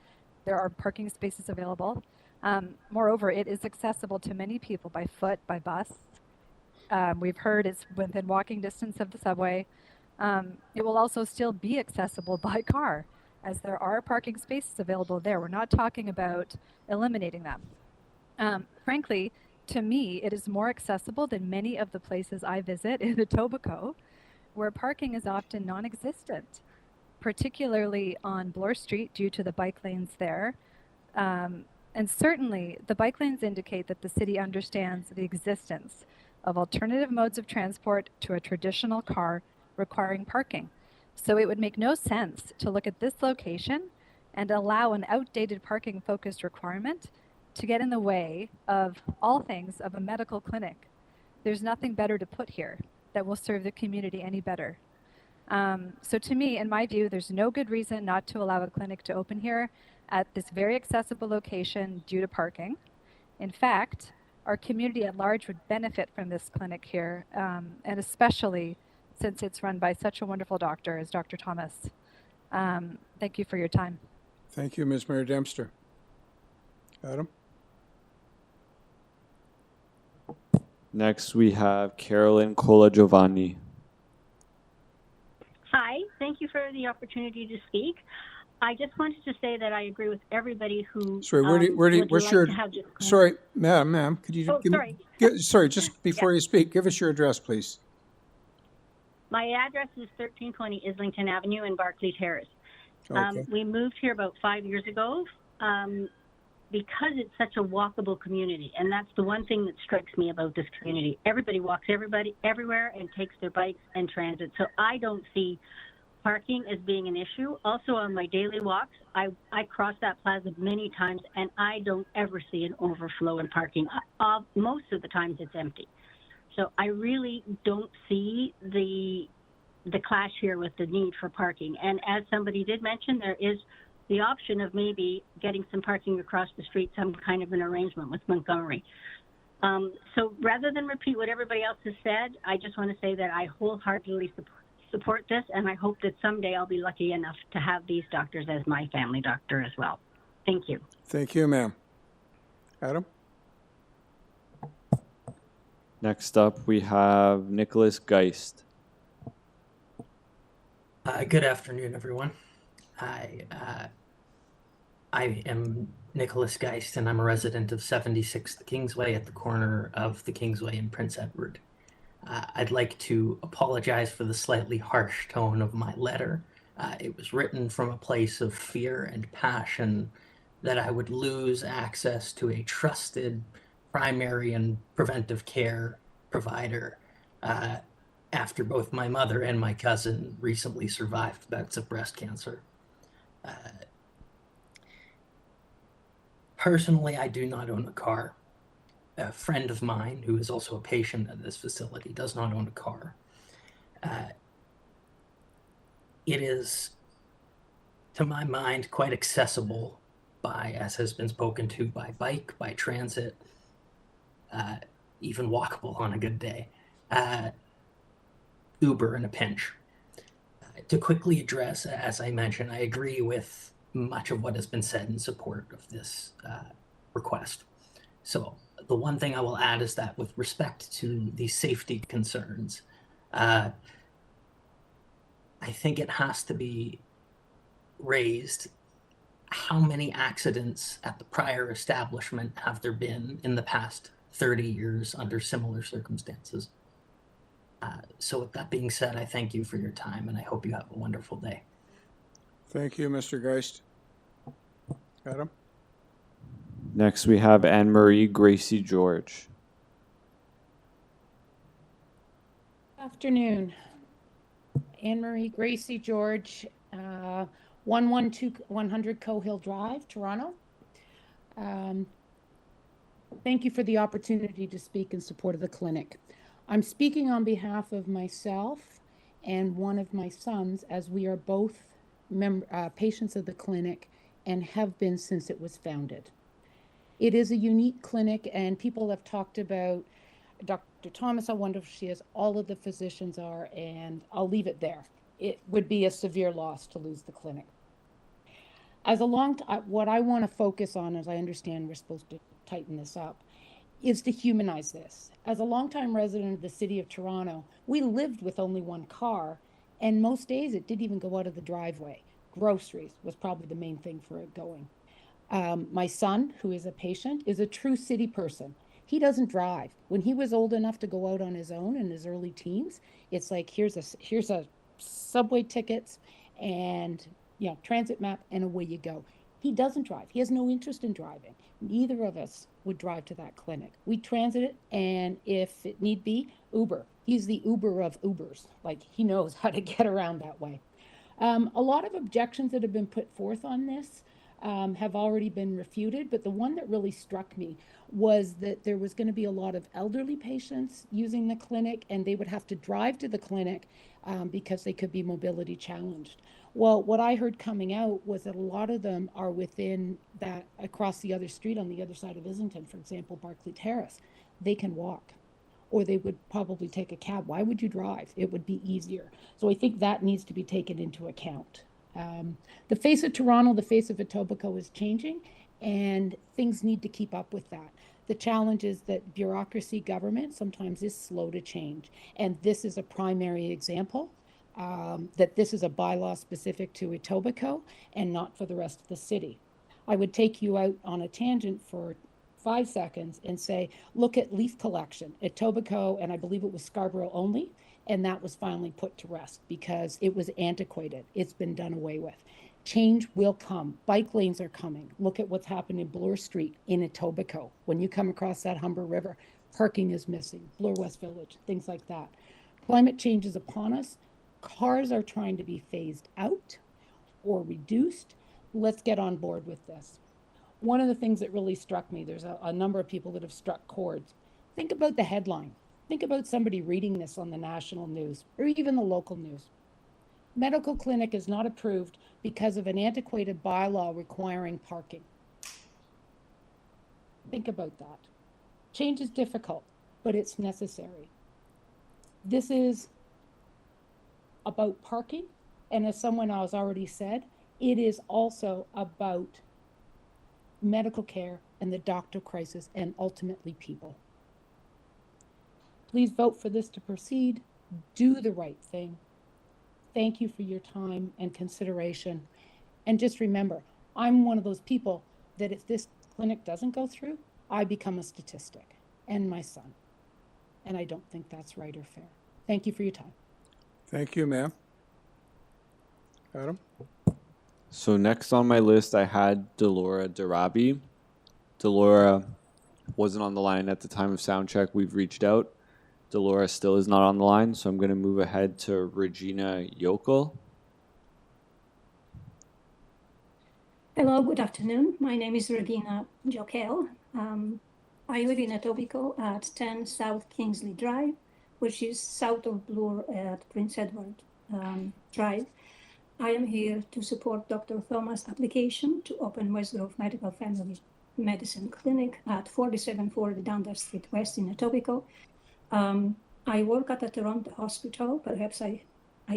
there are parking spaces available. Moreover, it is accessible to many people by foot, by bus. We've heard it's within walking distance of the subway. It will also still be accessible by car, as there are parking spaces available there. We're not talking about eliminating them. Frankly, to me, it is more accessible than many of the places I visit in Etobicoke, where parking is often non-existent, particularly on Bloor Street due to the bike lanes there. And certainly, the bike lanes indicate that the city understands the existence of alternative modes of transport to a traditional car requiring parking. So it would make no sense to look at this location and allow an outdated parking-focused requirement to get in the way of all things of a medical clinic. There's nothing better to put here that will serve the community any better. So to me, in my view, there's no good reason not to allow a clinic to open here at this very accessible location due to parking. In fact, our community at large would benefit from this clinic here, and especially since it's run by such a wonderful doctor as Dr. Thomas. Thank you for your time. Thank you, Ms. Mayor Dempster. Adam? Next, we have Carolyn Cola Giovanni. Hi, thank you for the opportunity to speak. I just wanted to say that I agree with everybody who Sorry, what's your, sorry, ma'am, could you sorry, just before you speak, give us your address, please. My address is 1320 Islington Avenue in Barclay Terrace. Okay. We moved here about 5 years ago because it's such a walkable community, and that's the one thing that strikes me about this community. Everybody walks everywhere and takes their bikes and transit, so I don't see parking as being an issue. Also, on my daily walks, I cross that plaza many times, and I don't ever see an overflow in parking. Most of the times it's empty. So I really don't see the clash here with the need for parking. And as somebody did mention, there is the option of maybe getting some parking across the street, some kind of an arrangement with Montgomery. So rather than repeat what everybody else has said, I just want to say that I wholeheartedly support this, and I hope that someday I'll be lucky enough to have these doctors as my family doctor as well. Thank you. Thank you, ma'am. Adam? Next up, we have Nicholas Geist. Good afternoon, everyone. I am Nicholas Geist, and I'm a resident of 76th Kingsway at the corner of the Kingsway and Prince Edward. I'd like to apologize for the slightly harsh tone of my letter. It was written from a place of fear and passion that I would lose access to a trusted primary and preventive care provider after both my mother and my cousin recently survived bouts of breast cancer. Personally, I do not own a car. A friend of mine, who is also a patient at this facility, does not own a car. It is, to my mind, quite accessible by, as has been spoken to, by bike, by transit, even walkable on a good day, Uber in a pinch. To quickly address, as I mentioned, I agree with much of what has been said in support of this request. So the one thing I will add is that with respect to the safety concerns, I think it has to be raised, how many accidents at the prior establishment have there been in the past 30 years under similar circumstances? So with that being said, I thank you for your time, and I hope you have a wonderful day. Thank you, Mr. Geist. Adam? Next, we have Anne Marie Gracie George. Afternoon. Anne Marie Gracie George, 112-100 Cohill Drive, Toronto. Thank you for the opportunity to speak in support of the clinic. I'm speaking on behalf of myself and one of my sons, as we are both patients of the clinic and have been since it was founded. It is a unique clinic, and people have talked about Dr. Thomas, how wonderful she is, all of the physicians are, and I'll leave it there. It would be a severe loss to lose the clinic. As what I want to focus on, as I understand we're supposed to tighten this up, is to humanize this. As a longtime resident of the city of Toronto, we lived with only one car, and most days it didn't even go out of the driveway. Groceries was probably the main thing for it going. My son, who is a patient, is a true city person. He doesn't drive. When he was old enough to go out on his own in his early teens, it's like, here's a subway tickets and transit map, and away you go. He doesn't drive. He has no interest in driving. Neither of us would drive to that clinic. We transit it, and if it need be, Uber. He's the Uber of Ubers. Like, he knows how to get around that way. A lot of objections that have been put forth on this have already been refuted, but the one that really struck me was that there was going to be a lot of elderly patients using the clinic, and they would have to drive to the clinic because they could be mobility challenged. Well, what I heard coming out was that a lot of them are within that, across the other street on the other side of Islington, for example, Barclay Terrace. They can walk, or they would probably take a cab. Why would you drive? It would be easier. So I think that needs to be taken into account. The face of Toronto, the face of Etobicoke is changing, and things need to keep up with that. The challenge is that bureaucracy, government, sometimes is slow to change. And this is a primary example that this is a bylaw specific to Etobicoke and not for the rest of the city. I would take you out on a tangent for 5 seconds and say, look at leaf collection. Etobicoke, and I believe it was Scarborough only, and that was finally put to rest because it was antiquated. It's been done away with. Change will come. Bike lanes are coming. Look at what's happened in Bloor Street in Etobicoke. When you come across that Humber River, parking is missing. Bloor West Village, things like that. Climate change is upon us. Cars are trying to be phased out or reduced. Let's get on board with this. One of the things that really struck me, there's a number of people that have struck chords. Think about the headline. Think about somebody reading this on the national news or even the local news. medical clinic is not approved because of an antiquated bylaw requiring parking. Think about that. Change is difficult, but it's necessary. This is about parking, and as someone else already said, it is also about medical care and the doctor crisis and ultimately people. Please vote for this to proceed. Do the right thing. Thank you for your time and consideration. And just remember, I'm one of those people that if this clinic doesn't go through, I become a statistic, and my son. And I don't think that's right or fair. Thank you for your time. Thank you, ma'am. Adam? So next on my list, I had Delora Darabi. Delora wasn't on the line at the time of sound check. We've reached out. Delora still is not on the line, so I'm going to move ahead to Regina Yokel. Hello, good afternoon. My name is Regina Jokel. I live in Etobicoke at 10 South Kingsley Drive, which is south of Bloor at Prince Edward Drive. I am here to support Dr. Thomas' application to open Westgrove Medical Family Medicine Clinic at 4740 Dundas Street West in Etobicoke. I work at the Toronto Hospital. Perhaps I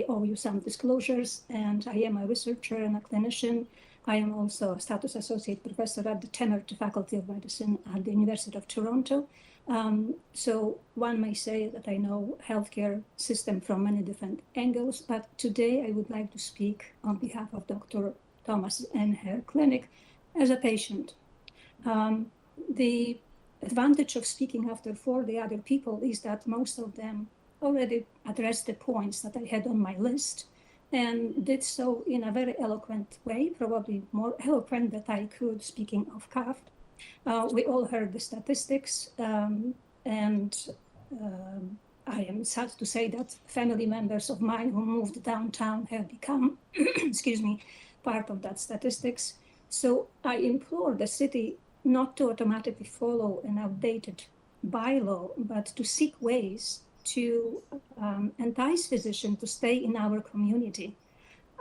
owe you some disclosures, and I am a researcher and a clinician. I am also a Status Associate Professor at the Temerty Faculty of Medicine at the University of Toronto. So one may say that I know healthcare system from many different angles, but today I would like to speak on behalf of Dr. Thomas and her clinic as a patient. The advantage of speaking after 40 other people is that most of them already addressed the points that I had on my list and did so in a very eloquent way, probably more eloquent than I could, speaking of CAF. We all heard the statistics, and I am sad to say that family members of mine who moved downtown have become, excuse me, part of that statistics. So I implore the city not to automatically follow an outdated bylaw, but to seek ways to entice physicians to stay in our community.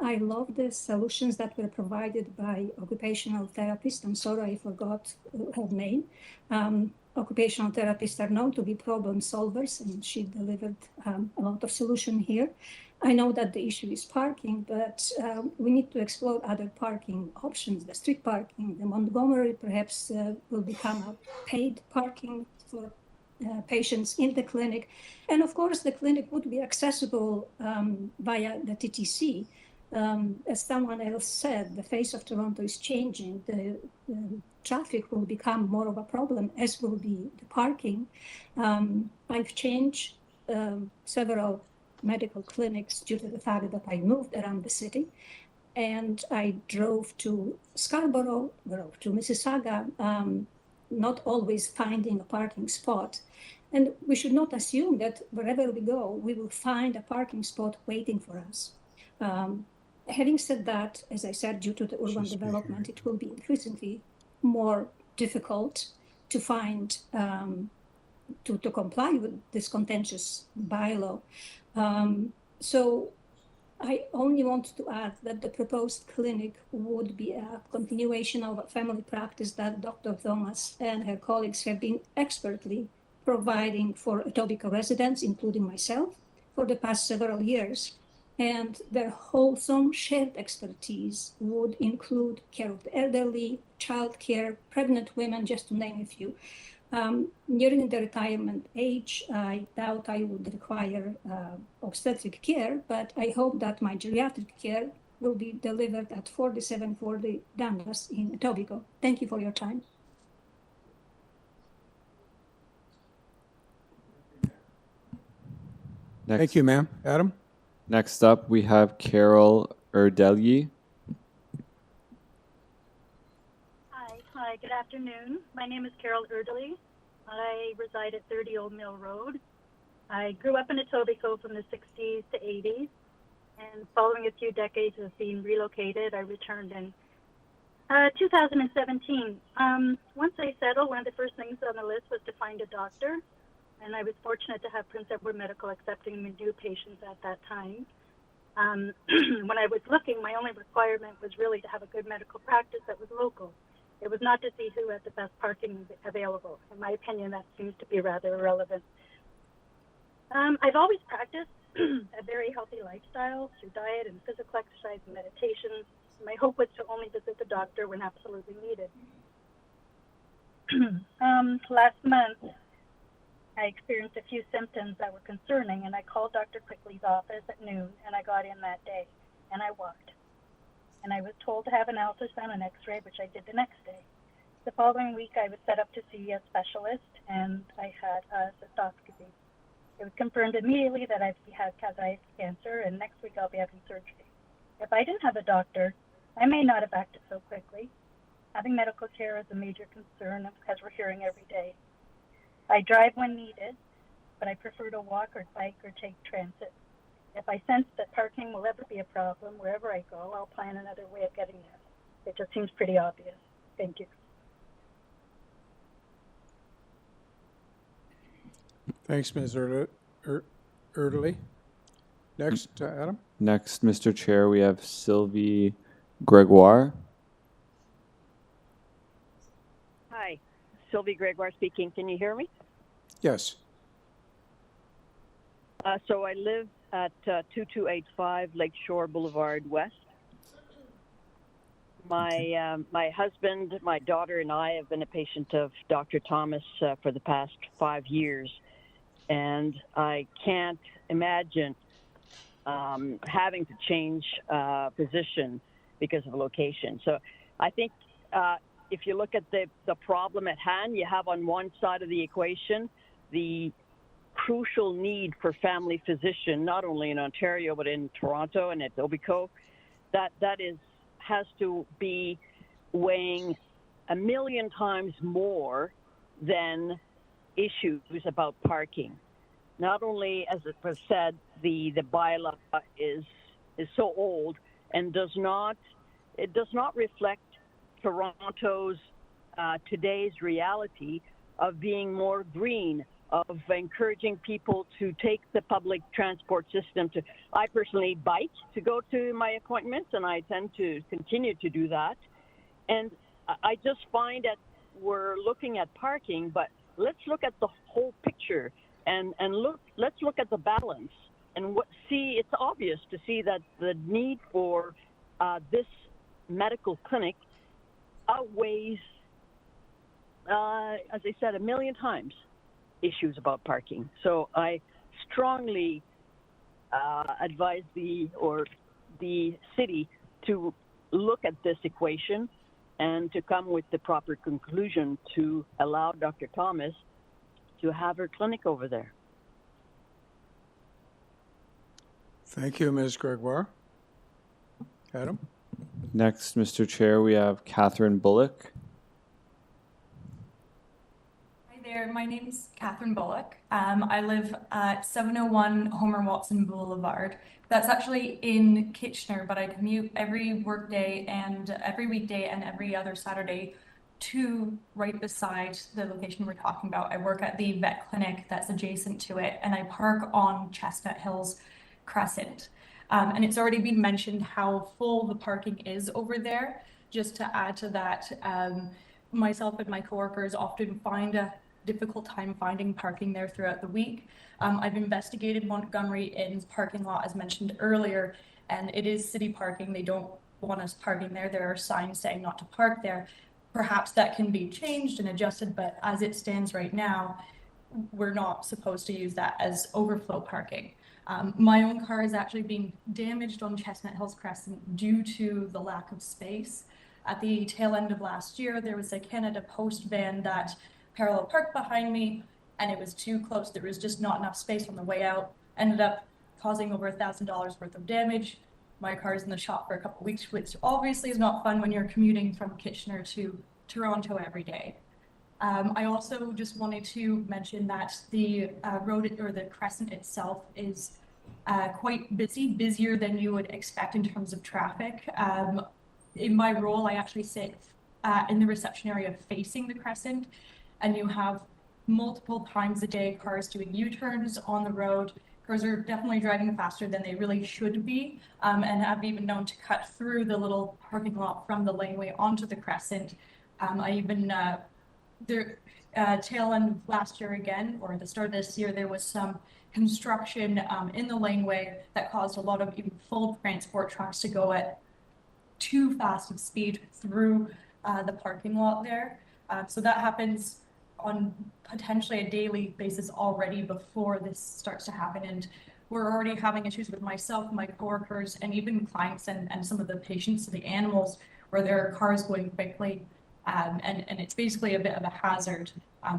I love the solutions that were provided by occupational therapists. I'm sorry I forgot her name. Occupational therapists are known to be problem solvers, and she delivered a lot of solution here. I know that the issue is parking, but we need to explore other parking options. The street parking, the Montgomery perhaps will become a paid parking for patients in the clinic. And of course, the clinic would be accessible via the TTC. As someone else said, the face of Toronto is changing. The traffic will become more of a problem, as will be the parking. I've changed several medical clinics due to the fact that I moved around the city. And I drove to Scarborough, drove to Mississauga, not always finding a parking spot. And we should not assume that wherever we go, we will find a parking spot waiting for us. Having said that, as I said, due to the urban development, it will be increasingly more difficult to find, to comply with this contentious bylaw. So I only want to add that the proposed clinic would be a continuation of a family practice that Dr. Thomas and her colleagues have been expertly providing for Etobicoke residents, including myself, for the past several years. And their wholesome shared expertise would include care of the elderly, child care, pregnant women, just to name a few. Nearing the retirement age, I doubt I would require obstetric care, but I hope that my geriatric care will be delivered at 4740 Dundas in Etobicoke. Thank you for your time. Thank you, ma'am. Adam? Next up, we have Carol Erdelyi. Hi, good afternoon. My name is Carol Erdelyi. I reside at 30 Old Mill Road. I grew up in Etobicoke from the 60s to 80s, and following a few decades of being relocated, I returned in 2017. Once I settled, one of the first things on the list was to find a doctor, and I was fortunate to have Prince Edward Medical accepting new patients at that time. When I was looking, my only requirement was really to have a good medical practice that was local. It was not to see who had the best parking available. In my opinion, that seems to be rather irrelevant. I've always practiced a very healthy lifestyle through diet and physical exercise and meditation. My hope was to only visit the doctor when absolutely needed. Last month, I experienced a few symptoms that were concerning, and I called Dr. Quickly's office at noon, and I got in that day, and I walked. And I was told to have an ultrasound and x-ray, which I did the next day. The following week, I was set up to see a specialist, and I had a cystoscopy. It was confirmed immediately that I had cystic cancer, and next week I'll be having surgery. If I didn't have a doctor, I may not have acted so quickly. Having medical care is a major concern, as we're hearing every day. I drive when needed, but I prefer to walk or bike or take transit. If I sense that parking will ever be a problem wherever I go, I'll plan another way of getting there. It just seems pretty obvious. Thank you. Thanks, Ms. Erdely. Next, Adam. Next, Mr. Chair, we have Sylvie Gregoire. Hi, Sylvie Gregoire speaking. Can you hear me? Yes. So I live at 2285 Lakeshore Boulevard West. My husband, my daughter, and I have been a patient of Dr. Thomas for the past 5 years, and I can't imagine having to change position because of location. So I think if you look at the problem at hand, you have on one side of the equation the crucial need for family physician, not only in Ontario but in Toronto and at Etobicoke, that has to be weighing 1 million times more than issues about parking. Not only, as it was said, the bylaw is so old and does not reflect Toronto's today's reality of being more green, of encouraging people to take the public transport system. I personally bike to go to my appointments, and I tend to continue to do that. And I just find that we're looking at parking, but let's look at the whole picture and let's look at the balance. And it's obvious to see that the need for this medical clinic outweighs, as I said, 1 million times issues about parking. So I strongly advise the city to look at this equation and to come with the proper conclusion to allow Dr. Thomas to have her clinic over there. Thank you, Ms. Gregoire. Adam? Next, Mr. Chair, we have Catherine Bullock. Hi there, my name's Catherine Bullock. I live at 701 Homer Watson Boulevard. That's actually in Kitchener, but I commute every weekday and every other Saturday to right beside the location we're talking about. I work at the vet clinic that's adjacent to it, and I park on Chestnut Hills Crescent. And it's already been mentioned how full the parking is over there. Just to add to that, myself and my coworkers often find a difficult time finding parking there throughout the week. I've investigated Montgomery Inn's parking lot as mentioned earlier, and it is city parking. They don't want us parking there. There are signs saying not to park there. Perhaps that can be changed and adjusted, but as it stands right now, we're not supposed to use that as overflow parking. My own car is actually being damaged on Chestnut Hills Crescent due to the lack of space. At the tail end of last year, there was a Canada Post van that parallel parked behind me, and it was too close. There was just not enough space on the way out. Ended up causing over $1,000 worth of damage. My car's in the shop for a couple of weeks, which obviously is not fun when you're commuting from Kitchener to Toronto every day. I also just wanted to mention that the road or the crescent itself is quite busy, busier than you would expect in terms of traffic. In my role, I actually sit in the reception area facing the crescent, and you have multiple times a day cars doing U-turns on the road, cars are definitely driving faster than they really should be, and have even known to cut through the little parking lot from the laneway onto the crescent. I even, tail end of last year again, or the start of this year, there was some construction in the laneway that caused a lot of even full transport trucks to go at too fast of speed through the parking lot there. So that happens on potentially a daily basis already before this starts to happen. And we're already having issues with myself, my coworkers, and even clients and some of the patients, the animals, where there are cars going quickly. And it's basically a bit of a hazard.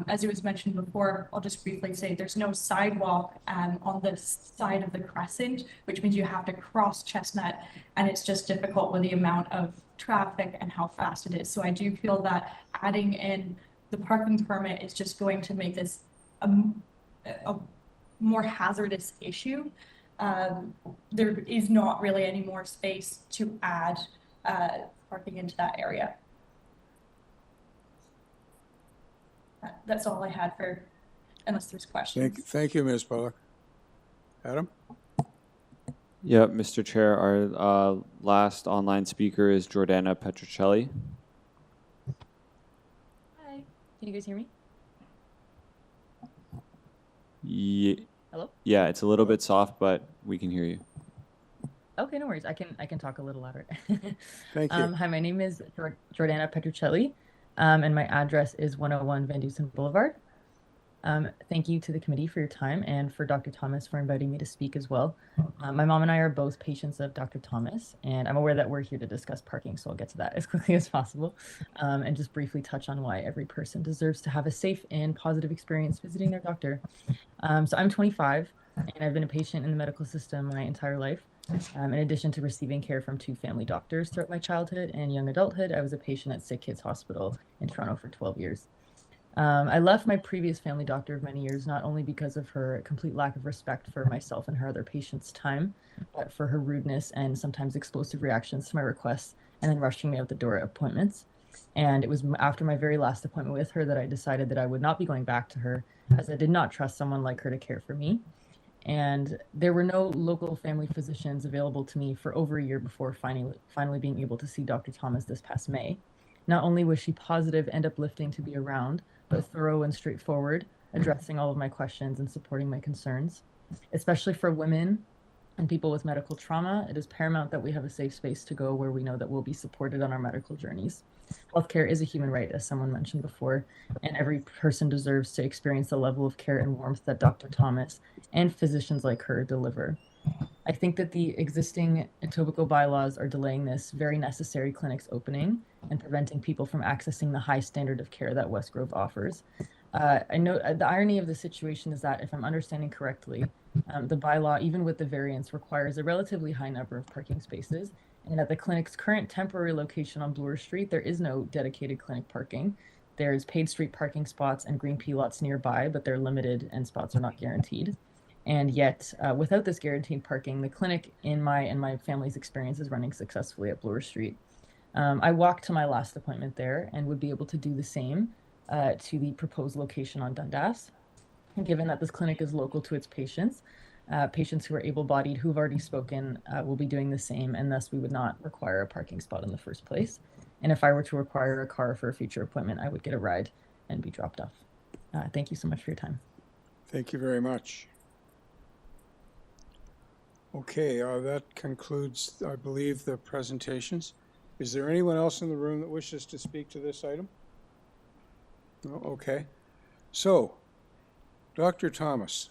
As it was mentioned before, I'll just briefly say there's no sidewalk on the side of the crescent, which means you have to cross Chestnut, and it's just difficult with the amount of traffic and how fast it is. So I do feel that adding in the parking permit is just going to make this a more hazardous issue. There is not really any more space to add parking into that area. That's all I had for, unless there's questions. Thank you, Ms. Bullock. Adam? Yeah, Mr. Chair, our last online speaker is Jordana Petrocelli. Hi, can you guys hear me? Hello? Yeah, it's a little bit soft, but we can hear you. Okay, no worries. I can talk a little louder. Thank you. Hi, my name is Jordana Petrocelli, and my address is 101 Van Dusen Boulevard. Thank you to the committee for your time and for Dr. Thomas for inviting me to speak as well. My mom and I are both patients of Dr. Thomas, and I'm aware that we're here to discuss parking, so I'll get to that as quickly as possible, and just briefly touch on why every person deserves to have a safe and positive experience visiting their doctor. So I'm 25, and I've been a patient in the medical system my entire life. In addition to receiving care from 2 family doctors throughout my childhood and young adulthood, I was a patient at Sick Kids Hospital in Toronto for 12 years. I left my previous family doctor of many years, not only because of her complete lack of respect for myself and her other patients' time, but for her rudeness and sometimes explosive reactions to my requests, and then rushing me out the door at appointments. And it was after my very last appointment with her that I decided that I would not be going back to her, as I did not trust someone like her to care for me. And there were no local family physicians available to me for over a year before finally being able to see Dr. Thomas this past May. Not only was she positive and uplifting to be around, but thorough and straightforward, addressing all of my questions and supporting my concerns. Especially for women and people with medical trauma, it is paramount that we have a safe space to go where we know that we'll be supported on our medical journeys. Healthcare is a human right, as someone mentioned before, and every person deserves to experience the level of care and warmth that Dr. Thomas and physicians like her deliver. I think that the existing Etobicoke bylaws are delaying this very necessary clinic's opening and preventing people from accessing the high standard of care that West Grove offers. I know the irony of the situation is that, if I'm understanding correctly, the bylaw, even with the variance, requires a relatively high number of parking spaces, and at the clinic's current temporary location on Bloor Street, there is no dedicated clinic parking. There's paid street parking spots and green pea lots nearby, but they're limited and spots are not guaranteed. And yet, without this guaranteed parking, the clinic, in my and my family's experience, is running successfully at Bloor Street. I walked to my last appointment there and would be able to do the same to the proposed location on Dundas. And given that this clinic is local to its patients, patients who are able-bodied who've already spoken will be doing the same, and thus we would not require a parking spot in the first place. And if I were to require a car for a future appointment, I would get a ride and be dropped off. Thank you so much for your time. Thank you very much. Okay, that concludes, I believe, the presentations. Is there anyone else in the room that wishes to speak to this item? No? Okay. So, Dr. Thomas,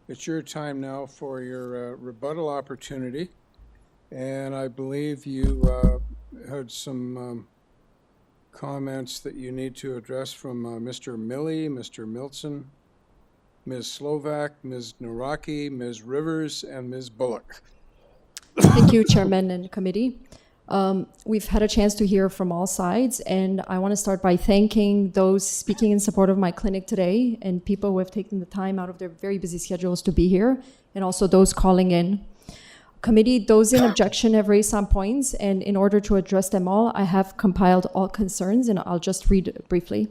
it's your time now for your rebuttal opportunity. And I believe you had some comments that you need to address from Mr. Milley, Mr. Milton, Ms. Slovak, Ms. Naraki, Ms. Rivers, and Ms. Bullock. Thank you, Chairman and Committee. We've had a chance to hear from all sides, and I want to start by thanking those speaking in support of my clinic today and people who have taken the time out of their very busy schedules to be here, and also those calling in. Committee, those in objection have raised some points, and in order to address them all, I have compiled all concerns, and I'll just read briefly.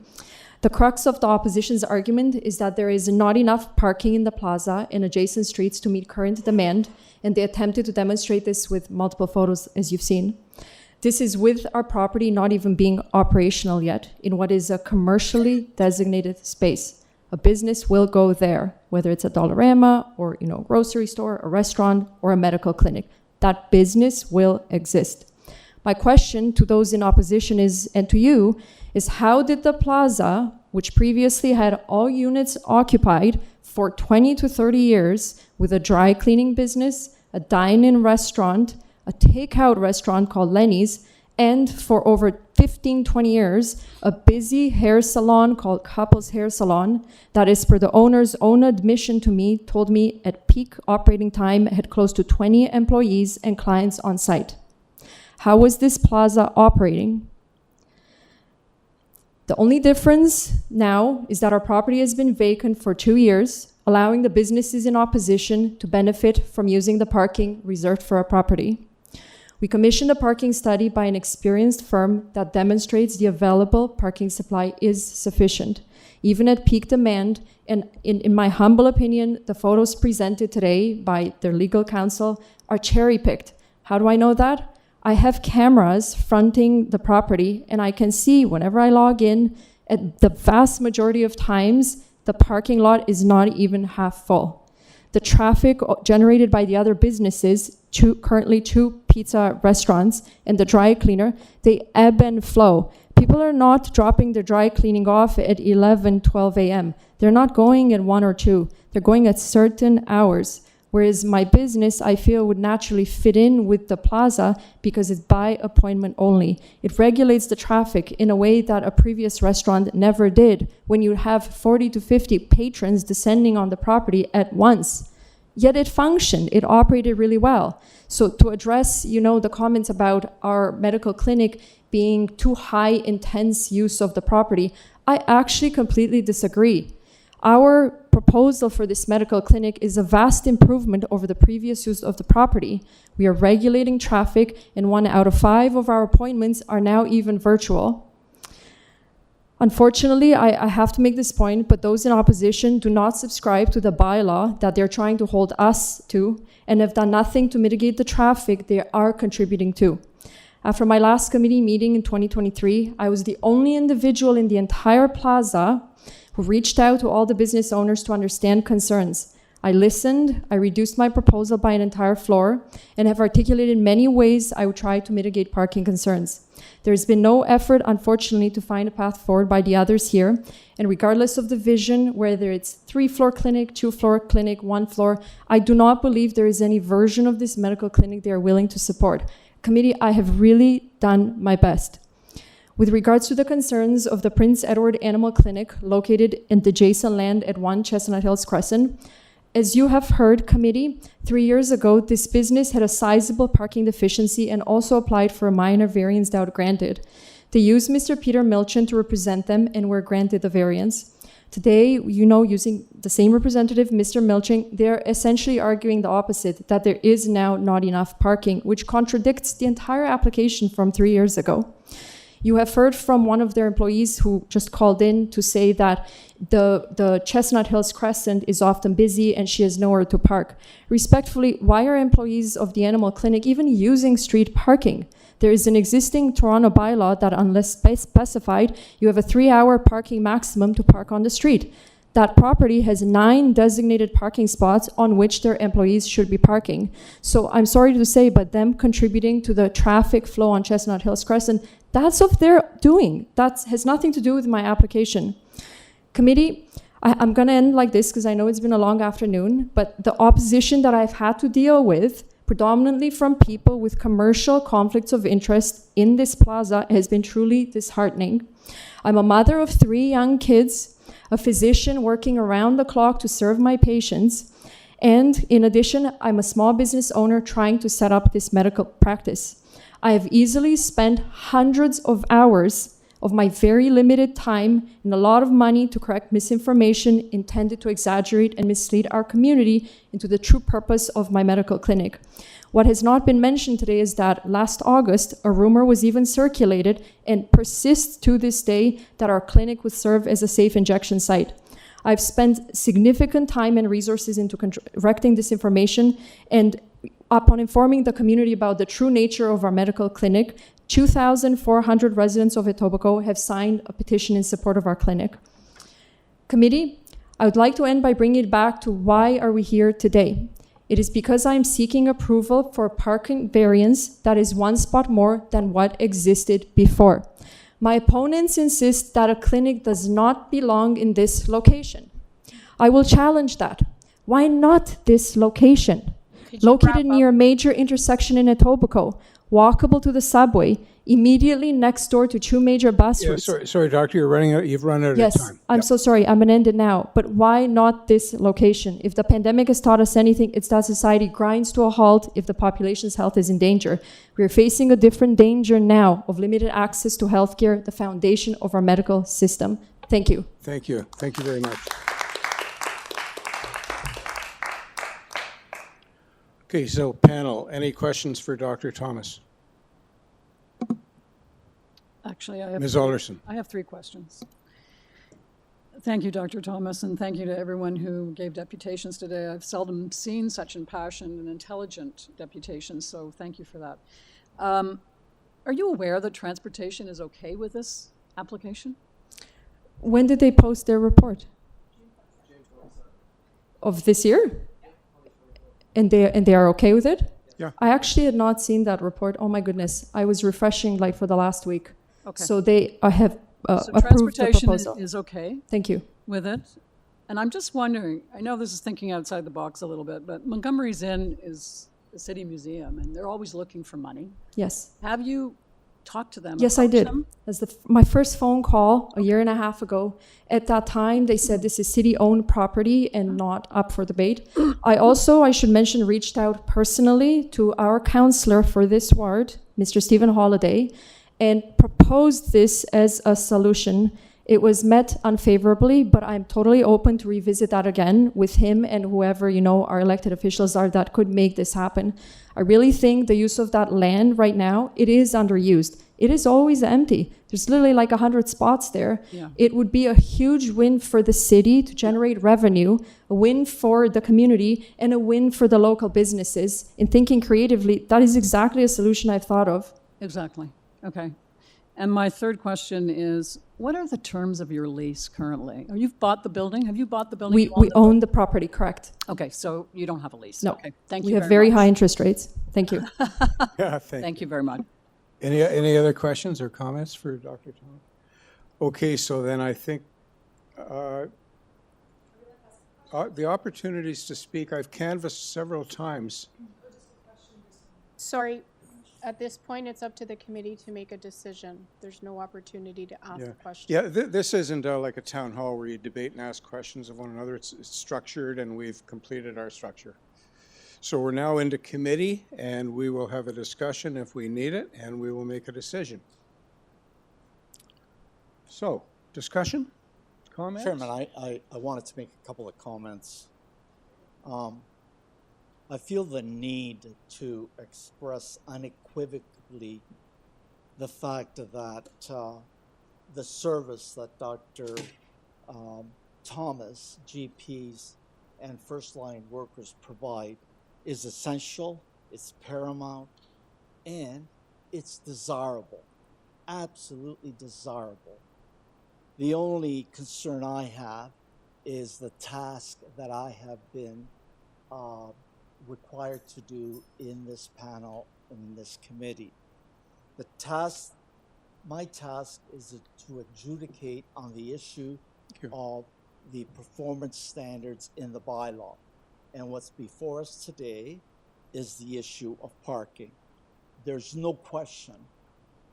The crux of the opposition's argument is that there is not enough parking in the plaza and adjacent streets to meet current demand, and they attempted to demonstrate this with multiple photos, as you've seen. This is with our property not even being operational yet in what is a commercially designated space. A business will go there, whether it's a Dollarama or grocery store, a restaurant, or a medical clinic. That business will exist. My question to those in opposition is, and to you, is how did the plaza, which previously had all units occupied for 20 to 30 years with a dry cleaning business, a dine-in restaurant, a takeout restaurant called Lenny's, and for over 15, 20 years, a busy hair salon called Couples Hair Salon, that is per the owner's own admission to me, told me at peak operating time had close to 20 employees and clients on site. How was this plaza operating? The only difference now is that our property has been vacant for 2 years, allowing the businesses in opposition to benefit from using the parking reserved for our property. We commissioned a parking study by an experienced firm that demonstrates the available parking supply is sufficient, even at peak demand. And in my humble opinion, the photos presented today by their legal counsel are cherry-picked. How do I know that? I have cameras fronting the property, and I can see whenever I log in, at the vast majority of times, the parking lot is not even half full. The traffic generated by the other businesses, currently 2 pizza restaurants and the dry cleaner, they ebb and flow. People are not dropping their dry cleaning off at 11, 12 a.m. They're not going at 1 or 2. They're going at certain hours. Whereas my business, I feel, would naturally fit in with the plaza because it's by appointment only. It regulates the traffic in a way that a previous restaurant never did, when you have 40 to 50 patrons descending on the property at once. Yet it functioned, it operated really well. So to address, the comments about our medical clinic being too high intense use of the property, I actually completely disagree. Our proposal for this medical clinic is a vast improvement over the previous use of the property. We are regulating traffic, and 1 out of 5 of our appointments are now even virtual. Unfortunately, I have to make this point, but those in opposition do not subscribe to the bylaw that they're trying to hold us to, and have done nothing to mitigate the traffic they are contributing to. After my last committee meeting in 2023, I was the only individual in the entire plaza who reached out to all the business owners to understand concerns. I listened, I reduced my proposal by an entire floor, and have articulated many ways I would try to mitigate parking concerns. There's been no effort, unfortunately, to find a path forward by the others here, and regardless of the vision, whether it's 3-floor clinic, 2-floor clinic, 1 floor, I do not believe there is any version of this medical clinic they are willing to support. Committee, I have really done my best. With regards to the concerns of the Prince Edward Animal Clinic located in the adjacent land at 1 Chestnut Hills Crescent, as you have heard, committee, 3 years ago, this business had a sizable parking deficiency and also applied for a minor variance that was granted. They used Mr. Peter Milchin to represent them and were granted the variance. Today, using the same representative, Mr. Milchin, they're essentially arguing the opposite, that there is now not enough parking, which contradicts the entire application from 3 years ago. You have heard from one of their employees who just called in to say that the Chestnut Hills Crescent is often busy and she has nowhere to park. Respectfully, why are employees of the animal clinic even using street parking? There is an existing Toronto bylaw that, unless specified, you have a 3-hour parking maximum to park on the street. That property has 9 designated parking spots on which their employees should be parking. So I'm sorry to say, but them contributing to the traffic flow on Chestnut Hills Crescent, that's what they're doing. That has nothing to do with my application. Committee, I'm going to end like this because I know it's been a long afternoon, but the opposition that I've had to deal with, predominantly from people with commercial conflicts of interest in this plaza, has been truly disheartening. I'm a mother of 3 young kids, a physician working around the clock to serve my patients, and in addition, I'm a small business owner trying to set up this medical practice. I have easily spent hundreds of hours of my very limited time and a lot of money to correct misinformation intended to exaggerate and mislead our community into the true purpose of my medical clinic. What has not been mentioned today is that last August, a rumor was even circulated and persists to this day that our clinic would serve as a safe injection site. I've spent significant time and resources into correcting this information, and upon informing the community about the true nature of our medical clinic, 2,400 residents of Etobicoke have signed a petition in support of our clinic. Committee, I would like to end by bringing it back to why are we here today. It is because I am seeking approval for a parking variance that is one spot more than what existed before. My opponents insist that a clinic does not belong in this location. I will challenge that. Why not this location? Located near a major intersection in Etobicoke, walkable to the subway, immediately next door to two major bus routes. Sorry, Doctor, you've run out of Yes, time. I'm so sorry. I'm gonna end it now. But why not this location? If the pandemic has taught us anything, it's that society grinds to a halt if the population's health is in danger. We're facing a different danger now of limited access to healthcare, the foundation of our medical system. Thank you. Thank you. Thank you very much. Okay, so panel, any questions for Dr. Thomas? Actually, I have Ms. Alderson. I have 3 questions. Thank you, Dr. Thomas, and thank you to everyone who gave deputations today. I've seldom seen such impassioned and intelligent deputations, so thank you for that. Are you aware that transportation is okay with this application? When did they post their report? Of this year? And they are okay with it? Yeah. I actually had not seen that report. Oh my goodness. I was refreshing like for the last week. Okay. So they have So approved the transportation proposal. is okay Thank you. with it. And I'm just wondering, I know this is thinking outside the box a little bit, but Montgomery's Inn is a city museum and they're always looking for money. Yes. Have you talked to them? Yes, I approached did. them? As my first phone call a year and a half ago. At that time, they said this is city-owned property and not up for debate. I should mention, reached out personally to our councillor for this ward, Mr. Stephen Holliday, and proposed this as a solution. It was met unfavorably, but I'm totally open to revisit that again with him and whoever, our elected officials are that could make this happen. I really think the use of that land right now, it is underused. It is always empty. There's literally like 100 spots there. Yeah. It would be a huge win for the city to generate revenue, a win for the community, and a win for the local businesses. In thinking creatively, that is exactly a solution I've thought of. Exactly. Okay. And my third question is, what are the terms of your lease currently? You've bought the building? Have you bought the building? We own the property, correct? Okay, so you don't have a lease? No. Okay, thank We you have very much. high interest rates. Thank you. Yeah, Thank you very much. Any other questions or comments for Dr. Thomas? Okay, so then I think the opportunities to speak, I've canvassed several times. Sorry, at this point, it's up to the committee to make a decision. There's no opportunity to ask questions. Yeah, this isn't like a town hall where you debate and ask questions of one another. It's structured, and we've completed our structure. So we're now into committee, and we will have a discussion if we need it, and we will make a decision. So, discussion? Comments? Chairman, I wanted to make a couple of comments. I feel the need to express unequivocally the fact that the service that Dr. Thomas, GPs, and first-line workers provide is essential, it's paramount, and it's desirable, absolutely desirable. The only concern I have is the task that I have been required to do in this panel and in this committee. My task is to adjudicate on the issue of the performance standards in the bylaw. And what's before us today is the issue of parking. There's no question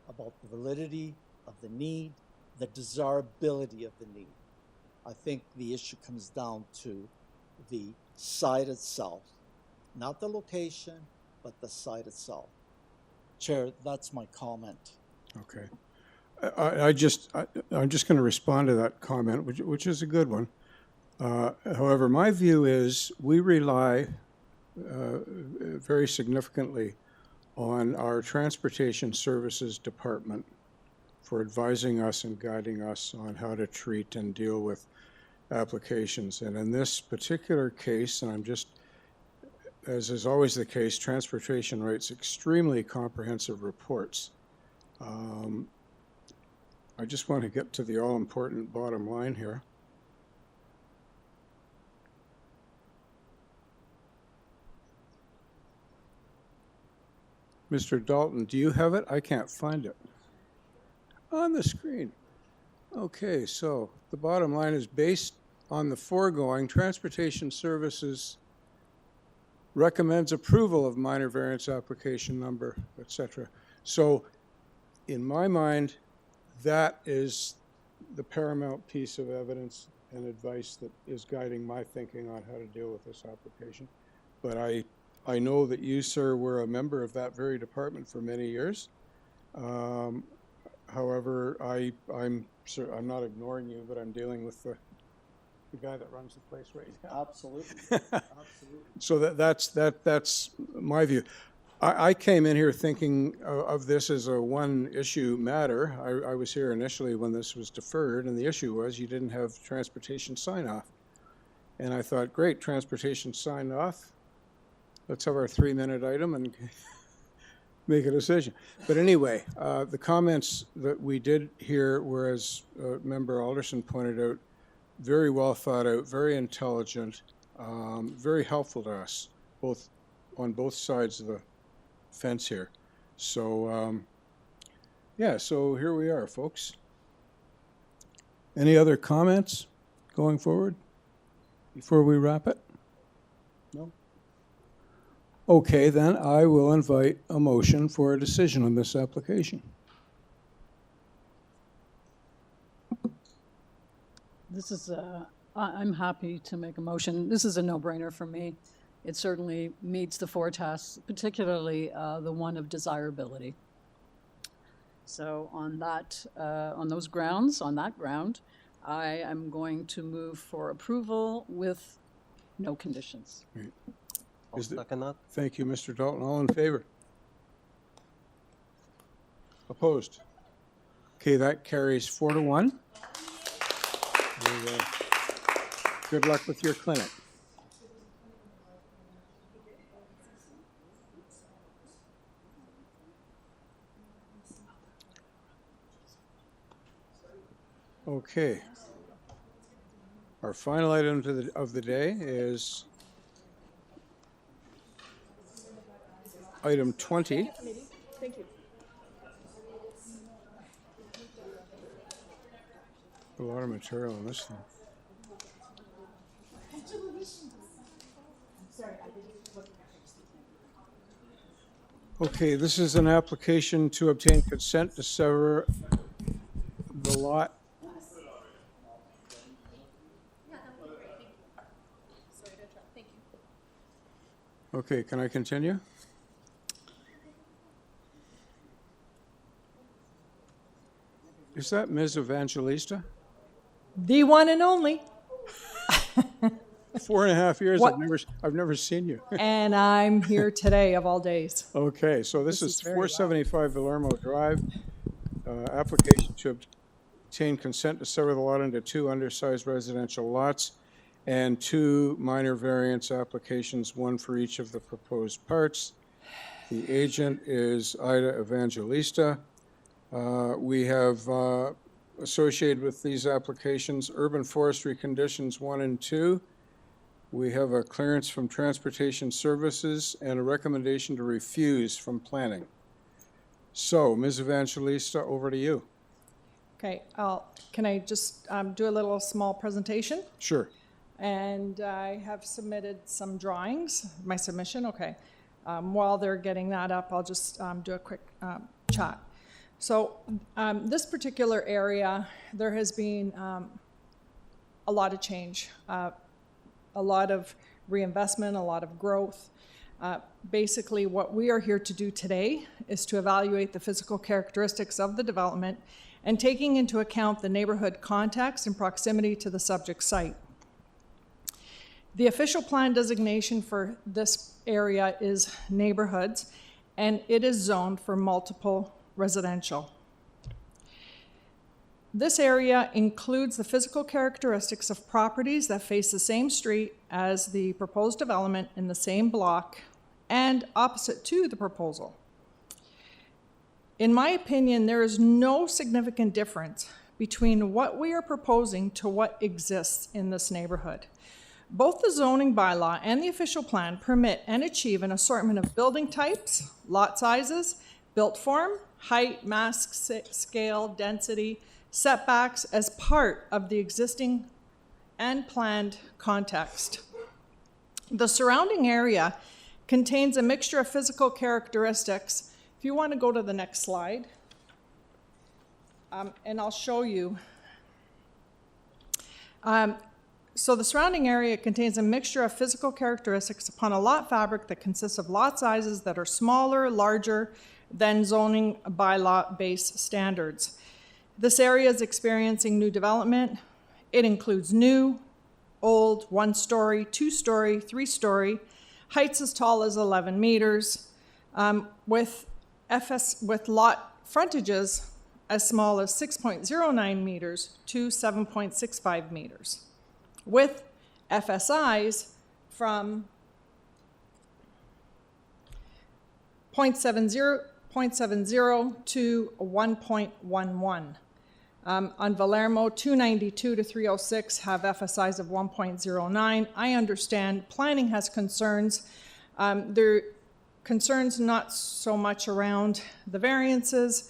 about the validity of the need, the desirability of the need. I think the issue comes down to the site itself, not the location, but the site itself. Chair, that's my comment. Okay. I'm just going to respond to that comment, which is a good one. However, my view is we rely very significantly on our Transportation Services Department for advising us and guiding us on how to treat and deal with applications. And in this particular case, and I'm just, as is always the case, transportation writes extremely comprehensive reports. I just want to get to the all-important bottom line here. Mr. Dalton, do you have it? I can't find it. On the screen. Okay, so the bottom line is based on the foregoing, Transportation Services recommends approval of minor variance application number, etc. So in my mind, that is the paramount piece of evidence and advice that is guiding my thinking on how to deal with this application. But I know that you, sir, were a member of that very department for many years. However, I'm not ignoring you, but I'm dealing with the guy that runs the place right now. Absolutely. Absolutely. So that's my view. I came in here thinking of this as a one-issue matter. I was here initially when this was deferred, and the issue was you didn't have transportation sign-off. And I thought, great, transportation signed off. Let's have our 3-minute item and make a decision. But anyway, the comments that we did hear were, as Member Alderson pointed out, very well thought out, very intelligent, very helpful to us, on both sides of the fence here. So, yeah, so here we are, folks. Any other comments going forward before we wrap it? No? Okay, then I will invite a motion for a decision on this application. This is I'm happy to make a motion. This is a no-brainer for me. It certainly meets the 4 tests, particularly the one of desirability. So on that, on that ground, I am going to move for approval with no conditions. Right. Thank you, Mr. Dalton. All in favor? Opposed? Okay, that carries 4-1. Good luck with your clinic. Okay. Our final item of the day is item 20. Thank you. A lot of material on this thing. Okay, this is an application to obtain consent to sever the lot. Okay, can I continue? Is that Ms. Evangelista? The one and only. 4.5 years, What? I've never seen you. And I'm here today of all days. Okay, so this is very 475 Valermo Drive. Application to obtain consent to sever the lot into 2 undersized residential lots and 2 minor variance applications, 1 for each of the proposed parts. The agent is Ida Evangelista. We have associated with these applications urban forestry conditions 1 and 2. We have a clearance from Transportation Services and a recommendation to refuse from planning. So, Ms. Evangelista, over to you. Okay, can I just do a little small presentation? Sure. And I have submitted some drawings, my submission, okay. While they're getting that up, I'll just do a quick chat. So this particular area, there has been a lot of change, a lot of reinvestment, a lot of growth. Basically, what we are here to do today is to evaluate the physical characteristics of the development and taking into account the neighborhood context and proximity to the subject site. The official plan designation for this area is neighborhoods, and it is zoned for multiple residential. This area includes the physical characteristics of properties that face the same street as the proposed development in the same block and opposite to the proposal. In my opinion, there is no significant difference between what we are proposing to what exists in this neighborhood. Both the zoning bylaw and the official plan permit and achieve an assortment of building types, lot sizes, built form, height, mass scale, density, setbacks as part of the existing and planned context. The surrounding area contains a mixture of physical characteristics. If you want to go to the next slide, and I'll show you. So the surrounding area contains a mixture of physical characteristics upon a lot fabric that consists of lot sizes that are smaller, larger than zoning bylaw base standards. This area is experiencing new development. It includes new, old, one-story, two-story, three-story, heights as tall as 11 meters, with lot frontages as small as 6.09 meters to 7.65 meters, with FSIs from 0.70 to 1.11. On VALERMO, 292 to 306 have FSIs of 1.09. I understand planning has concerns. There concerns not so much around the variances.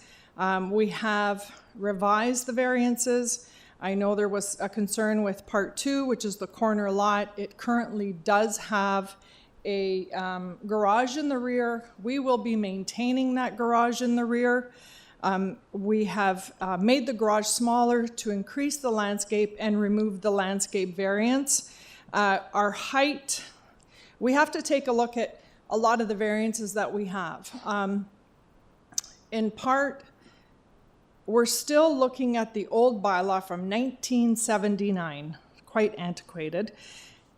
We have revised the variances. I know there was a concern with part 2, which is the corner lot. It currently does have a garage in the rear. We will be maintaining that garage in the rear. We have made the garage smaller to increase the landscape and remove the landscape variance. Our height, we have to take a look at a lot of the variances that we have. In part, we're still looking at the old bylaw from 1979, quite antiquated.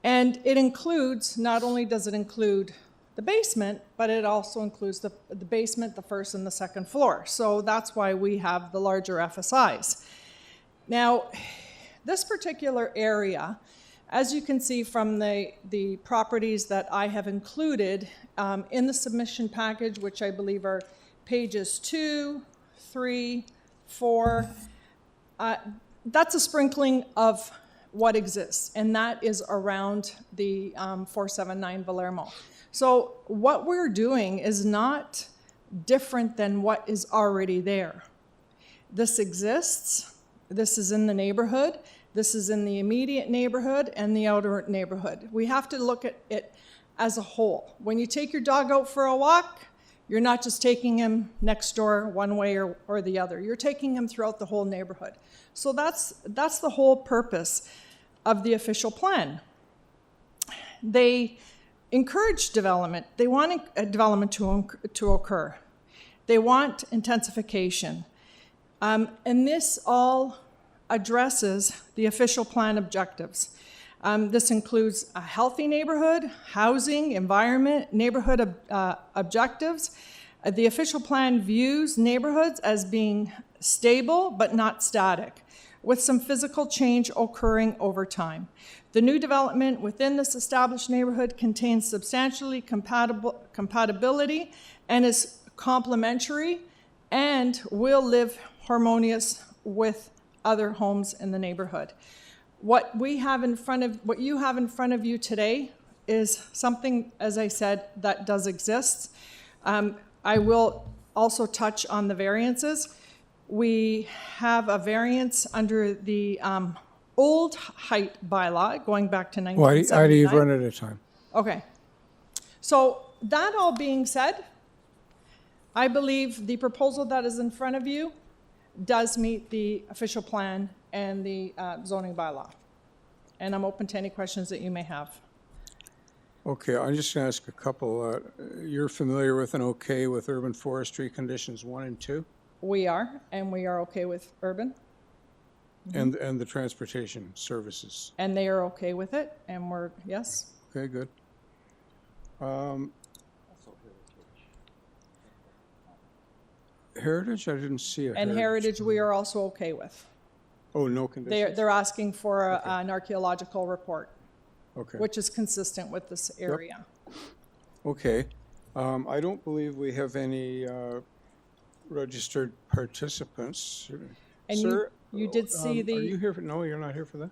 And it includes, not only does it include the basement, but it also includes the basement, the first and the second floor. So that's why we have the larger FSIs. Now, this particular area, as you can see from the properties that I have included in the submission package, which I believe are pages 2, 3, 4, that's a sprinkling of what exists, and that is around the 479 VALERMO. So what we're doing is not different than what is already there. This exists, this is in the neighborhood, this is in the immediate neighborhood and the outer neighborhood. We have to look at it as a whole. When you take your dog out for a walk, you're not just taking him next door one way or the other. You're taking him throughout the whole neighborhood. So that's the whole purpose of the official plan. They encourage development. They want development to occur. They want intensification. And this all addresses the official plan objectives. This includes a healthy neighborhood, housing, environment, neighborhood objectives. The official plan views neighborhoods as being stable but not static, with some physical change occurring over time. The new development within this established neighborhood contains substantially compatibility and is complementary and will live harmonious with other homes in the neighborhood. What you have in front of you today is something, as I said, that does exist. I will also touch on the variances. We have a variance under the old height bylaw going back to 1979. Why do you run at a time? Okay. So that all being said, I believe the proposal that is in front of you does meet the official plan and the zoning bylaw. And I'm open to any questions that you may have. Okay, I'm just going to ask a couple. You're familiar with an okay with urban forestry conditions 1 and 2? We are, and we are okay with urban. And the transportation services. And they are okay with it, and we're, yes. Okay, good. Heritage, I didn't see a And heritage we are also okay with. Oh, no conditions? They're asking for an archaeological report, Okay. which is consistent with this area. Okay. I don't believe we have any registered participants. And Sir, you did see the... Are you here for... No, you're not here for that?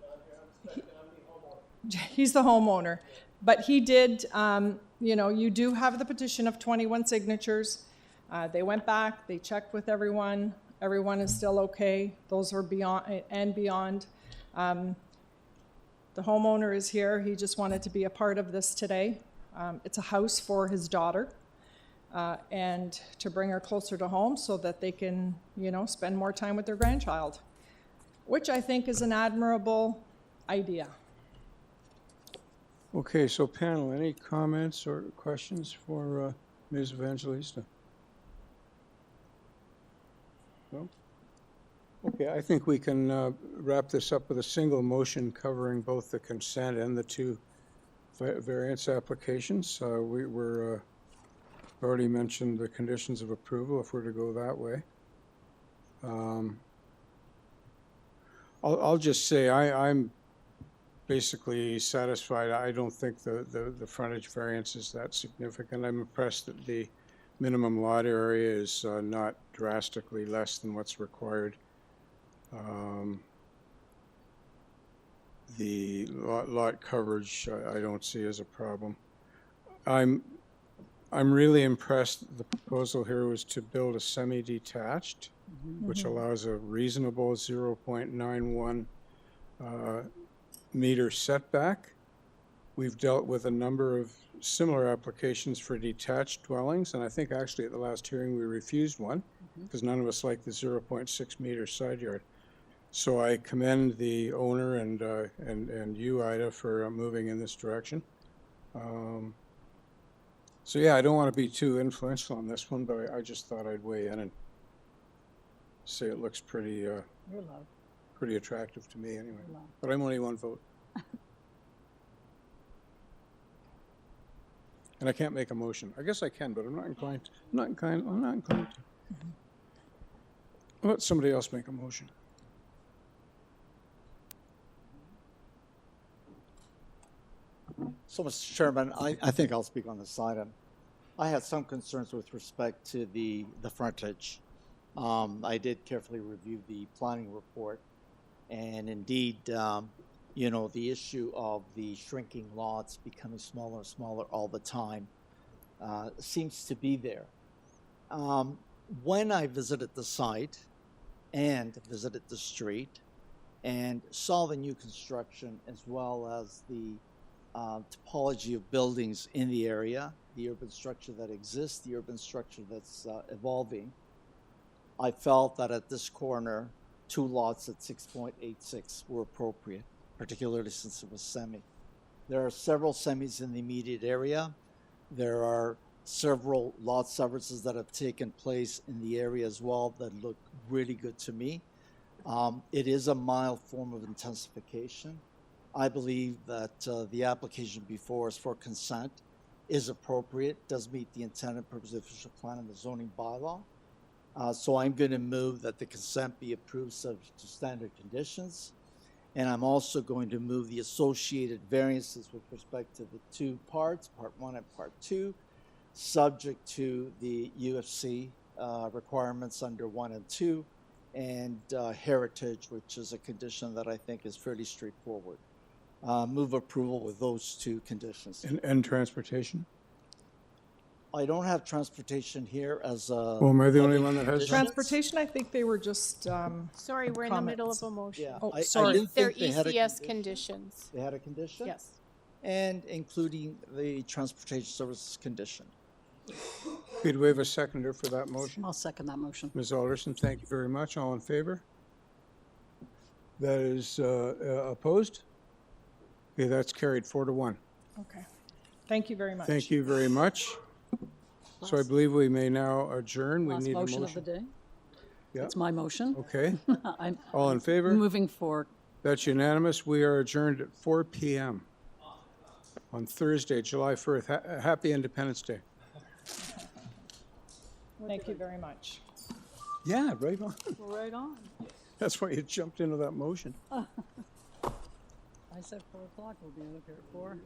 He's the homeowner. But he did, you know, you do have the petition of 21 signatures. They went back, they checked with everyone. Everyone is still okay. Those are beyond and beyond. The homeowner is here. He just wanted to be a part of this today. It's a house for his daughter and to bring her closer to home so that they can, you know, spend more time with their grandchild, which I think is an admirable idea. Okay, so panel, any comments or questions for Ms. Evangelista? No? Okay, I think we can wrap this up with a single motion covering both the consent and the two variance applications. We're already mentioned the conditions of approval if we're to go that way. I'll just say I'm basically satisfied. I don't think the frontage variance is that significant. I'm impressed that the minimum lot area is not drastically less than what's required. The lot coverage I don't see as a problem. I'm really impressed. The proposal here was to build a semi-detached, which allows a reasonable 0.91 meter setback. We've dealt with a number of similar applications for detached dwellings, and I think actually at the last hearing we refused one because none of us like the 0.6 meter side yard. So I commend the owner and you, Ida, for moving in this direction. So yeah, I don't want to be too influential on this one, but I just thought I'd weigh in and say it looks pretty pretty attractive to me anyway. But I'm only one vote. And I can't make a motion. I guess I can, but I'm not inclined to. I'm not inclined to. I'll let somebody else make a motion. So, Mr. Chairman, I think I'll speak on this item. I had some concerns with respect to the frontage. I did carefully review the planning report, and indeed, you know, the issue of the shrinking lots becoming smaller and smaller all the time seems to be there. When I visited the site and visited the street and saw the new construction as well as the topology of buildings in the area, the urban structure that exists, the urban structure that's evolving, I felt that at this corner, 2 lots at 6.86 were appropriate, particularly since it was semi. There are several semis in the immediate area. There are several lot services that have taken place in the area as well that look really good to me. It is a mild form of intensification. I believe that the application before us for consent is appropriate, does meet the intent and purpose of the official plan and the zoning bylaw. So I'm going to move that the consent be approved subject to standard conditions. And I'm also going to move the associated variances with respect to the 2 parts, Part 1 and Part 2, subject to the UFC requirements under 1 and 2, and heritage, which is a condition that I think is fairly straightforward. Move approval with those 2 conditions. And transportation? I don't have transportation here as a... Well, am I the only one that has transportation? I think they were just Sorry, we're in the middle of a motion. Yeah, Oh, I sorry. didn't They're think they had a ECS condition. conditions. They had a condition? Yes. And including the transportation services condition. Okay, do we have a seconder for that motion? I'll second that motion. Ms. Alderson, thank you very much. All in favor? That is opposed? Okay, that's carried 4-1. Okay. Thank you very much. Thank you very much. So I believe we may now adjourn. We Last need a motion motion. of the day. Yeah. That's my motion. Okay. I'm All in favor? moving for. That's unanimous. We are adjourned at 4 p.m. on Thursday, July 1st. Happy Independence Day. Thank you very much. Yeah, right on. Right on. That's why you jumped into that motion. I said 4 o'clock. We'll be up here at 4.